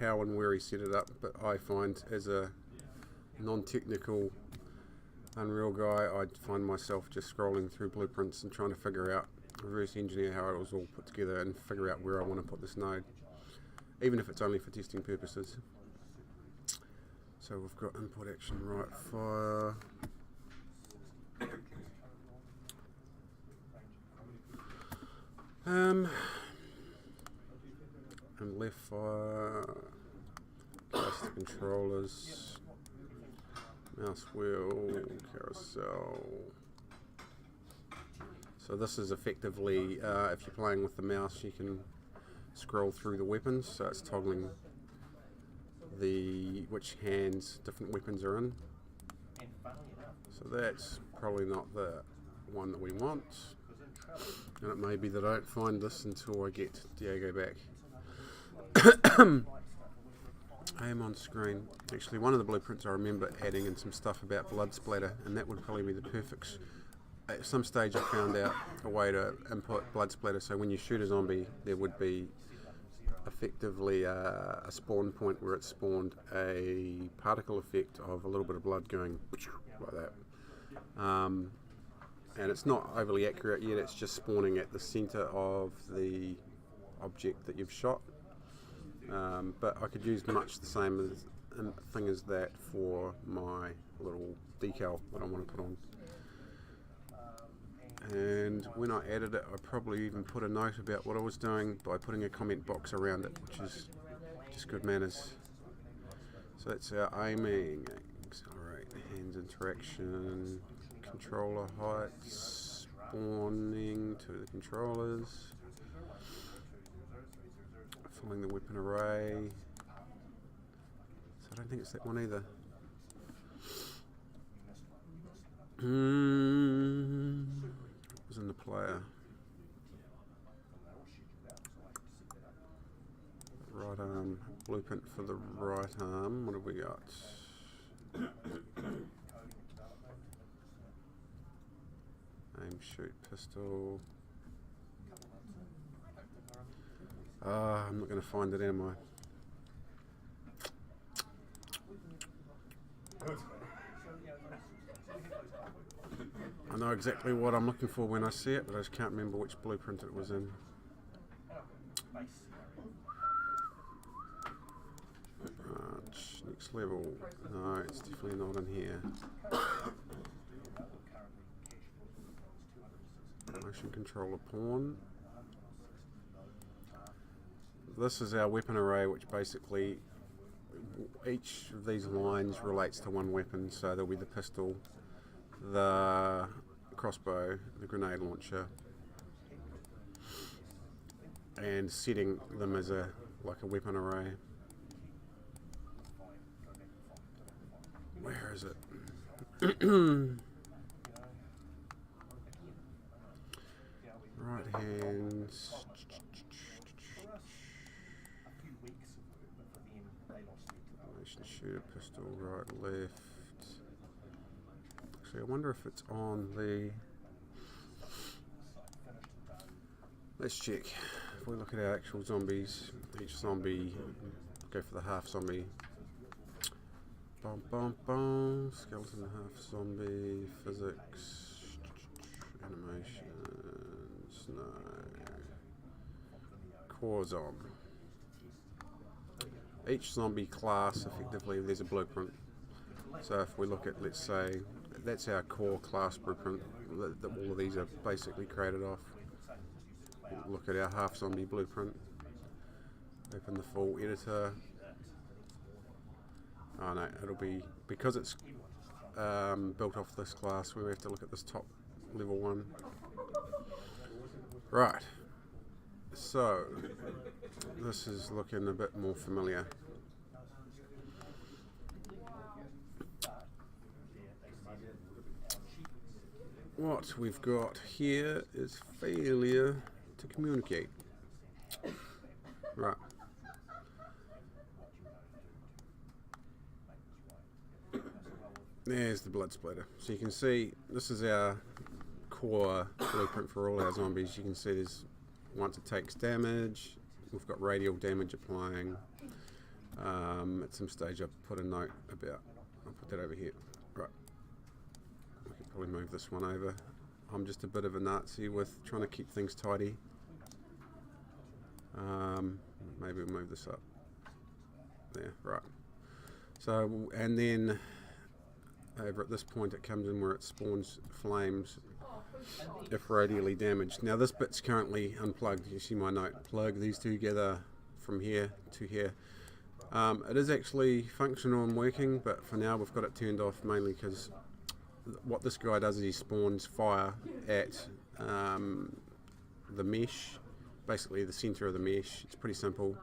how and where he set it up, but I find as a non-technical Unreal guy, I'd find myself just scrolling through blueprints and trying to figure out, reverse engineer how it was all put together and figure out where I want to put this node, even if it's only for testing purposes. So we've got input action right fire. And left fire, joystick controllers, mouse wheel, carousel. So this is effectively, if you're playing with the mouse, you can scroll through the weapons, so it's toggling which hands different weapons are in. So that's probably not the one that we want. And it may be that I don't find this until I get Diego back. I am on screen. Actually, one of the blueprints I remember adding in some stuff about blood splatter, and that would probably be the perfect. At some stage I found out a way to input blood splatter, so when you shoot a zombie there would be effectively a spawn point where it spawned a particle effect of a little bit of blood going like that. And it's not overly accurate yet, it's just spawning at the centre of the object that you've shot. But I could use much the same thing as that for my little decal that I want to put on. And when I added it, I probably even put a note about what I was doing by putting a comment box around it, which is just good manners. So that's our aiming, accelerate, hands interaction, controller height, spawning to the controllers, filling the weapon array. So I don't think it's that one either. Was in the player. Right arm, blueprint for the right arm. What have we got? Aim, shoot, pistol. I'm not going to find it, am I? I know exactly what I'm looking for when I see it, but I just can't remember which blueprint it was in. Next level. No, it's definitely not in here. Motion controller pawn. This is our weapon array, which basically each of these lines relates to one weapon, so there'll be the pistol, the crossbow, the grenade launcher, and setting them as a weapon array. Where is it? Right hands. Motion shooter, pistol, right, left. Actually, I wonder if it's on the. Let's check. If we look at our actual zombies, each zombie, go for the half zombie. Bum bum bum. Skeleton, half zombie, physics, animations, no. Core zomb. Each zombie class, effectively, there's a blueprint. So if we look at, let's say, that's our core class blueprint that all of these are basically created off. Look at our half zombie blueprint. Open the full editor. Oh no, it'll be, because it's built off this class, we have to look at this top level one. Right, so this is looking a bit more familiar. What we've got here is failure to communicate. Right. There's the blood splatter. So you can see this is our core blueprint for all our zombies. You can see there's, once it takes damage, we've got radial damage applying. At some stage I'll put a note about, I'll put that over here. Right. I could probably move this one over. I'm just a bit of a Nazi with trying to keep things tidy. Maybe we'll move this up. There, right. So, and then over at this point it comes in where it spawns flames if radially damaged. Now this bit's currently unplugged. You see my note, plug these two together from here to here. It is actually functional and working, but for now we've got it turned off mainly because what this guy does is he spawns fire at the mesh, basically the center of the mesh. It's pretty simple,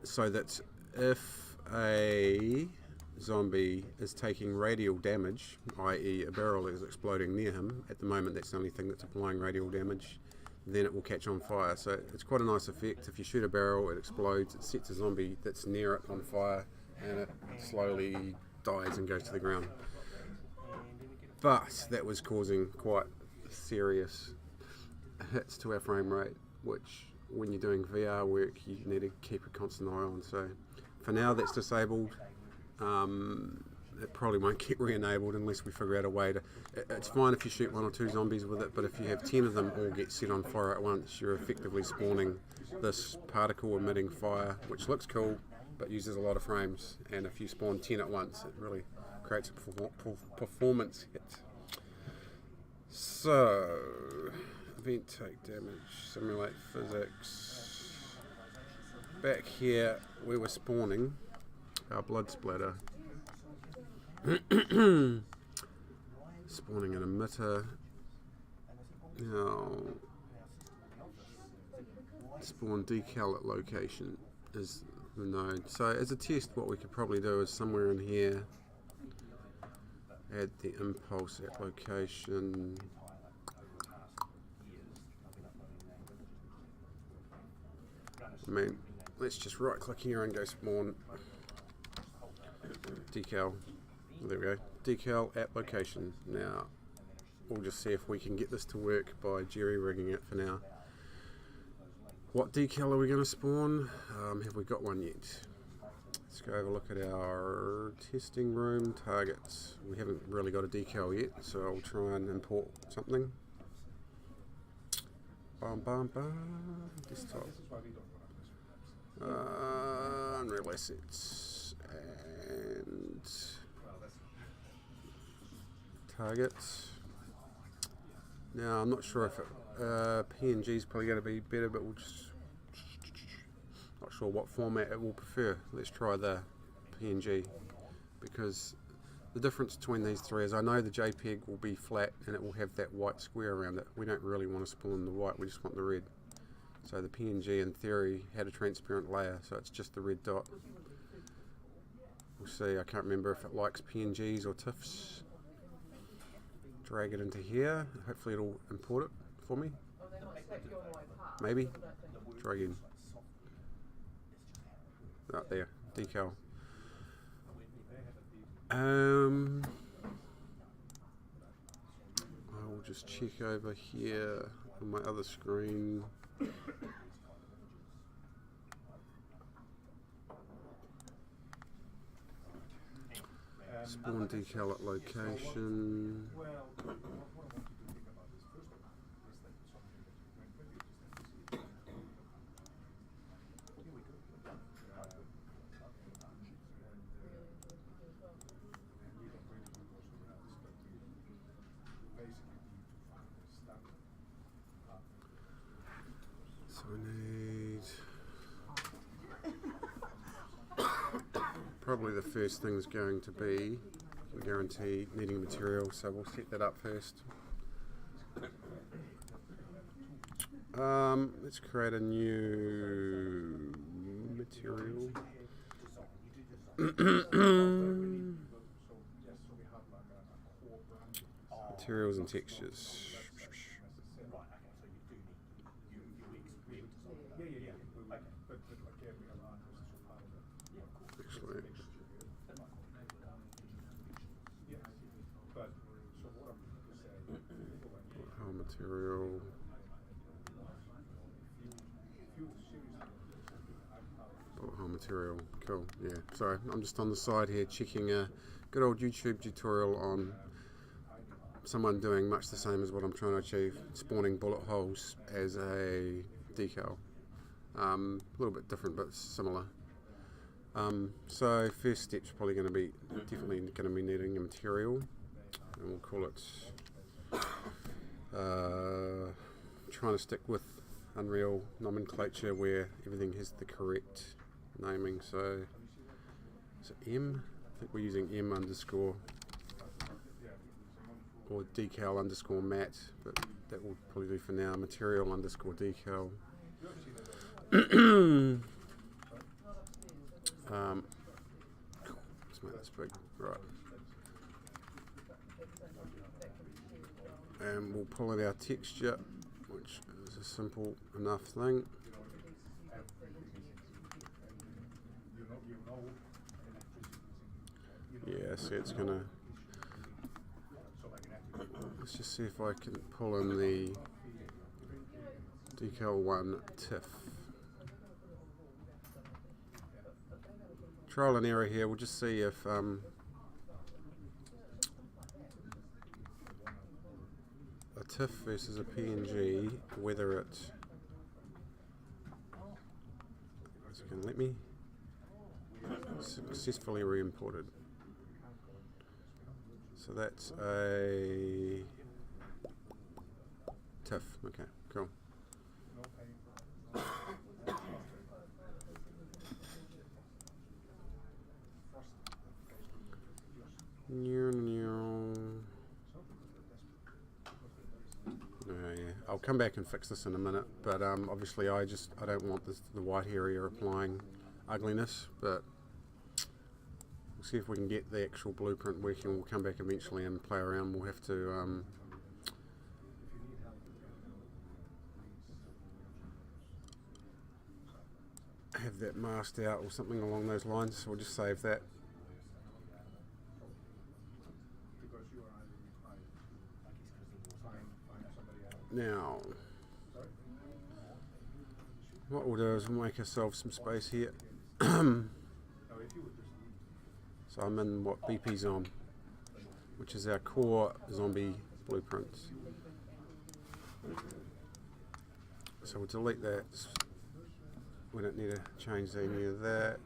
so that if a zombie is taking radial damage, i.e. a barrel is exploding near him, at the moment that's the only thing that's applying radial damage, then it will catch on fire. So it's quite a nice effect. If you shoot a barrel, it explodes, it sets a zombie that's near it on fire, and it slowly dies and goes to the ground. But that was causing quite serious hits to our frame rate, which when you're doing VR work you need to keep a constant eye on. So for now that's disabled. It probably won't get re-enabled unless we figure out a way to... It's fine if you shoot 1 or 2 zombies with it, but if you have 10 of them all get set on fire at once, you're effectively spawning this particle emitting fire, which looks cool but uses a lot of frames, and if you spawn 10 at once it really creates a performance hit. So, event take damage, simulate physics. Back here we were spawning our blood splatter. Spawning an emitter. Now, spawn decal at location is the node. So as a test, what we could probably do is somewhere in here add the impulse at location. I mean, let's just right click here and go spawn decal. There we go. Decal at location. Now, we'll just see if we can get this to work by jerry-rigging it for now. What decal are we going to spawn? Have we got one yet? Let's go have a look at our testing room targets. We haven't really got a decal yet, so I'll try and import something. Bum bum bum. Desktop. Unreal assets and targets. Now I'm not sure if it, PNG is probably going to be better, but we'll just not sure what format it will prefer. Let's try the PNG, because the difference between these three is I know the JPEG will be flat and it will have that white square around it. We don't really want to spawn the white, we just want the red. So the PNG in theory had a transparent layer, so it's just the red dot. We'll see. I can't remember if it likes PNGs or TIFFs. Drag it into here. Hopefully it'll import it for me. Maybe. Try again. Right there. Decal. I will just check over here on my other screen. Spawn decal at location. So we need probably the first thing is going to be, I can guarantee, needing material, so we'll set that up first. Let's create a new material. Materials and textures. Actually, whole material. Whole material. Cool. Yeah. Sorry, I'm just on the side here checking a good old YouTube tutorial on someone doing much the same as what I'm trying to achieve, spawning bullet holes as a decal. A little bit different but similar. So first step's probably going to be definitely going to be needing a material, and we'll call it trying to stick with Unreal nomenclature where everything has the correct naming. So M, I think we're using M underscore or decal underscore matte, but that will probably do for now. Material underscore decal. Let's make this big. Right. And we'll pull in our texture, which is a simple enough thing. Yeah, see, it's gonna. Let's just see if I can pull in the Decal 1 TIFF. Trial and error here. We'll just see if a TIFF versus a PNG, whether it's going to let me successfully re-imported. So that's a TIFF. Okay, cool. Yeah, I'll come back and fix this in a minute, but obviously I don't want the white area applying ugliness, but we'll see if we can get the actual blueprint working. We'll come back eventually and play around. We'll have to have that masked out or something along those lines, so we'll just save that. Now, what we'll do is we'll make ourselves some space here. So I'm in what BP's on, which is our core zombie blueprints. So we'll delete that. We don't need to change any of that.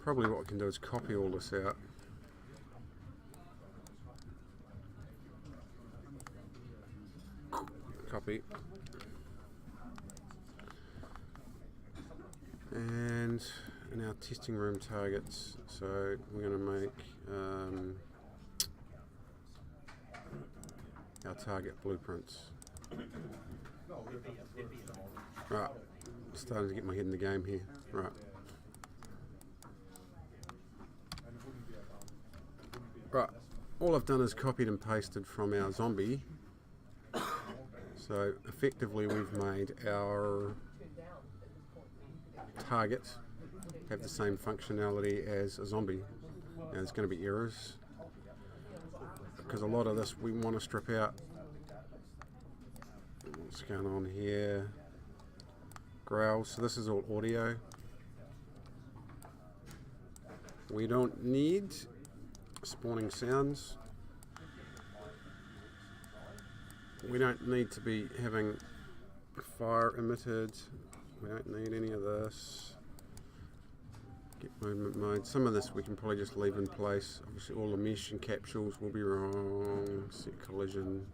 Probably what we can do is copy all this out. Copy. And in our testing room targets, so we're going to make our target blueprints. Right, starting to get my head in the game here. Right. Right, all I've done is copied and pasted from our zombie. So effectively we've made our target have the same functionality as a zombie. Now there's going to be errors because a lot of this we want to strip out. What's going on here? Growls, so this is all audio. We don't need spawning sounds. We don't need to be having fire emitted. We don't need any of this. Get movement mode. Some of this we can probably just leave in place. Obviously all the mesh and capsules will be wrong. Set collision,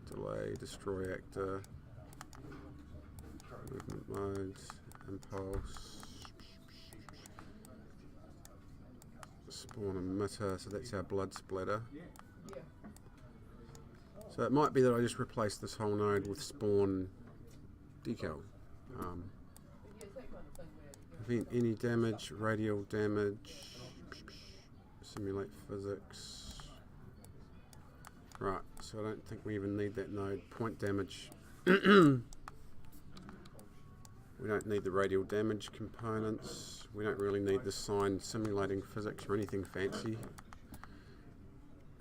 delay, destroy actor, movement modes, impulse. Spawn emitter, so that's our blood splatter. So it might be that I just replace this whole node with spawn decal. Prevent any damage, radial damage, simulate physics. Right, so I don't think we even need that node. Point damage. We don't need the radial damage components. We don't really need the sign simulating physics or anything fancy.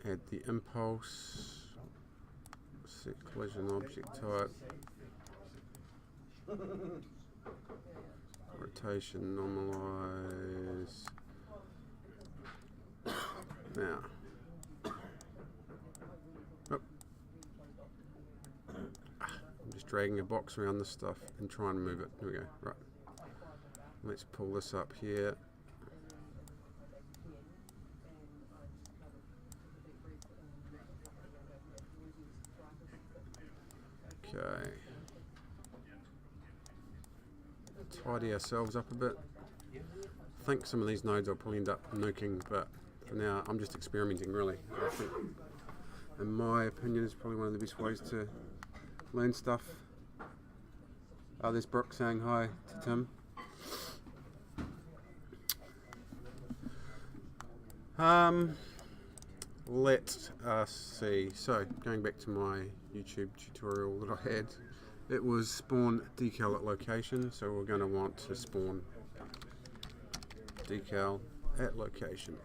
Add the impulse. Set collision object type. Rotation normalize. Now. Oh. I'm just dragging a box around this stuff and trying to move it. Here we go. Right. Let's pull this up here. Okay. Tidy ourselves up a bit. I think some of these nodes I'll probably end up nuking, but for now I'm just experimenting really. I think, in my opinion, it's probably one of the best ways to learn stuff. Oh, there's Brooke saying hi to Tim. Let us see. So, going back to my YouTube tutorial that I had, it was spawn decal at location. So we're going to want to spawn decal at location.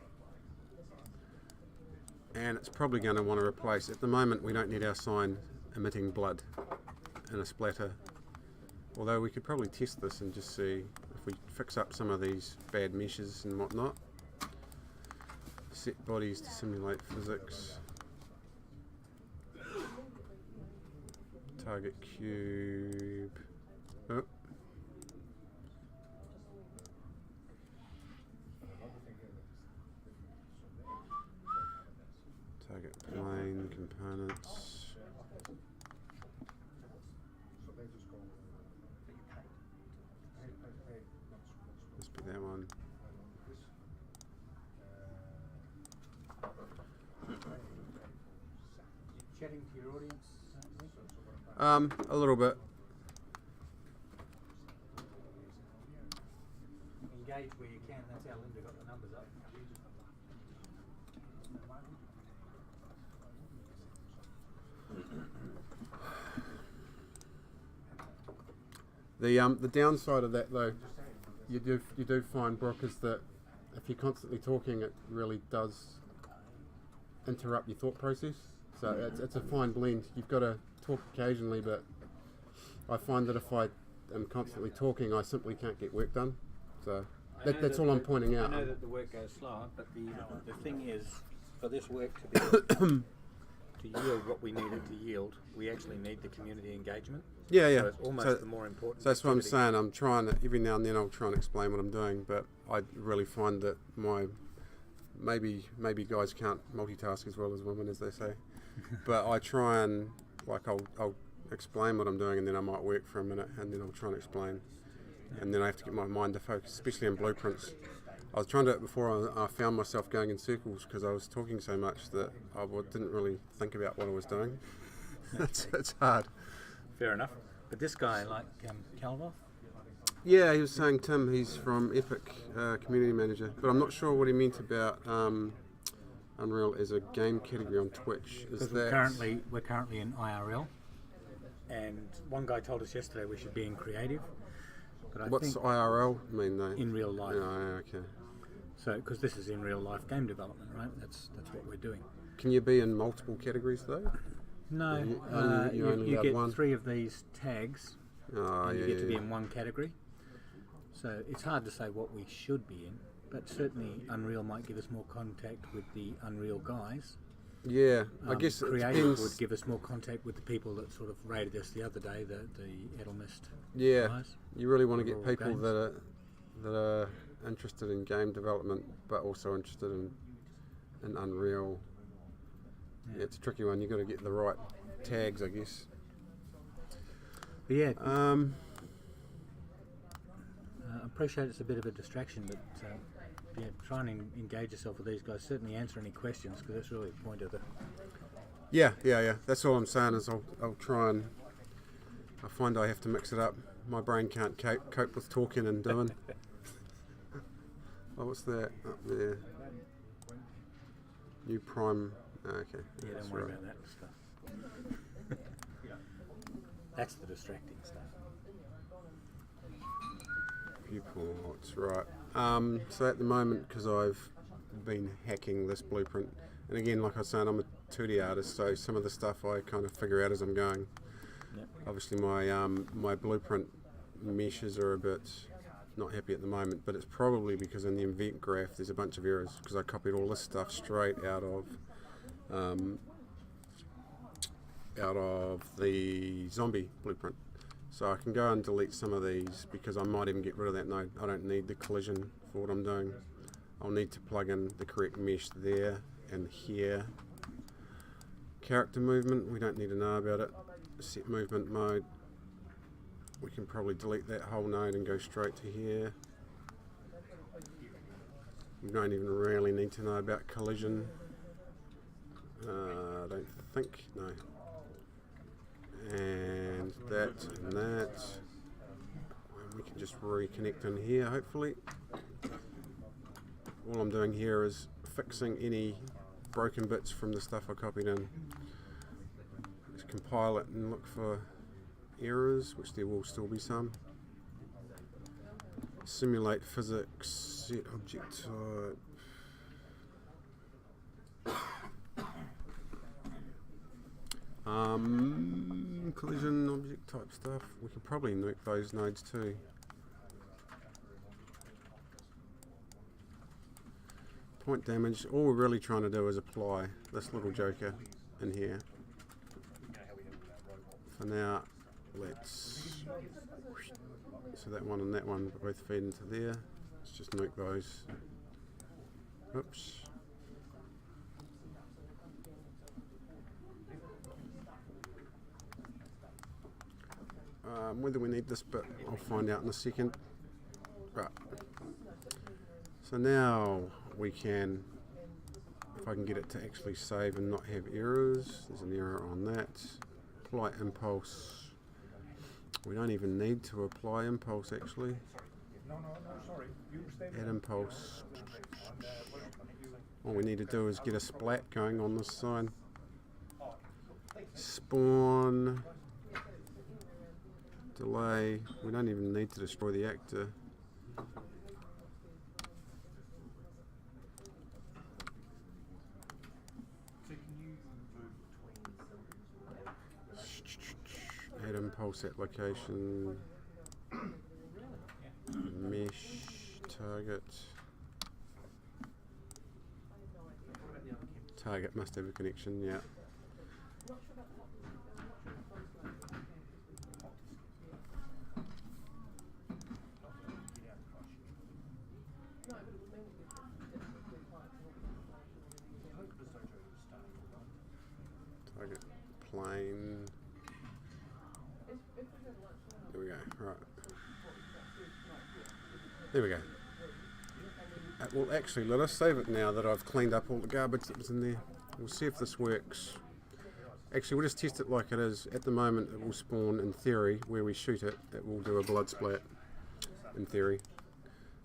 And it's probably going to want to replace, at the moment we don't need our sign emitting blood in a splatter. Although we could probably test this and just see if we fix up some of these bad meshes and whatnot. Set bodies to simulate physics. Target cube. Oh. Target plane components. Must be that one. Chatting to your audience? A little bit. Engage where you can. That's how Linda got the numbers up. The downside of that, though, you do find, Brooke, is that if you're constantly talking, it really does interrupt your thought process. So it's a fine blend. You've got to talk occasionally, but I find that if I am constantly talking, I simply can't get work done. So that's all I'm pointing out. I know that the work goes slower, but the thing is, for this work to be to yield what we need it to yield, we actually need the community engagement. Yeah, yeah. So it's almost the more important. So that's what I'm activity. saying. I'm trying to, every now and then I'll try and explain what I'm doing, but I really find that maybe guys can't multitask as well as women, as they say. But I try and, like, I'll explain what I'm doing, and then I might work for a minute, and then I'll try and explain, and then I have to get my mind to focus, especially in blueprints. I was trying to do it before. I found myself going in circles because I was talking so much that I didn't really think about what I was doing. It's hard. Fair enough. But this guy, like Calvoth, Yeah, he was saying, Tim, he's from Epic, community manager, but I'm not sure what he meant about Unreal as a game category on Twitch. Is because that we're currently in IRL, and one guy told us yesterday we should be in creative. But I what's think IRL mean though? in real life. Oh, okay. So, because this is in real life game development, right? That's what we're doing. Can you be in multiple categories though? No, you only you have get one? 3 of these tags, Oh, and yeah, you get to be yeah. in one category. So it's hard to say what we should be in, but certainly Unreal might give us more contact with the Unreal guys. Yeah, I guess it Creative depends. would give us more contact with the people that sort of rated us the other day, the Edelmist Yeah, guys. you really want to get Overall people games. that are interested in game development, but also interested in Unreal. Yeah, it's a tricky one. You've got to get the right tags, I guess. But yeah, I appreciate it's a bit of a distraction, but yeah, try and engage yourself with these guys. Certainly answer any questions, because that's really the point of the. Yeah. That's all I'm saying is I'll try and I find I have to mix it up. My brain can't cope with talking and doing. Oh, what's that up there? New Prime. Okay. Yeah, that's don't worry right. about that stuff. That's the distracting stuff. Viewports, right. So at the moment, because I've been hacking this blueprint, and again, like I was saying, I'm a 2D artist, so some of the stuff I kind of figure out as I'm going. Yep. Obviously, my blueprint meshes are a bit not happy at the moment, but it's probably because in the event graph there's a bunch of errors because I copied all this stuff straight out of the zombie blueprint. So I can go and delete some of these because I might even get rid of that node. I don't need the collision for what I'm doing. I'll need to plug in the correct mesh there and here. Character movement, we don't need to know about it. Set movement mode, we can probably delete that whole node and go straight to here. We don't even really need to know about collision. I don't think, no. And that and that. we can just reconnect in here hopefully. All I'm doing here is fixing any broken bits from the stuff I copied in. Just compile it and look for errors, which there will still be some. Simulate physics, set object type. Collision object type stuff. We could probably nuke those nodes too. Point damage. All we're really trying to do is apply this little joker in here. For now, let's. So that one and that one both feed into there. Let's just nuke those. Oops. Whether we need this bit, I'll find out in a second. Right. So now we can, if I can get it to actually save and not have errors, there's an error on that. Apply impulse. We don't even need to apply impulse actually. Add impulse. All we need to do is get a splat going on this side. Spawn. Delay. We don't even need to destroy the actor. Add impulse at location. Mesh target. Target must have a connection, yeah. Target plane. There we go, right. There we go. Well, actually, let us save it now that I've cleaned up all the garbage that was in there. We'll see if this works. Actually, we'll just test it like it is. At the moment, it will spawn, in theory, where we shoot it, it will do a blood splat, in theory.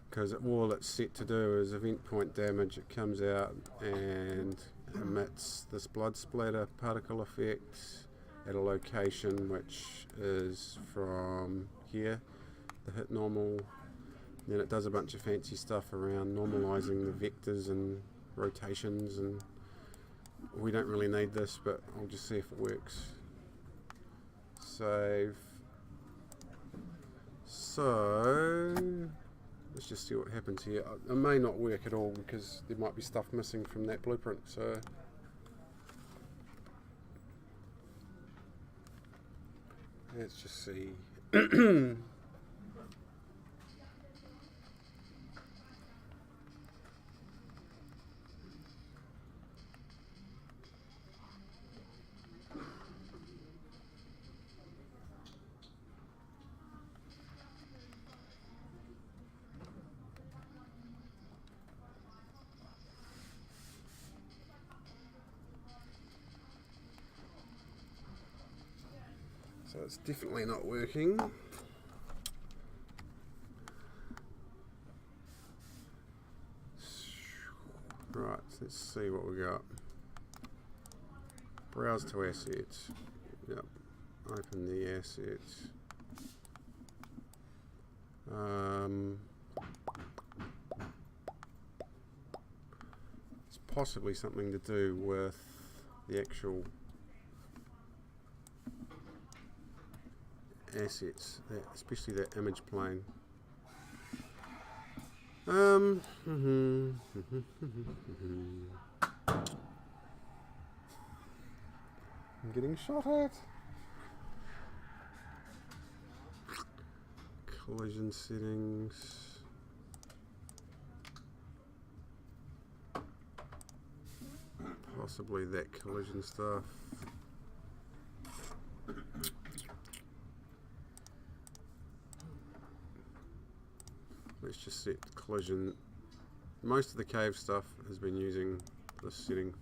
Because all it's set to do is event point damage. It comes out and emits this blood splatter particle effect at a location which is from here, the hit normal. Then it does a bunch of fancy stuff around normalizing the vectors and rotations, and we don't really need this, but I'll just see if it works. Save. So let's just see what happens here. It may not work at all because there might be stuff missing from that blueprint. So let's just see. So it's definitely not working. Right, let's see what we got. Browse to assets. Yep. Open the assets. It's possibly something to do with the actual assets, especially that image plane. I'm getting shot at. Collision settings. Possibly that collision stuff. Let's just set collision. Most of the cave stuff has been using this setting,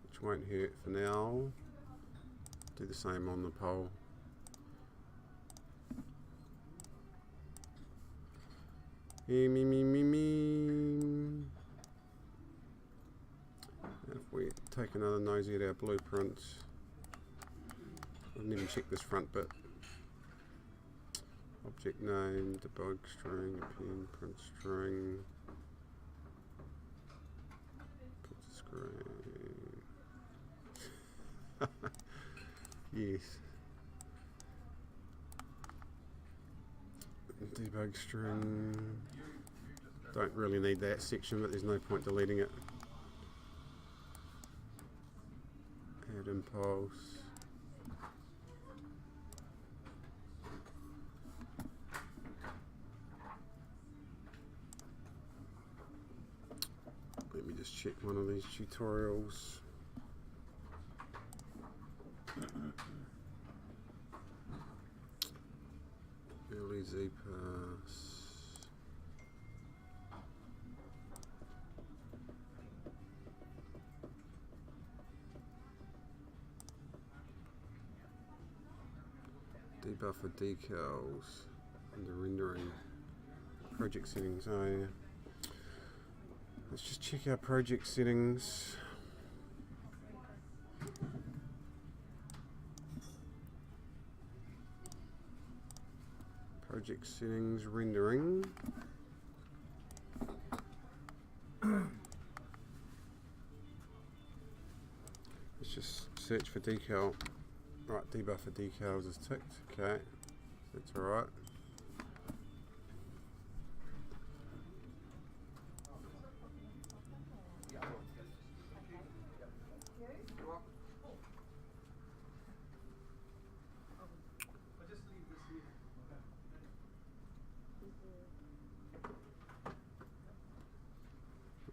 which won't hurt for now. Do the same on the pole. Me. If we take another nosy at our blueprints, I've never checked this front bit. Object name, debug string, append print string, put the screen. Yes. Debug string. Don't really need that section, but there's no point deleting it. Add impulse. Let me just check one of these tutorials. Early Z-Pass. Debuffer decals under rendering. Project settings. Oh yeah. Let's just check our project settings. Project settings, rendering. Let's just search for decal. Right, debuffer decals is ticked. Okay, that's alright.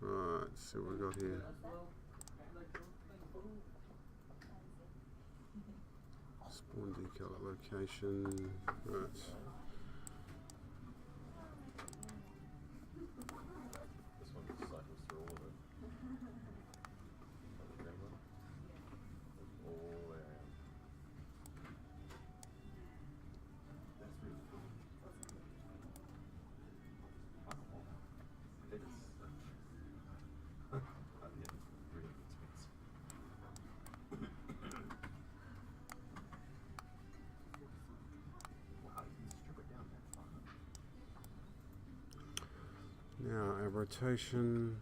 Right, so what we got here. Spawn decal at location. Right. This one just cycles through all of it. The green one. All the way around. That's really cool. It is. Yeah, really expensive. Wow, you can strip it down that far. Now our rotation.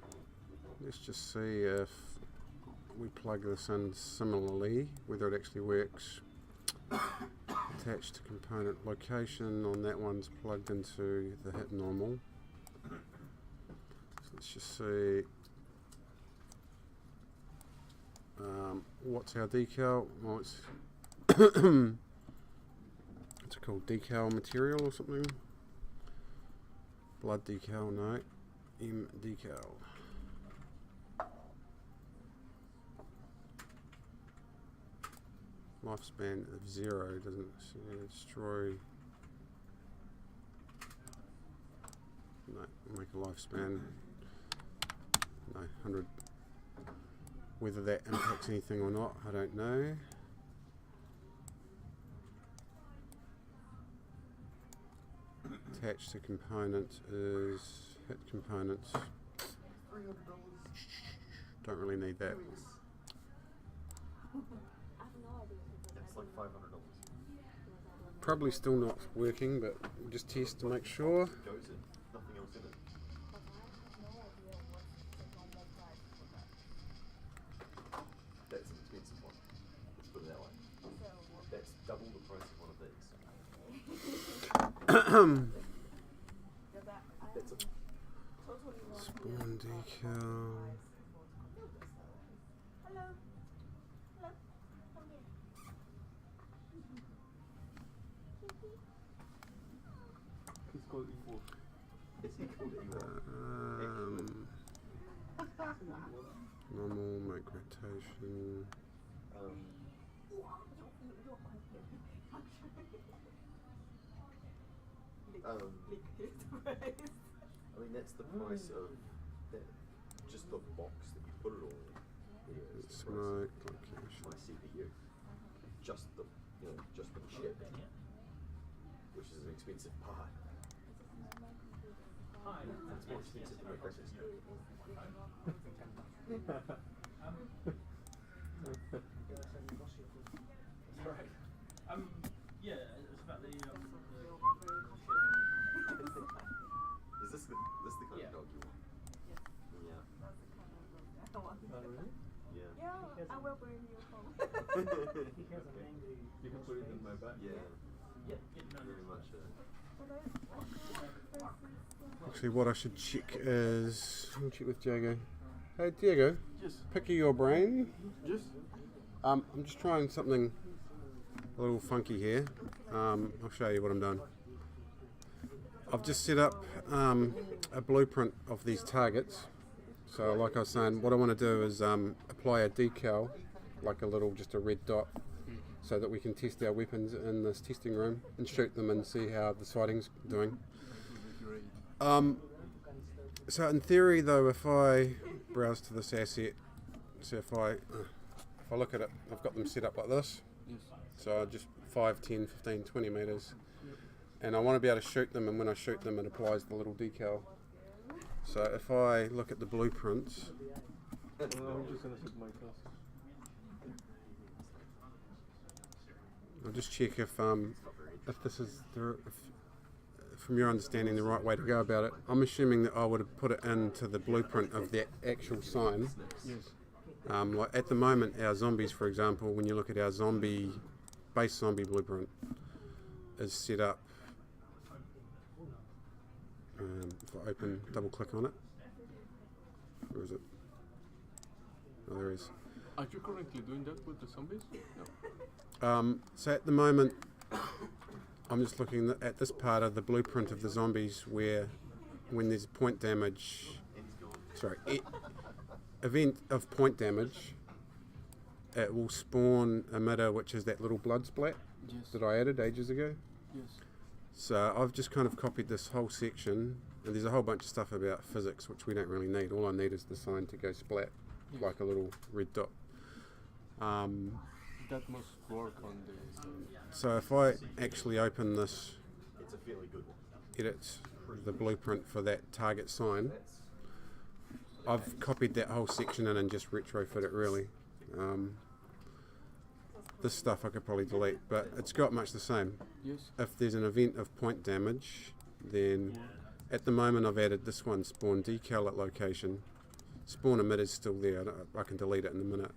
Let's just see if we plug this in similarly, whether it actually works. Attached to component location. On that one's plugged into the hit normal. So let's just see. What's our decal? Well, it's it's called decal material or something. Blood decal, no. M decal. Lifespan of 0 doesn't destroy. No, make a lifespan. No, 100. Whether that impacts anything or not, I don't know. Attached to component is hit components. Don't really need that. It's like $500. Probably still not working, but we'll just test to make sure. Goes in, nothing else in it. That's an expensive one. Let's put it that way. That's double the price of one of these. That's a Spawn decal. He's called Equal. Is he called Equal? Normal, make rotation. I mean, that's the price of that. Just the box that you put it all in. Here is the Smoke, price of location. my CPU. Just the, just the chip, which is an expensive part. Is this the kind of dog you want? Yeah. Yeah, I will bring you home. You can put it in my bag. Yeah. Very much. Actually, what I should check is I'll check with Diego. Hey Diego, Yes. picking your brain. Yes. I'm just trying something a little funky here. I'll show you what I'm doing. I've just set up a blueprint of these targets. So like I was saying, what I want to do is apply a decal, like just a red dot, so that we can test our weapons in this testing room and shoot them and see how the sighting's doing. So in theory though, if I browse to this asset, so if I look at it, I've got them set up like this. Yes. So just 5, 10, 15, 20 metres. And I want to be able to shoot them, and when I shoot them it applies the little decal. So if I look at the blueprints, I'm just gonna set my glasses. I'll just check if this is from your understanding the right way to go about it. I'm assuming that I would have put it into the blueprint of the actual sign. Yes. Like at the moment, our zombies, for example, when you look at our base zombie blueprint, is set up. If I double click on it, where is it? Oh, there it is. Are you currently doing that with the zombies? No. So at the moment, I'm just looking at this part of the blueprint of the zombies where, when there's point damage, event of point damage, it will spawn emitter, which is that little blood splat Yes. that I added ages ago. Yes. So I've just kind of copied this whole section, and there's a whole bunch of stuff about physics which we don't really need. All I need is the sign to go splat, Yes. like a little red dot. That must work on the. So if I actually open this, It's a fairly good one. edit the blueprint for that target sign, I've copied that whole section in and just retrofit it really. This stuff I could probably delete, but it's got much the same. Yes. If there's an event of point damage, then at the moment I've added this one, spawn decal at location. Spawn emitter's still there, I can delete it in a minute.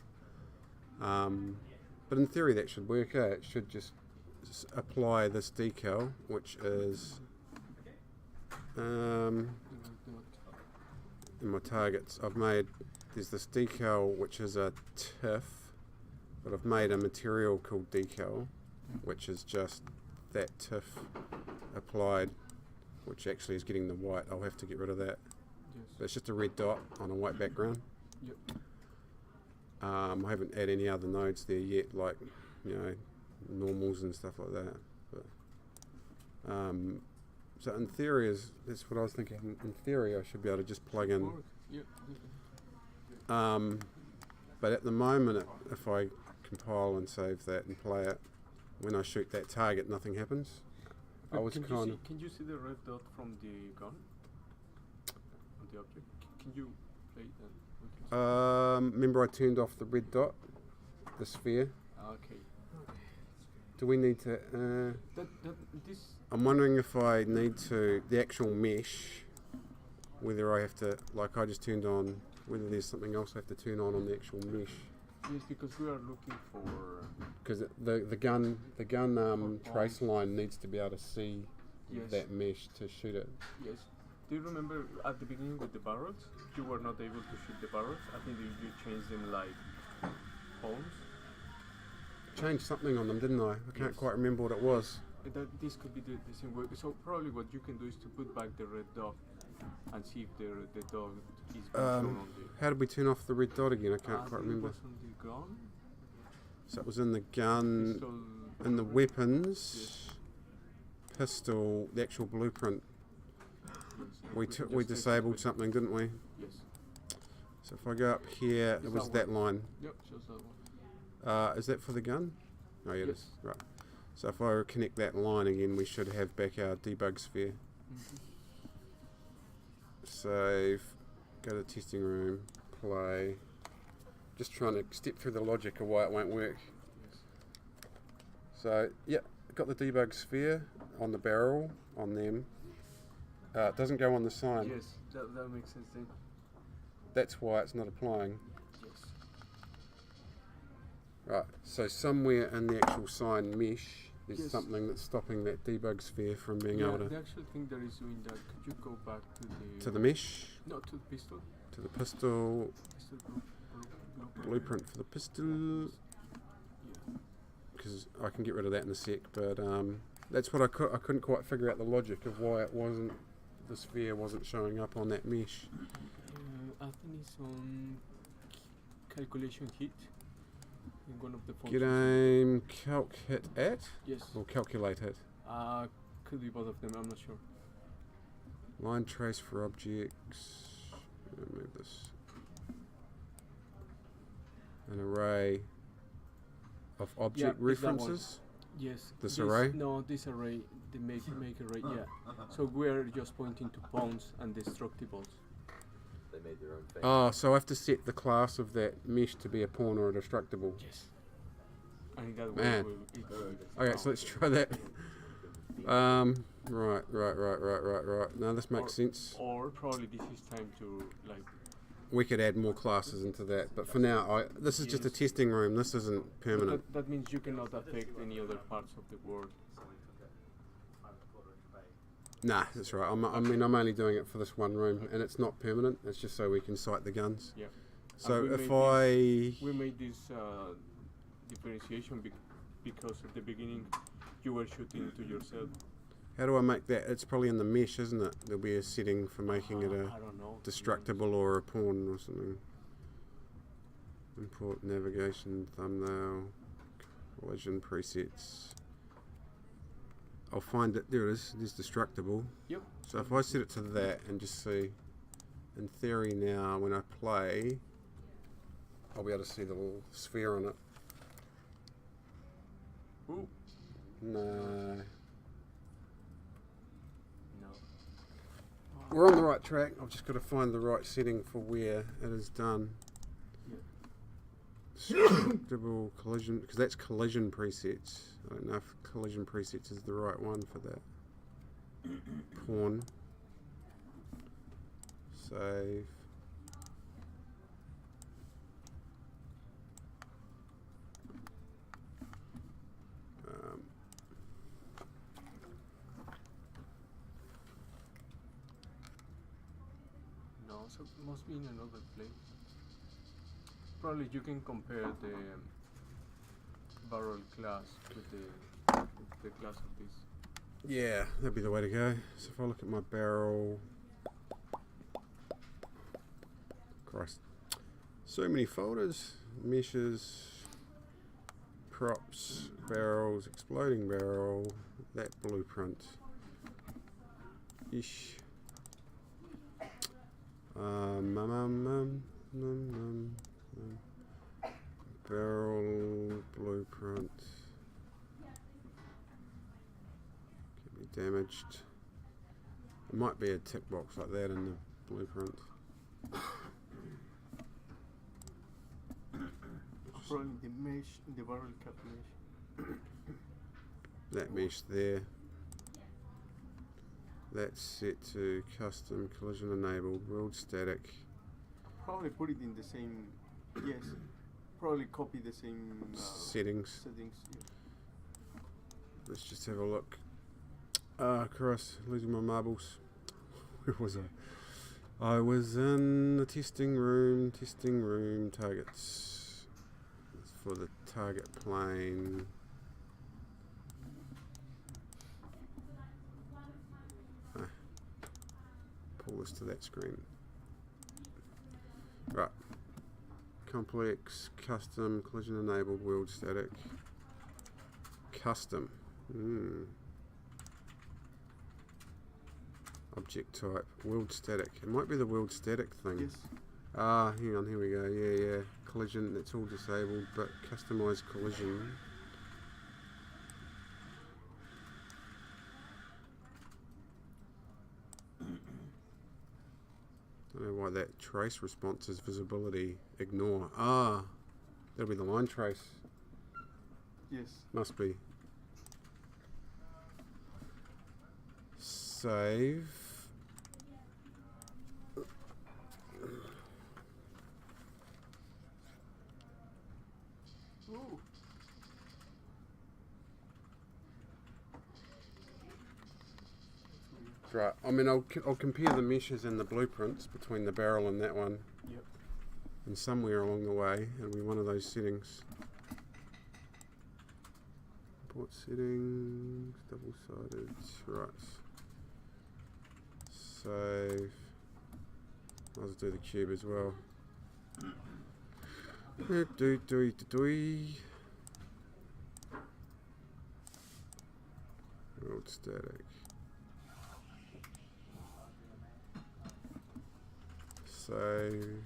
But in theory that should work out. It should just apply this decal, which is in my targets. There's this decal which is a TIFF, but I've made a material called decal, which is just that TIFF applied, which actually is getting the white. I'll have to get rid of that. Yes. But it's just a red dot on a white background. Yep. I haven't added any other nodes there yet, like normals and stuff like that. But, so in theory, that's what I was thinking. In theory, I should be able to just plug in. Yep. But at the moment, if I compile and save that and play it, when I shoot that target, nothing happens. I was Can you see the red dot from the gun? On the object? Can you play that? Remember I turned off the red dot, the sphere. Okay. Do we need to? This. I'm wondering if I need to the actual mesh. Whether I have to, like I just turned on. Whether there's something else I have to turn on the actual mesh. Yes, because we are looking for. Because the gun trace line needs to be able to see Yes. that mesh to shoot it. Yes. Do you remember at the beginning with the barrels, you were not able to shoot the barrels? I think you changed them like homes. Changed something on them, didn't I? I can't quite remember what it was. This could be the same way. So probably what you can do is to put back the red dot and see if the dot is being shown on the. How did we turn off the red dot again? I can't quite remember. It was on the gun. So it was in the gun, Pistol. in the weapons, pistol, the actual blueprint. Yes. We disabled something, didn't we? Yes. So if I go up here, it was that line. Yep, shows that one. Is that for the gun? Oh yeah, it Yes. is. Right. So if I connect that line again, we should have back our debug sphere. save, go to the testing room, play. Just trying to step through the logic of why it won't work. So, yeah, got the debug sphere on the barrel, on them. It doesn't go on the sign. Yes, that makes sense then. That's why it's not applying. Yes. Right, so somewhere in the actual sign mesh, there's Yes. something that's stopping that debug sphere from being Yeah, able to... the actual thing that is doing that, could you go back to the... To the mesh, No, to the pistol. to the pistol, Pistol blueprint. blueprint for the pistol, Yeah. because I can get rid of that in a sec, but that's what I couldn't quite figure out the logic of why it wasn't, the sphere wasn't showing up on that mesh. I think it's on calculation hit in one of the Get functions. aim, calc hit at, Yes. or calculate hit. Could be both of them, I'm not sure. Line trace for objects, move this. An array of object it's that one. references. Yes. This array? No, this array, the make array, yeah. So we're just pointing to pawns and destructibles. They made their own thing. Oh, so I have to set the class of that mesh to be a pawn or a destructible. Yes. And in that way Man. it will Okay, so let's try that. Right. No, this makes sense. Or probably this is time to like We could add more classes into that, but for now, this is just a Yes. testing room. This isn't permanent. that means you cannot affect any other parts of the world. Nah, that's right. I'm only doing it for this one room, and it's not permanent. It's just so we can sight the guns. Yeah. So And we if made I... We made this differentiation because at the beginning you were shooting to yourself. How do I make that? It's probably in the mesh, isn't it? There'll be a setting for making it a I don't know. destructible or a pawn or something. Import navigation, thumbnail, collision presets. I'll find it. There it is. It is destructible. Yep. So if I set it to that and just see, in theory now, when I play, I'll be able to see the little sphere on it. Ooh. No. No. We're on the right track. I've just got to find the right setting for where it is done. Destructible collision, because that's collision presets. I don't know if collision presets is the right one for that. Pawn. Save. No, so it must be in another place. Probably you can compare the barrel class with the class of this. Yeah, that'd be the way to go. So if I look at my barrel, Christ, so many folders, meshes, props, barrels, exploding barrel, that blueprint, ish. Barrel blueprint. Could be damaged. It might be a tick box like that in the blueprint. Probably the mesh, the barrel cap mesh. That mesh there. That's set to custom collision enabled world static. Probably put it in the same. Yes. Probably copy the same Settings. settings. Yeah. Let's just have a look. Christ, losing my marbles. Where was I? I was in the testing room, targets. It's for the target plane. Pull this to that screen. Right. Complex, custom, collision enabled, world static. Custom. Object type, world static. It might be the world static thing. Yes. Hang on, here we go. Yeah. Collision, that's all disabled, but customize collision. I don't know why that trace response is visibility. Ignore. Ah, that'll be the line trace. Yes. Must be. Save. Ooh. Right. I mean, I'll compare the meshes and the blueprints between the barrel and that one. Yep. And somewhere along the way, it'll be one of those settings. Import settings, double-sided, right. Save. I'll just do the cube as well. World static. Save.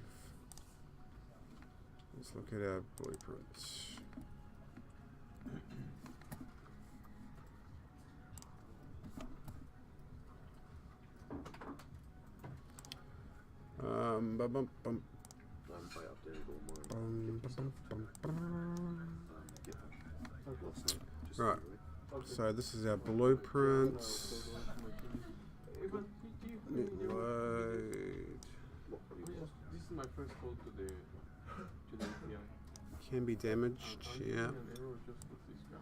Let's look at our blueprints. Bum, bum, I updated all my bum, bum, bum, bum. last night. Just Right. So this is our blueprints. Load. This is my first call to the API. Can be damaged, yeah. An error just with this guy.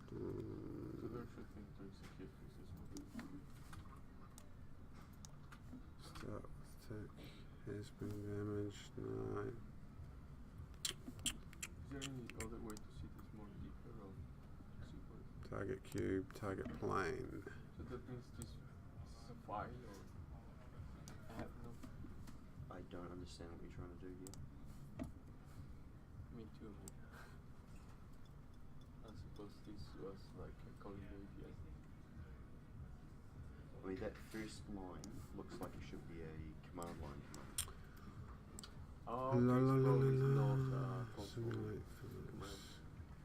So there should be to execute this one. Start with tick. Has been damaged. No. Is there any other way to see this more deeper or see what it- Target cube, target plane. So that means this is a file or I have no. I don't understand what you're trying to do here. Me too. I suppose this was like calling the API. I mean, that first line looks like it should be a command line command. Oh, La la la okay, la so la. it's not console Simulate command.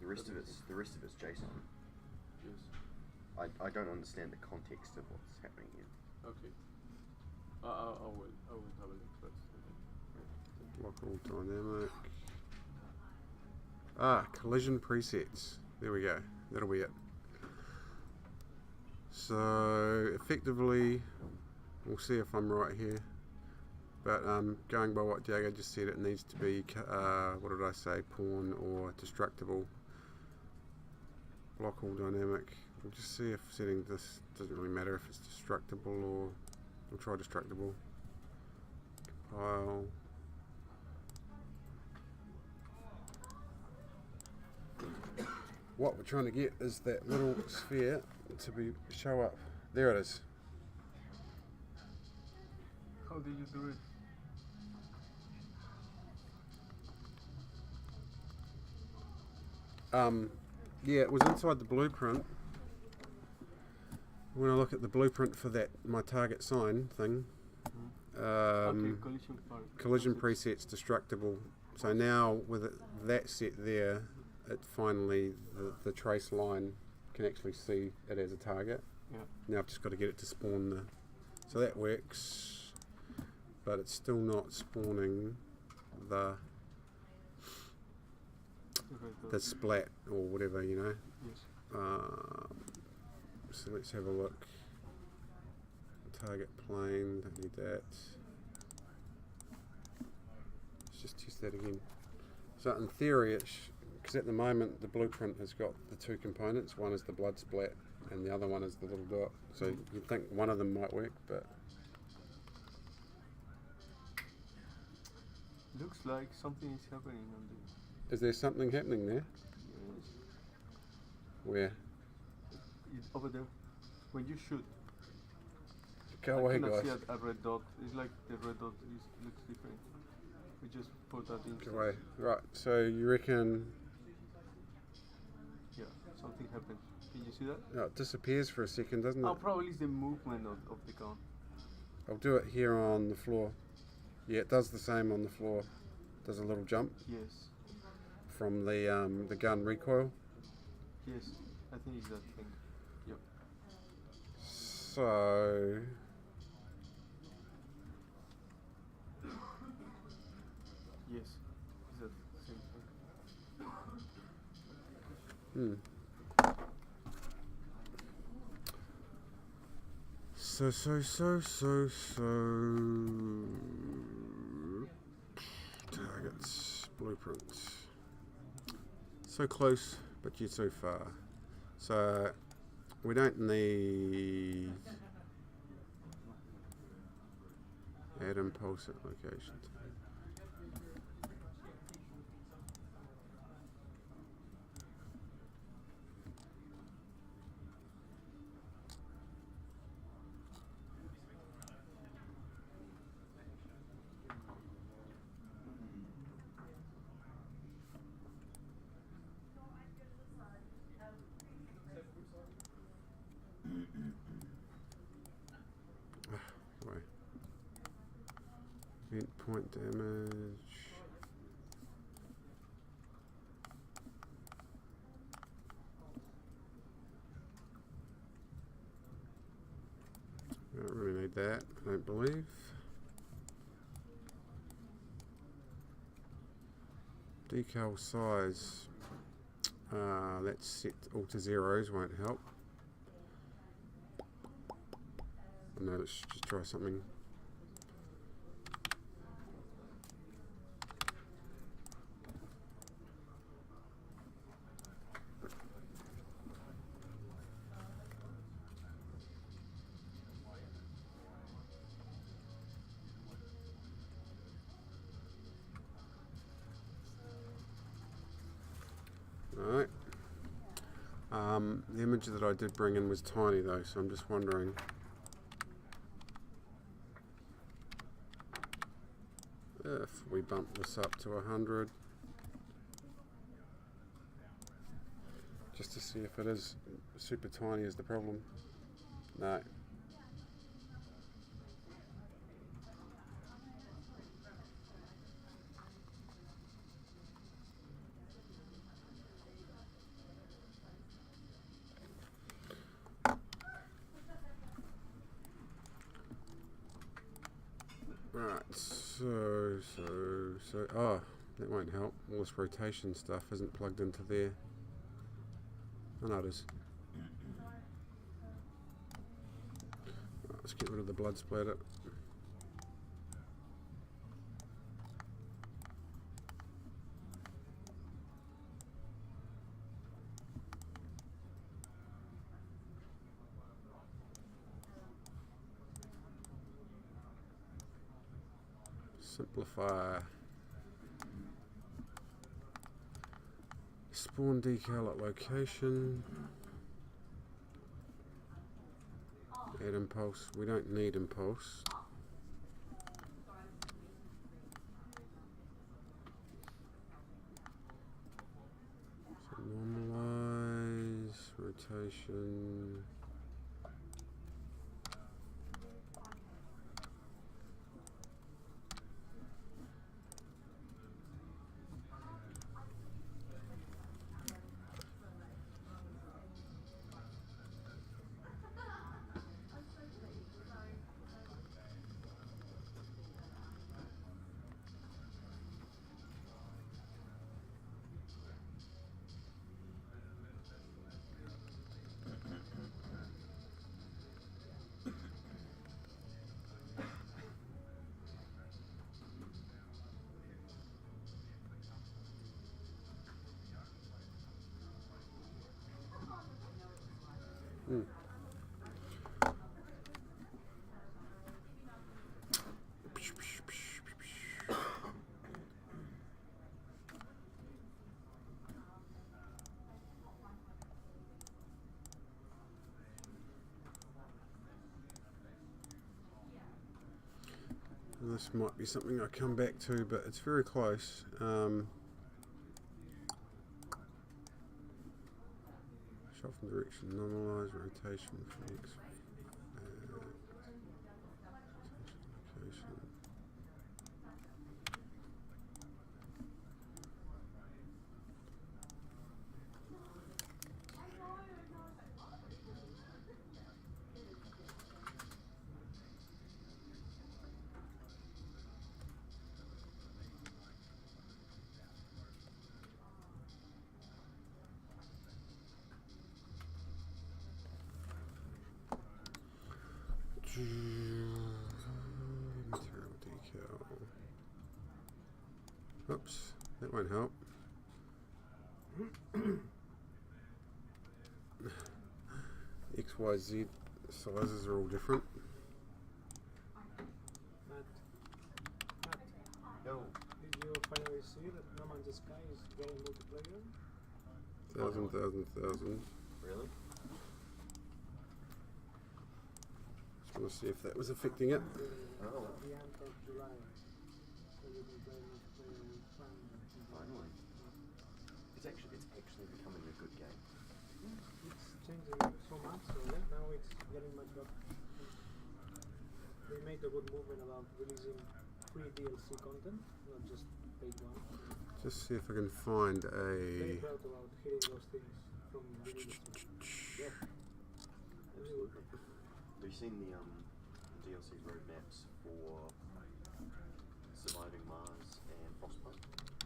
The rest of it's JSON. Yes. I don't understand the context of what's happening here. Okay. I will have a look first. Local dynamic. Ah, collision presets. There we go. That'll be it. So effectively, we'll see if I'm right here. But going by what Diego just said, it needs to be what did I say? Pawn or destructible. Block all dynamic. We'll just see if setting this doesn't really matter if it's destructible or we'll try destructible. Compile. What we're trying to get is that little sphere to show up. There it is. How did you do it? Yeah, it was inside the blueprint. When I look at the blueprint for that, my target sign thing, Okay, collision part. collision presets destructible. So now with that set there, it finally, the trace line can actually see it as a target. Yeah. Now I've just got to get it to spawn the, so that works, but it's still not spawning the splat or whatever, you know. Yes. So let's have a look. Target plane, don't need that. Let's just test that again. So in theory, because at the moment the blueprint has got the two components. One is the blood splat and the other one is the little dot. So you'd think one of them might work, but Looks like something is happening on the. is there something happening there? Yes. Where? It's over there. When you shoot. Go I away, cannot guys. see a red dot. It's like the red dot looks different. We just put that in. Go away. Right, so you reckon Yeah, something happened. Can you see that? it disappears for a second, doesn't it? Oh, probably it's the movement of the gun. I'll do it here on the floor. Yeah, it does the same on the floor. Does a little jump Yes. from the gun recoil. Yes. I think it's that thing. Yep. So Yes. Is that the same thing? Targets, blueprints. So close, but yet so far. So we don't need add impulse at locations. Wait. Event point damage. I don't really need that, I don't believe. Decal size. Let's set all to zeros, won't help. No, let's just try something. Alright. The image that I did bring in was tiny though, so I'm just wondering. If we bump this up to 100, just to see if it is super tiny is the problem. No. Right, so, oh, that won't help. All this rotation stuff isn't plugged into there. Oh no, it is. Right, let's get rid of the blood splatter. Simplify. Spawn decal at location. Add impulse. We don't need impulse. So normalize rotation. This might be something I come back to, but it's very close. Shot from direction, normalize rotation from X. Location. Material decal. Oops, that won't help. XYZ sizes are all different. Matt, Yo. did you finally see that No Man's Sky is getting multiplayer? 1,000. Really? Just want to see if that was affecting it. Oh. The end of July. So you can play multiplayer with friends. Finally. It's actually becoming a good game. It's changing so much, so yeah, now it's getting much better. They made a good movement about releasing free DLC content, not just paid one. Just see if I can find Very a. proud about hitting those things from the release. Yeah. Absolutely. Have you seen the DLC's roadmaps for Surviving Mars and Frostpunk?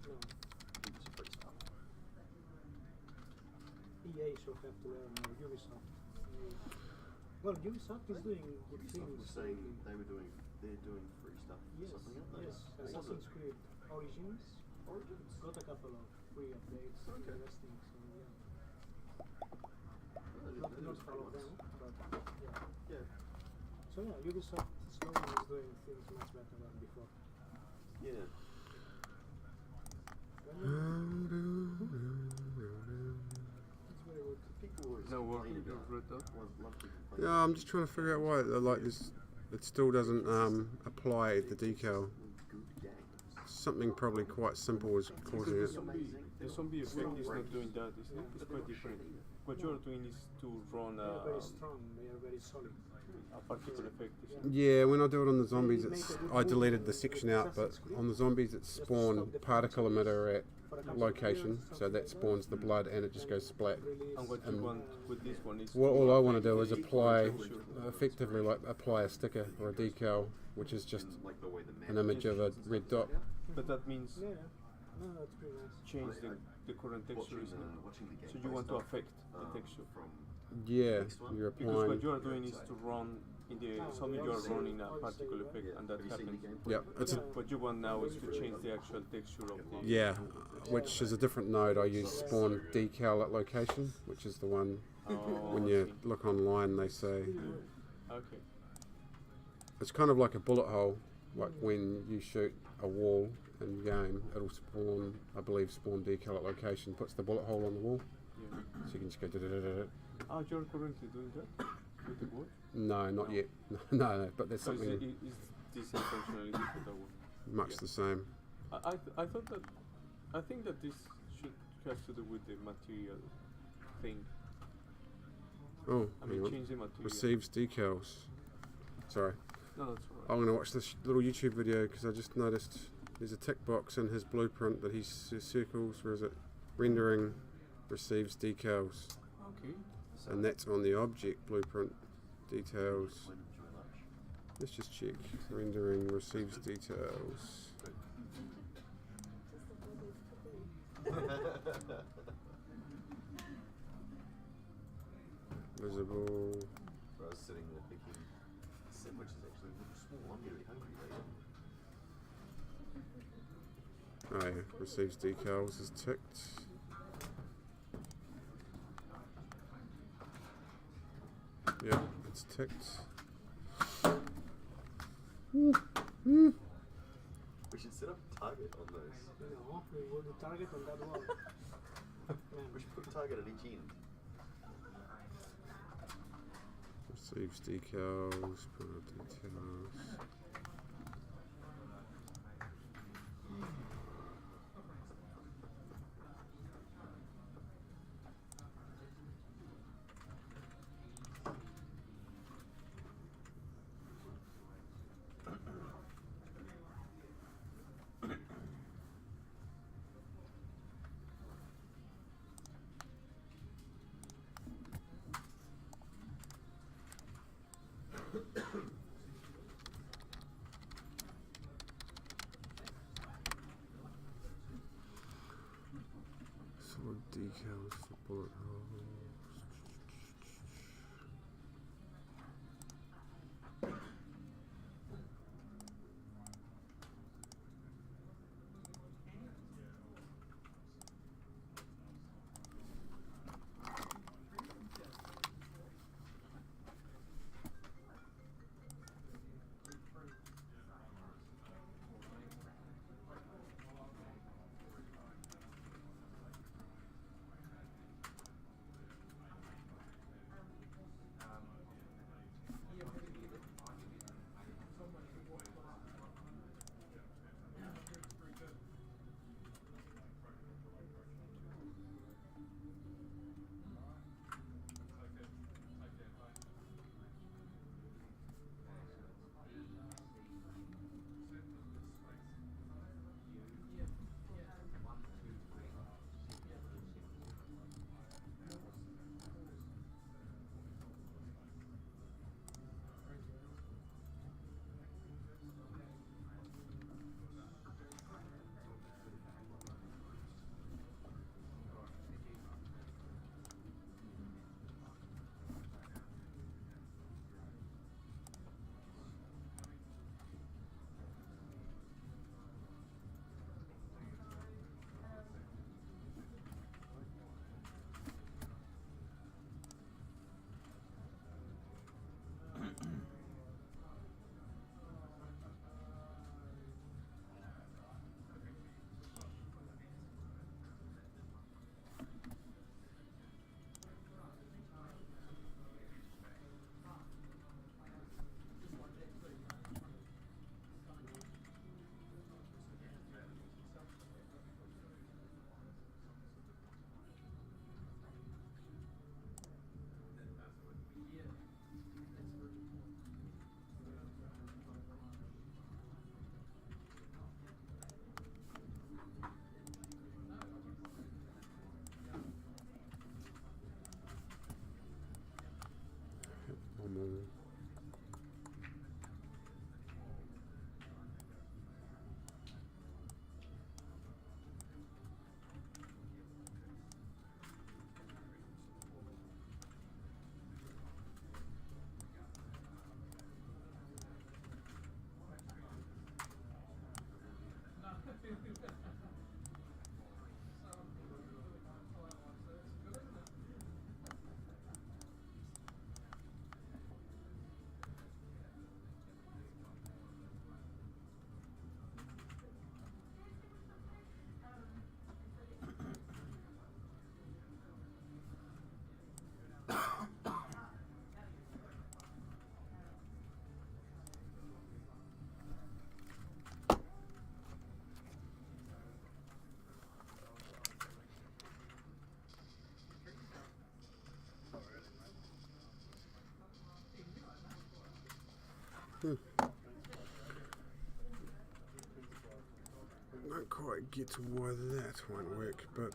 No. Heaps of free stuff. EA should have to learn, or Ubisoft. Well, Ubisoft is doing good Ubisoft things. was saying they're doing free stuff for Yes, something, aren't they? yes. What was Assassin's it? Creed Origins Origins. got a couple of free updates interesting, so yeah. Not all of them, but yeah. Yeah. So yeah, Ubisoft slowly is doing things much better than before. Yeah. But yeah, it's very good. People always Now complain working about on Red Dot. love to complain Yeah, I'm just trying to figure out why like this. It still doesn't apply the decal. good games. Something probably quite simple is causing it. The zombie effect is not doing that. It's quite different. What you are doing is to run They are very strong, they are very solid. a particular effect. Yeah, when I do it on the zombies, I deleted the section out, but on the zombies it spawned particle emitter at location, so that spawns the blood and it just goes splat. And what you want with this one is What to all I want to affect do is the apply, texture. effectively like apply a sticker or a decal, which is just Like the way the map an image of a red dot. But that means Yeah, no, that's pretty nice. change the current texture, isn't it? watching the So gameplay you want to stuff, affect the texture. from Yeah, you're Because what applying. you are doing is to run in the zombie, you are running a particle effect, and that Have you seen the happens. gameplay? Yep, it's a, What you want now is to change the actual texture of the. yeah, which is a different node. I use spawn decal at location, which is the one Oh, when I you see. look online they say Okay. it's kind of like a bullet hole. Like when you shoot a wall in game, it'll spawn, I believe, spawn decal at location, puts the bullet hole on the wall, Yeah. so you can just go da-da-da-da-da. Ah, you're currently doing that with the watch. No, not No. yet. No, but there's So is, something is this same functionality for that one? much the same. I thought that I think that this should has to do with the material thing. Oh, I hang mean, on. change the material. Receives decals. Sorry. No, that's alright. I'm going to watch this little YouTube video because I just noticed there's a tick box in his blueprint that he circles. Where is it? Rendering receives decals. Okay. And that's on the object blueprint. Details. Let's just check. Rendering receives details. Visible. I was sitting there thinking, sandwiches actually look small. I'm getting hungry later. Oh yeah, receives decals is ticked. Yeah, it's ticked. We should set up a target on those. No, we will do target on that wall. We should put a target at each end. Receives decals, product details. normal. Don't quite get to why that won't work, but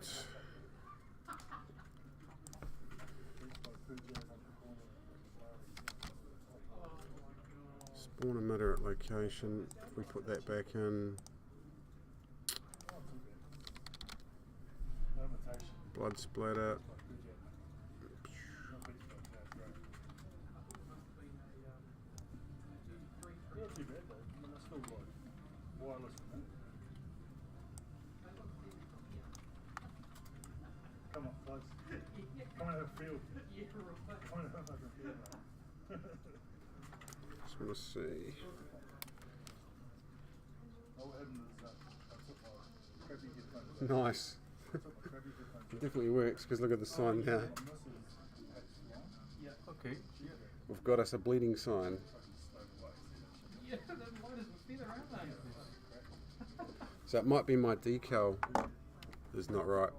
spawn emitter at location. If we put that back in, blood splatter. Come on, folks. Come on, have a feel. Come on, have a feel. Just want to see. Nice. It definitely works because look at the sign now. Okay. Yeah. We've got us a bleeding sign. Yeah, that light is a feather, aren't they? So it might be my decal is not right.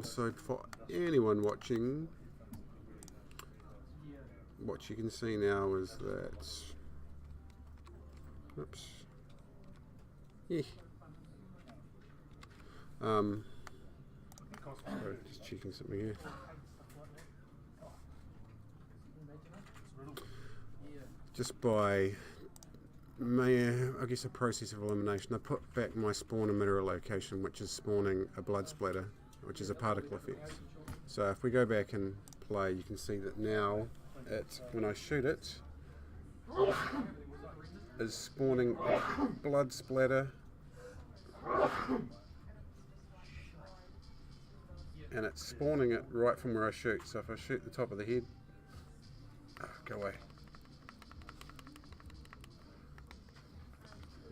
So for anyone watching, what you can see now is that, oops, yeah. Sorry, just checking something here. Just by, I guess, a process of elimination, I put back my spawn emitter location, which is spawning a blood splatter, which is a particle effect. So if we go back and play, you can see that now it, when I shoot it, is spawning a blood splatter, and it's spawning it right from where I shoot. So if I shoot the top of the head, go away.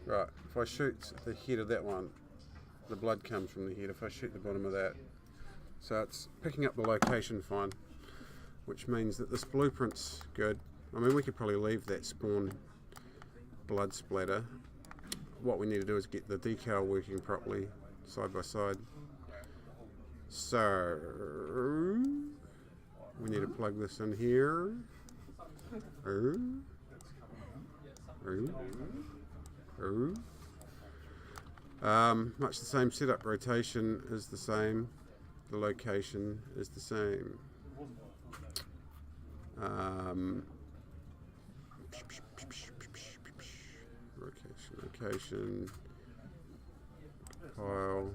Right, if I shoot the head of that one, the blood comes from the head. If I shoot the bottom of that, so it's picking up the location fine, which means that this blueprint's good. I mean, we could probably leave that spawn blood splatter. What we need to do is get the decal working properly, side by side. So we need to plug this in here. Much the same setup. Rotation is the same. The location is the same. Location. Pile.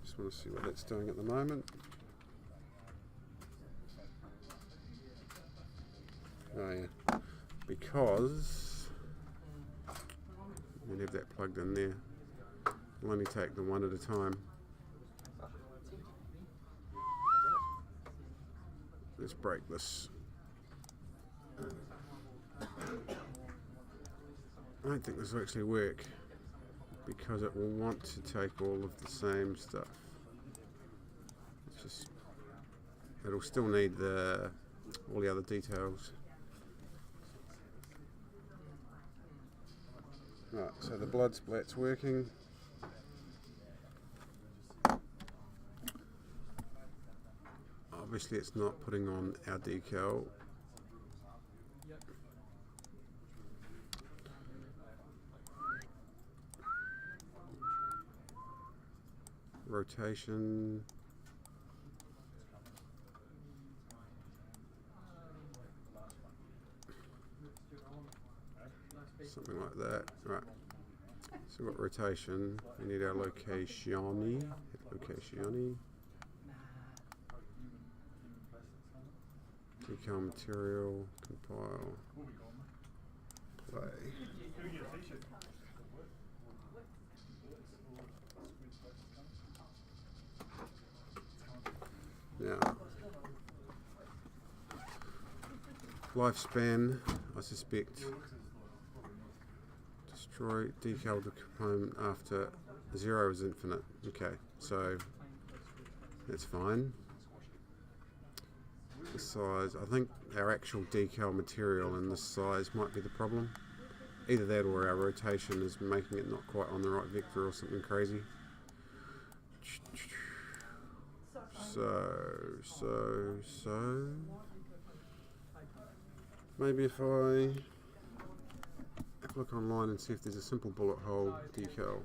Just want to see what that's doing at the moment. Oh yeah, because we have that plugged in there. We'll only take them one at a time. Let's break this. I don't think this will actually work because it will want to take all of the same stuff. It's just, it'll still need all the other details. Right, so the blood splat's working. Obviously it's not putting on our decal. Rotation. something like that. Right. So we've got rotation. We need our locationi. Locationi. Decal material. Compile. Play. Now, lifespan, I suspect. Destroy decal the component after 0 is infinite. Okay, so that's fine. The size, I think our actual decal material and the size might be the problem. Either that or our rotation is making it not quite on the right vector or something crazy. So maybe if I look online and see if there's a simple bullet hole decal.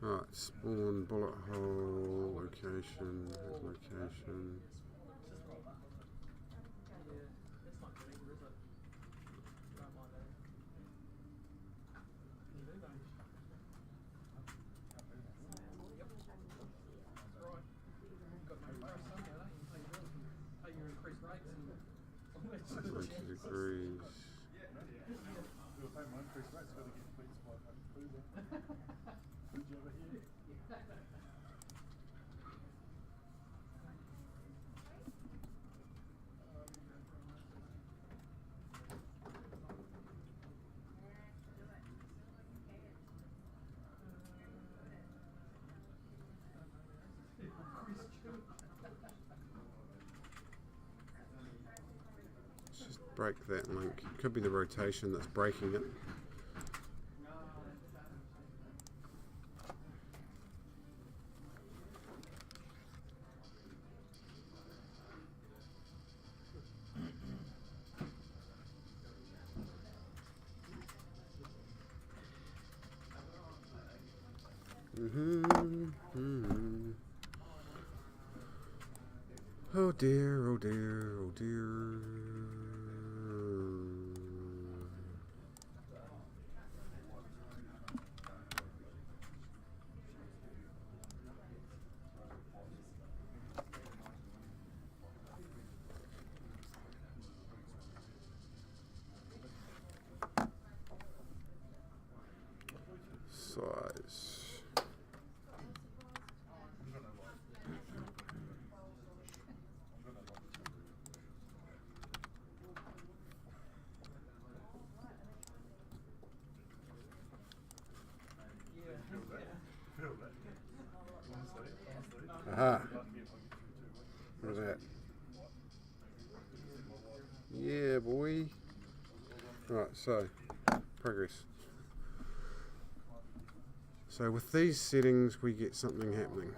Right, spawn, bullet hole, location, location. Degrees. Let's just break that link. It could be the rotation that's breaking it. Oh dear, oh dear, oh dear. Size. Aha. Look at that. Yeah, boy. Right, so, progress. So with these settings, we get something happening.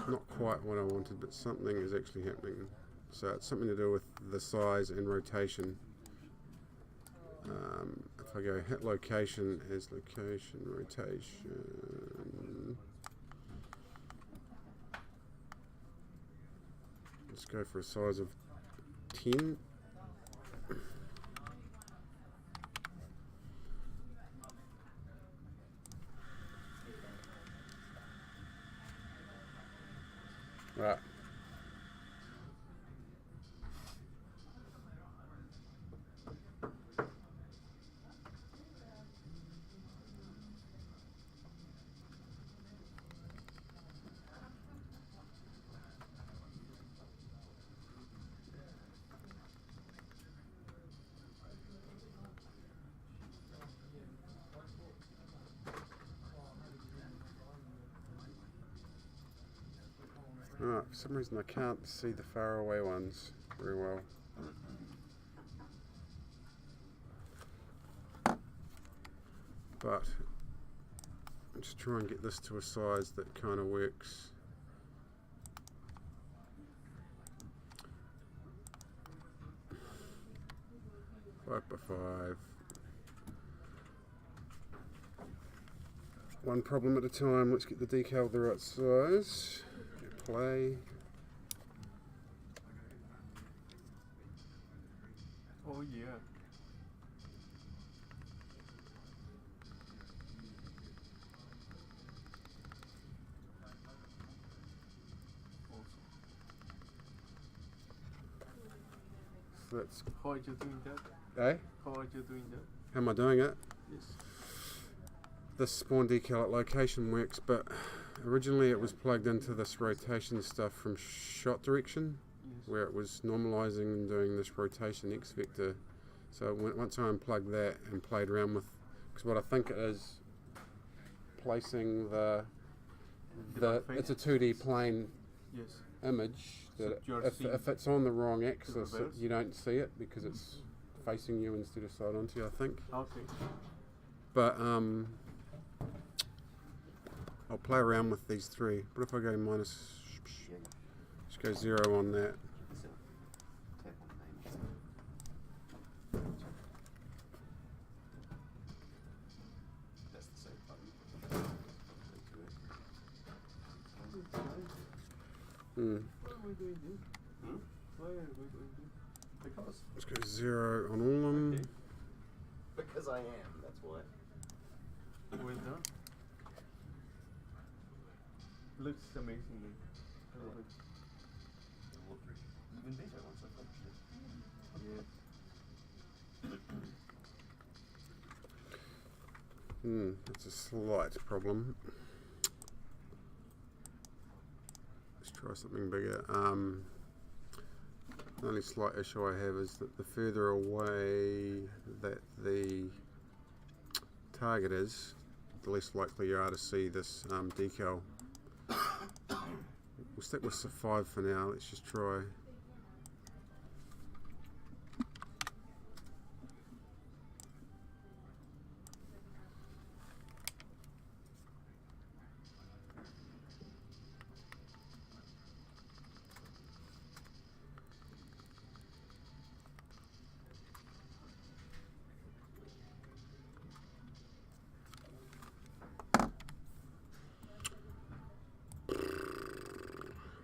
Not quite what I wanted, but something is actually happening. So it's something to do with the size and rotation. If I go hit location as location, rotation. Let's go for a size of 10. Right. For some reason, I can't see the far away ones very well. But I'm just trying to get this to a size that kind of works. Five by five. One problem at a time. Let's get the decal the right size. Hit play. Oh yeah. So that's, How are you doing that? eh? How are you doing that? How am I doing it? Yes. This spawn decal at location works, but originally it was plugged into this rotation stuff from shot direction, Yes. where it was normalizing and doing this rotation X vector. So once I unplugged that and played around with, because what I think it is, placing the back it's a face? 2D plane Yes. image So that you're if seeing it's on the wrong axis, reverse? you don't see it because it's facing you instead of side onto you, I think. Okay. But I'll play around with these three. But if I go minus, just go 0 on that. That's the same button. Hmm. Why are we doing this? Hmm? Why are we doing this? Because. Let's go 0 on all of them. Okay. Because I am, that's why. Well done. Looks amazing. I love it. It'll look even better once I finish it. Yes. That's a slight problem. Let's try something bigger. The only slight issue I have is that the further away that the target is, the less likely you are to see this decal. We'll stick with 5 for now. Let's just try.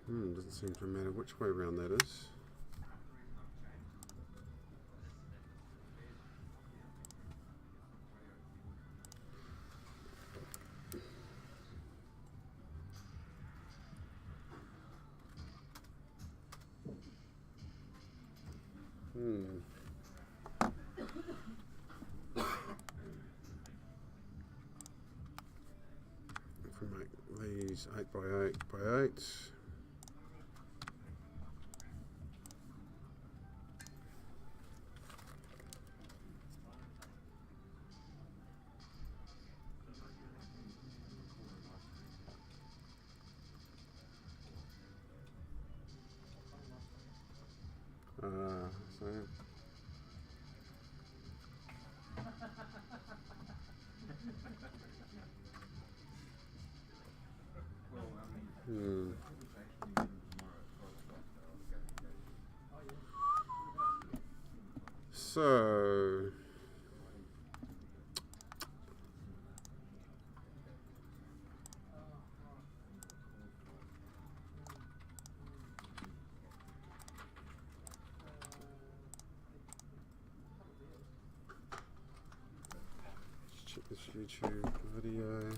Doesn't seem to matter which way around that is. If we make these 8 by 8 by 8. So So let's check this YouTube video.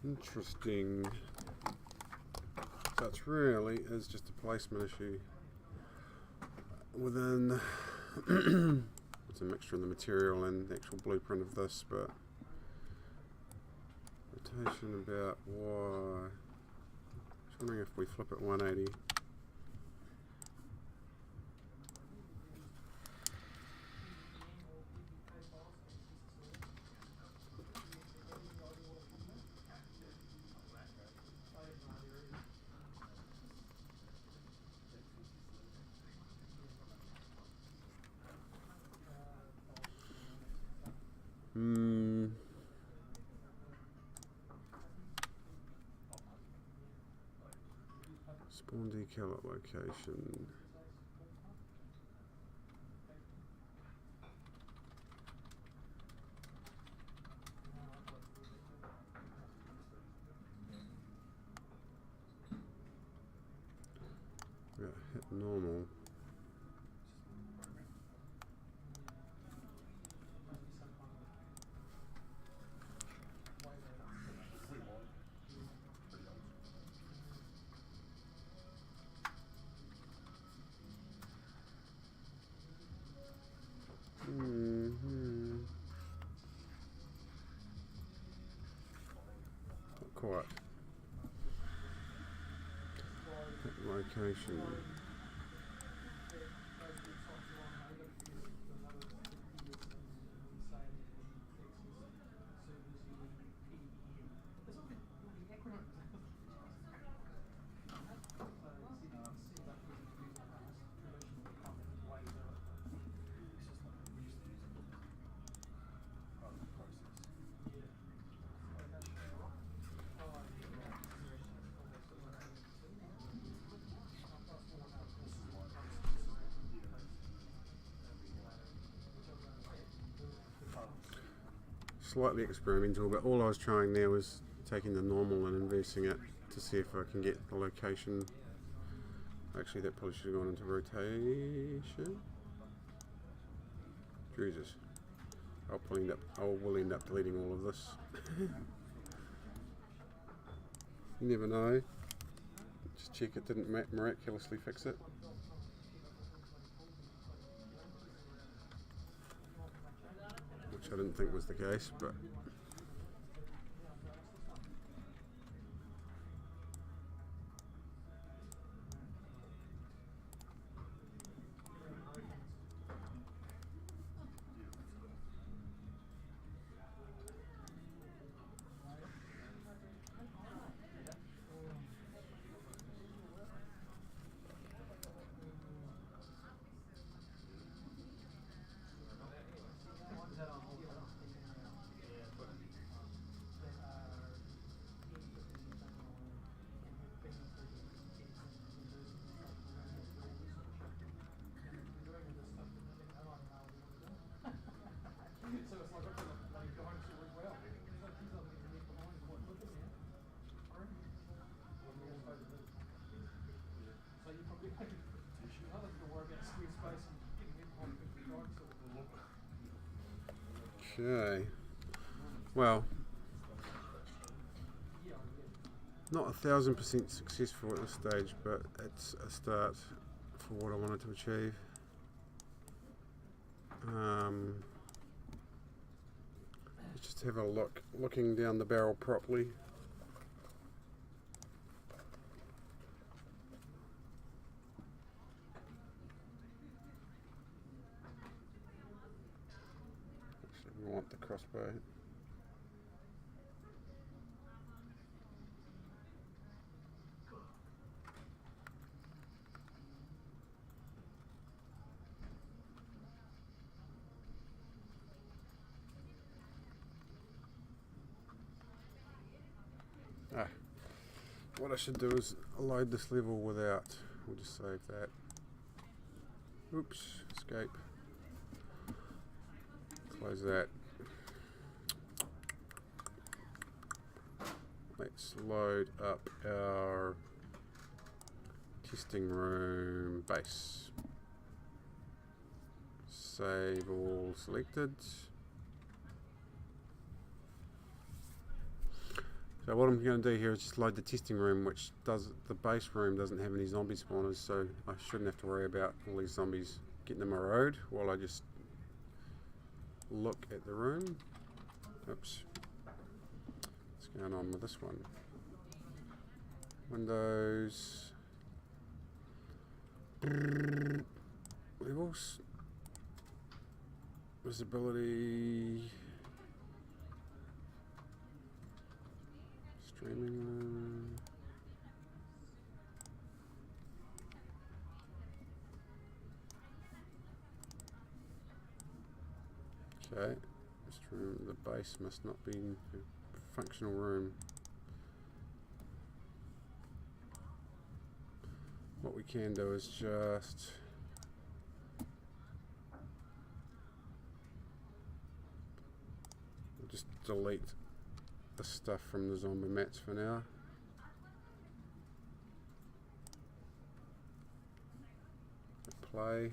Interesting. So it really is just a placement issue within it's a mixture of the material and the actual blueprint of this, but rotation about why. Just wondering if we flip it 180. Spawn decal at location. Yeah, hit normal. Not quite. Location. Slightly experimental, but all I was trying there was taking the normal and inversing it to see if I can get the location. Actually, that probably should have gone into rotation. Jesus, I will end up deleting all of this. You never know. Just check it didn't miraculously fix it. Which I didn't think was the case, but okay. Well, not 1000% successful at this stage, but it's a start for what I wanted to achieve. Let's just have a look, looking down the barrel properly. Actually, we want the crossbow. What I should do is load this level without, we'll just save that. Oops, escape. Close that. Let's load up our testing room base. Save all selected. So what I'm going to do here is just load the testing room, which does, the base room doesn't have any zombie spawners, so I shouldn't have to worry about all these zombies getting in my road while I just look at the room. Oops. What's going on with this one? Windows. Levels. Visibility. Streaming room. Okay, this room, the base must not be a functional room. What we can do is just delete the stuff from the zombie mats for now. Play.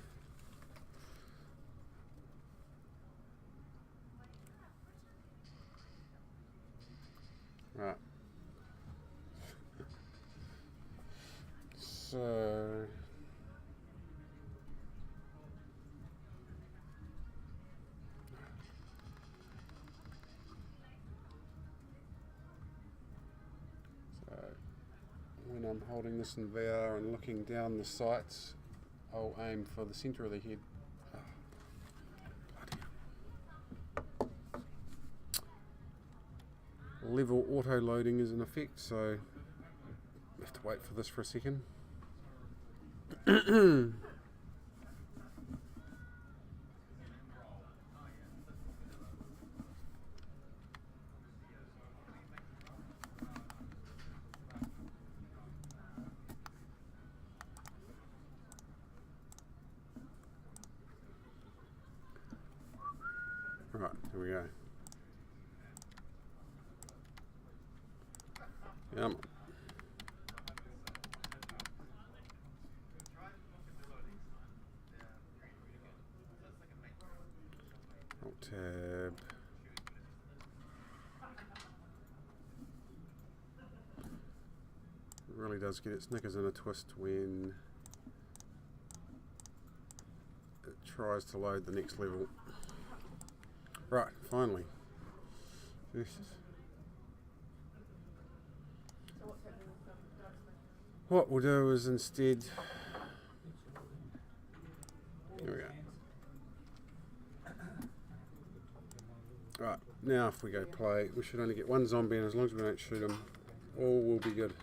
Right. So when I'm holding this in VR and looking down the sights, I'll aim for the center of the head. Oh, bloody hell. Level auto loading is in effect, so I have to wait for this for a second. Right, here we go. Yum. Alt tab. It really does get its knickers in a twist when it tries to load the next level. Right, finally. Jesus. So what's happening with Dogsman? What we'll do is instead. There we go. Right, now if we go play, we should only get one zombie, and as long as we don't shoot him, all will be good.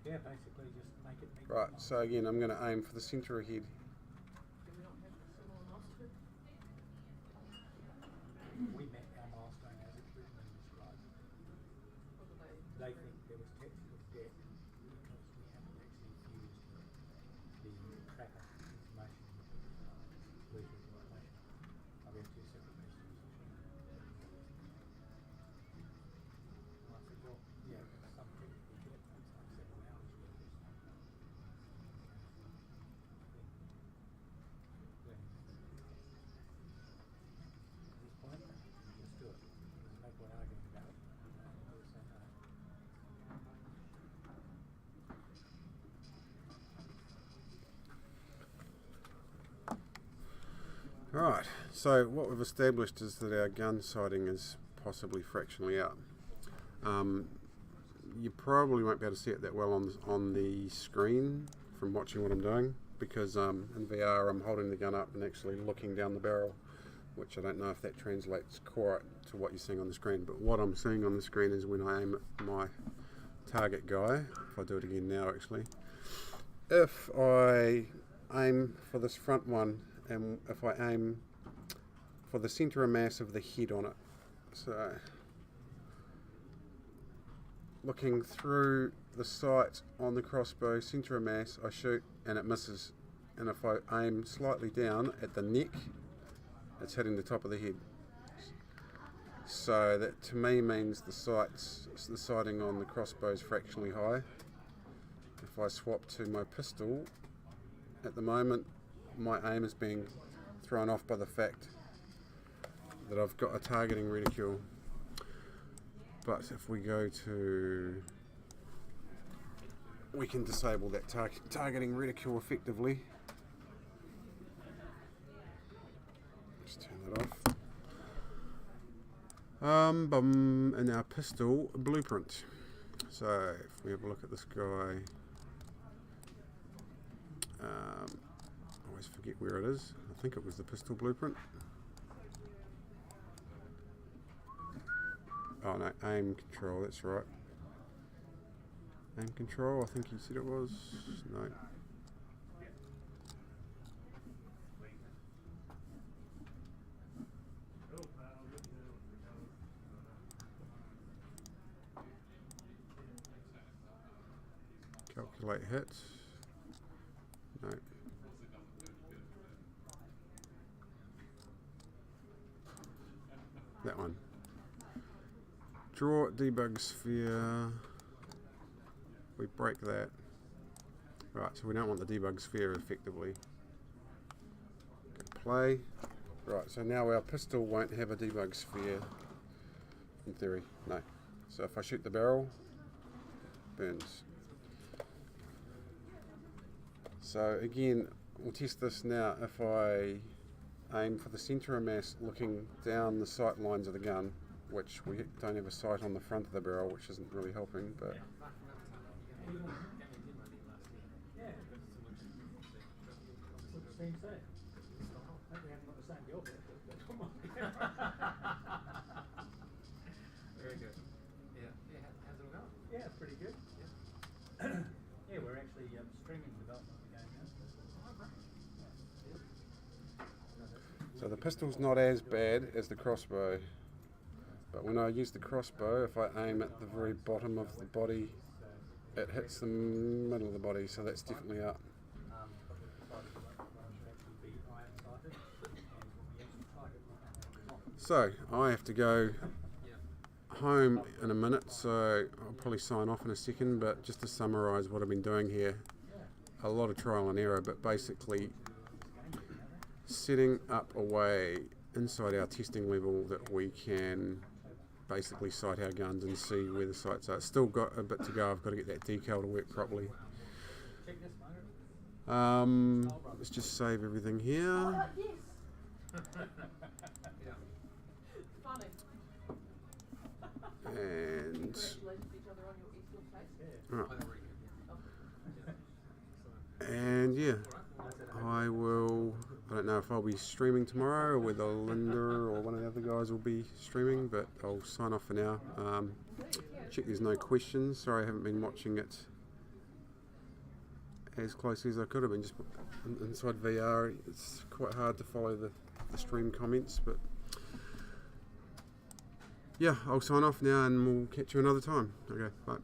Yeah, basically just make it meet. Right, so again, I'm going to aim for the centre of head. We met our milestone as it's written and described. They think there was technical debt because we haven't actually fused the tracker information with the information. We have two separate questions. I said, well, yeah, some technical debt takes like 7 hours worth of stuff. Let's do it. There's no point arguing about it. We'll say no. Right, so what we've established is that our gun sighting is possibly fractionally out. You probably won't be able to see it that well on the screen from watching what I'm doing, because in VR I'm holding the gun up and actually looking down the barrel, which I don't know if that translates quite to what you're seeing on the screen. But what I'm seeing on the screen is when I aim at my target guy. If I do it again now, actually, if I aim for this front one, and if I aim for the centre of mass of the head on it, so looking through the sight on the crossbow, centre of mass, I shoot and it misses. And if I aim slightly down at the neck, it's hitting the top of the head. So that to me means the sighting on the crossbow is fractionally high. If I swap to my pistol, at the moment my aim is being thrown off by the fact that I've got a targeting reticule But if we go to, we can disable that targeting reticule effectively. Just turn that off. In our pistol blueprint. So if we have a look at this guy, I always forget where it is. I think it was the pistol blueprint. Oh no, aim control, that's right. Aim control, I think he said it was. No. Calculate hits. No. That one. Draw debug sphere. We break that. Right, so we don't want the debug sphere effectively. Go play. Right, so now our pistol won't have a debug sphere. In theory, no. So if I shoot the barrel, burns. So again, we'll test this now. If I aim for the centre of mass looking down the sight lines of the gun, which we don't have a sight on the front of the barrel, which isn't really helping, but Very good. Yeah, how's it all going? Yeah, pretty good. Yeah, yeah, we're actually streaming development of the game now. so the pistol's not as bad as the crossbow. But when I use the crossbow, if I aim at the very bottom of the body, it hits the middle of the body, so that's definitely up. So, I have to go home in a minute, so I'll probably sign off in a second, but just to summarise what I've been doing here, a lot of trial and error, but basically setting up a way inside our testing level that we can basically sight our guns and see where the sights are. It's still got a bit to go. I've got to get that decal to work properly. Let's just save everything here. And right. And yeah, I don't know if I'll be streaming tomorrow or whether Linda or one of the other guys will be streaming, but I'll sign off for now. Check there's no questions. Sorry I haven't been watching it as closely as I could have been. Just inside VR, it's quite hard to follow the stream comments, but yeah, I'll sign off now and we'll catch you another time. Okay, bye.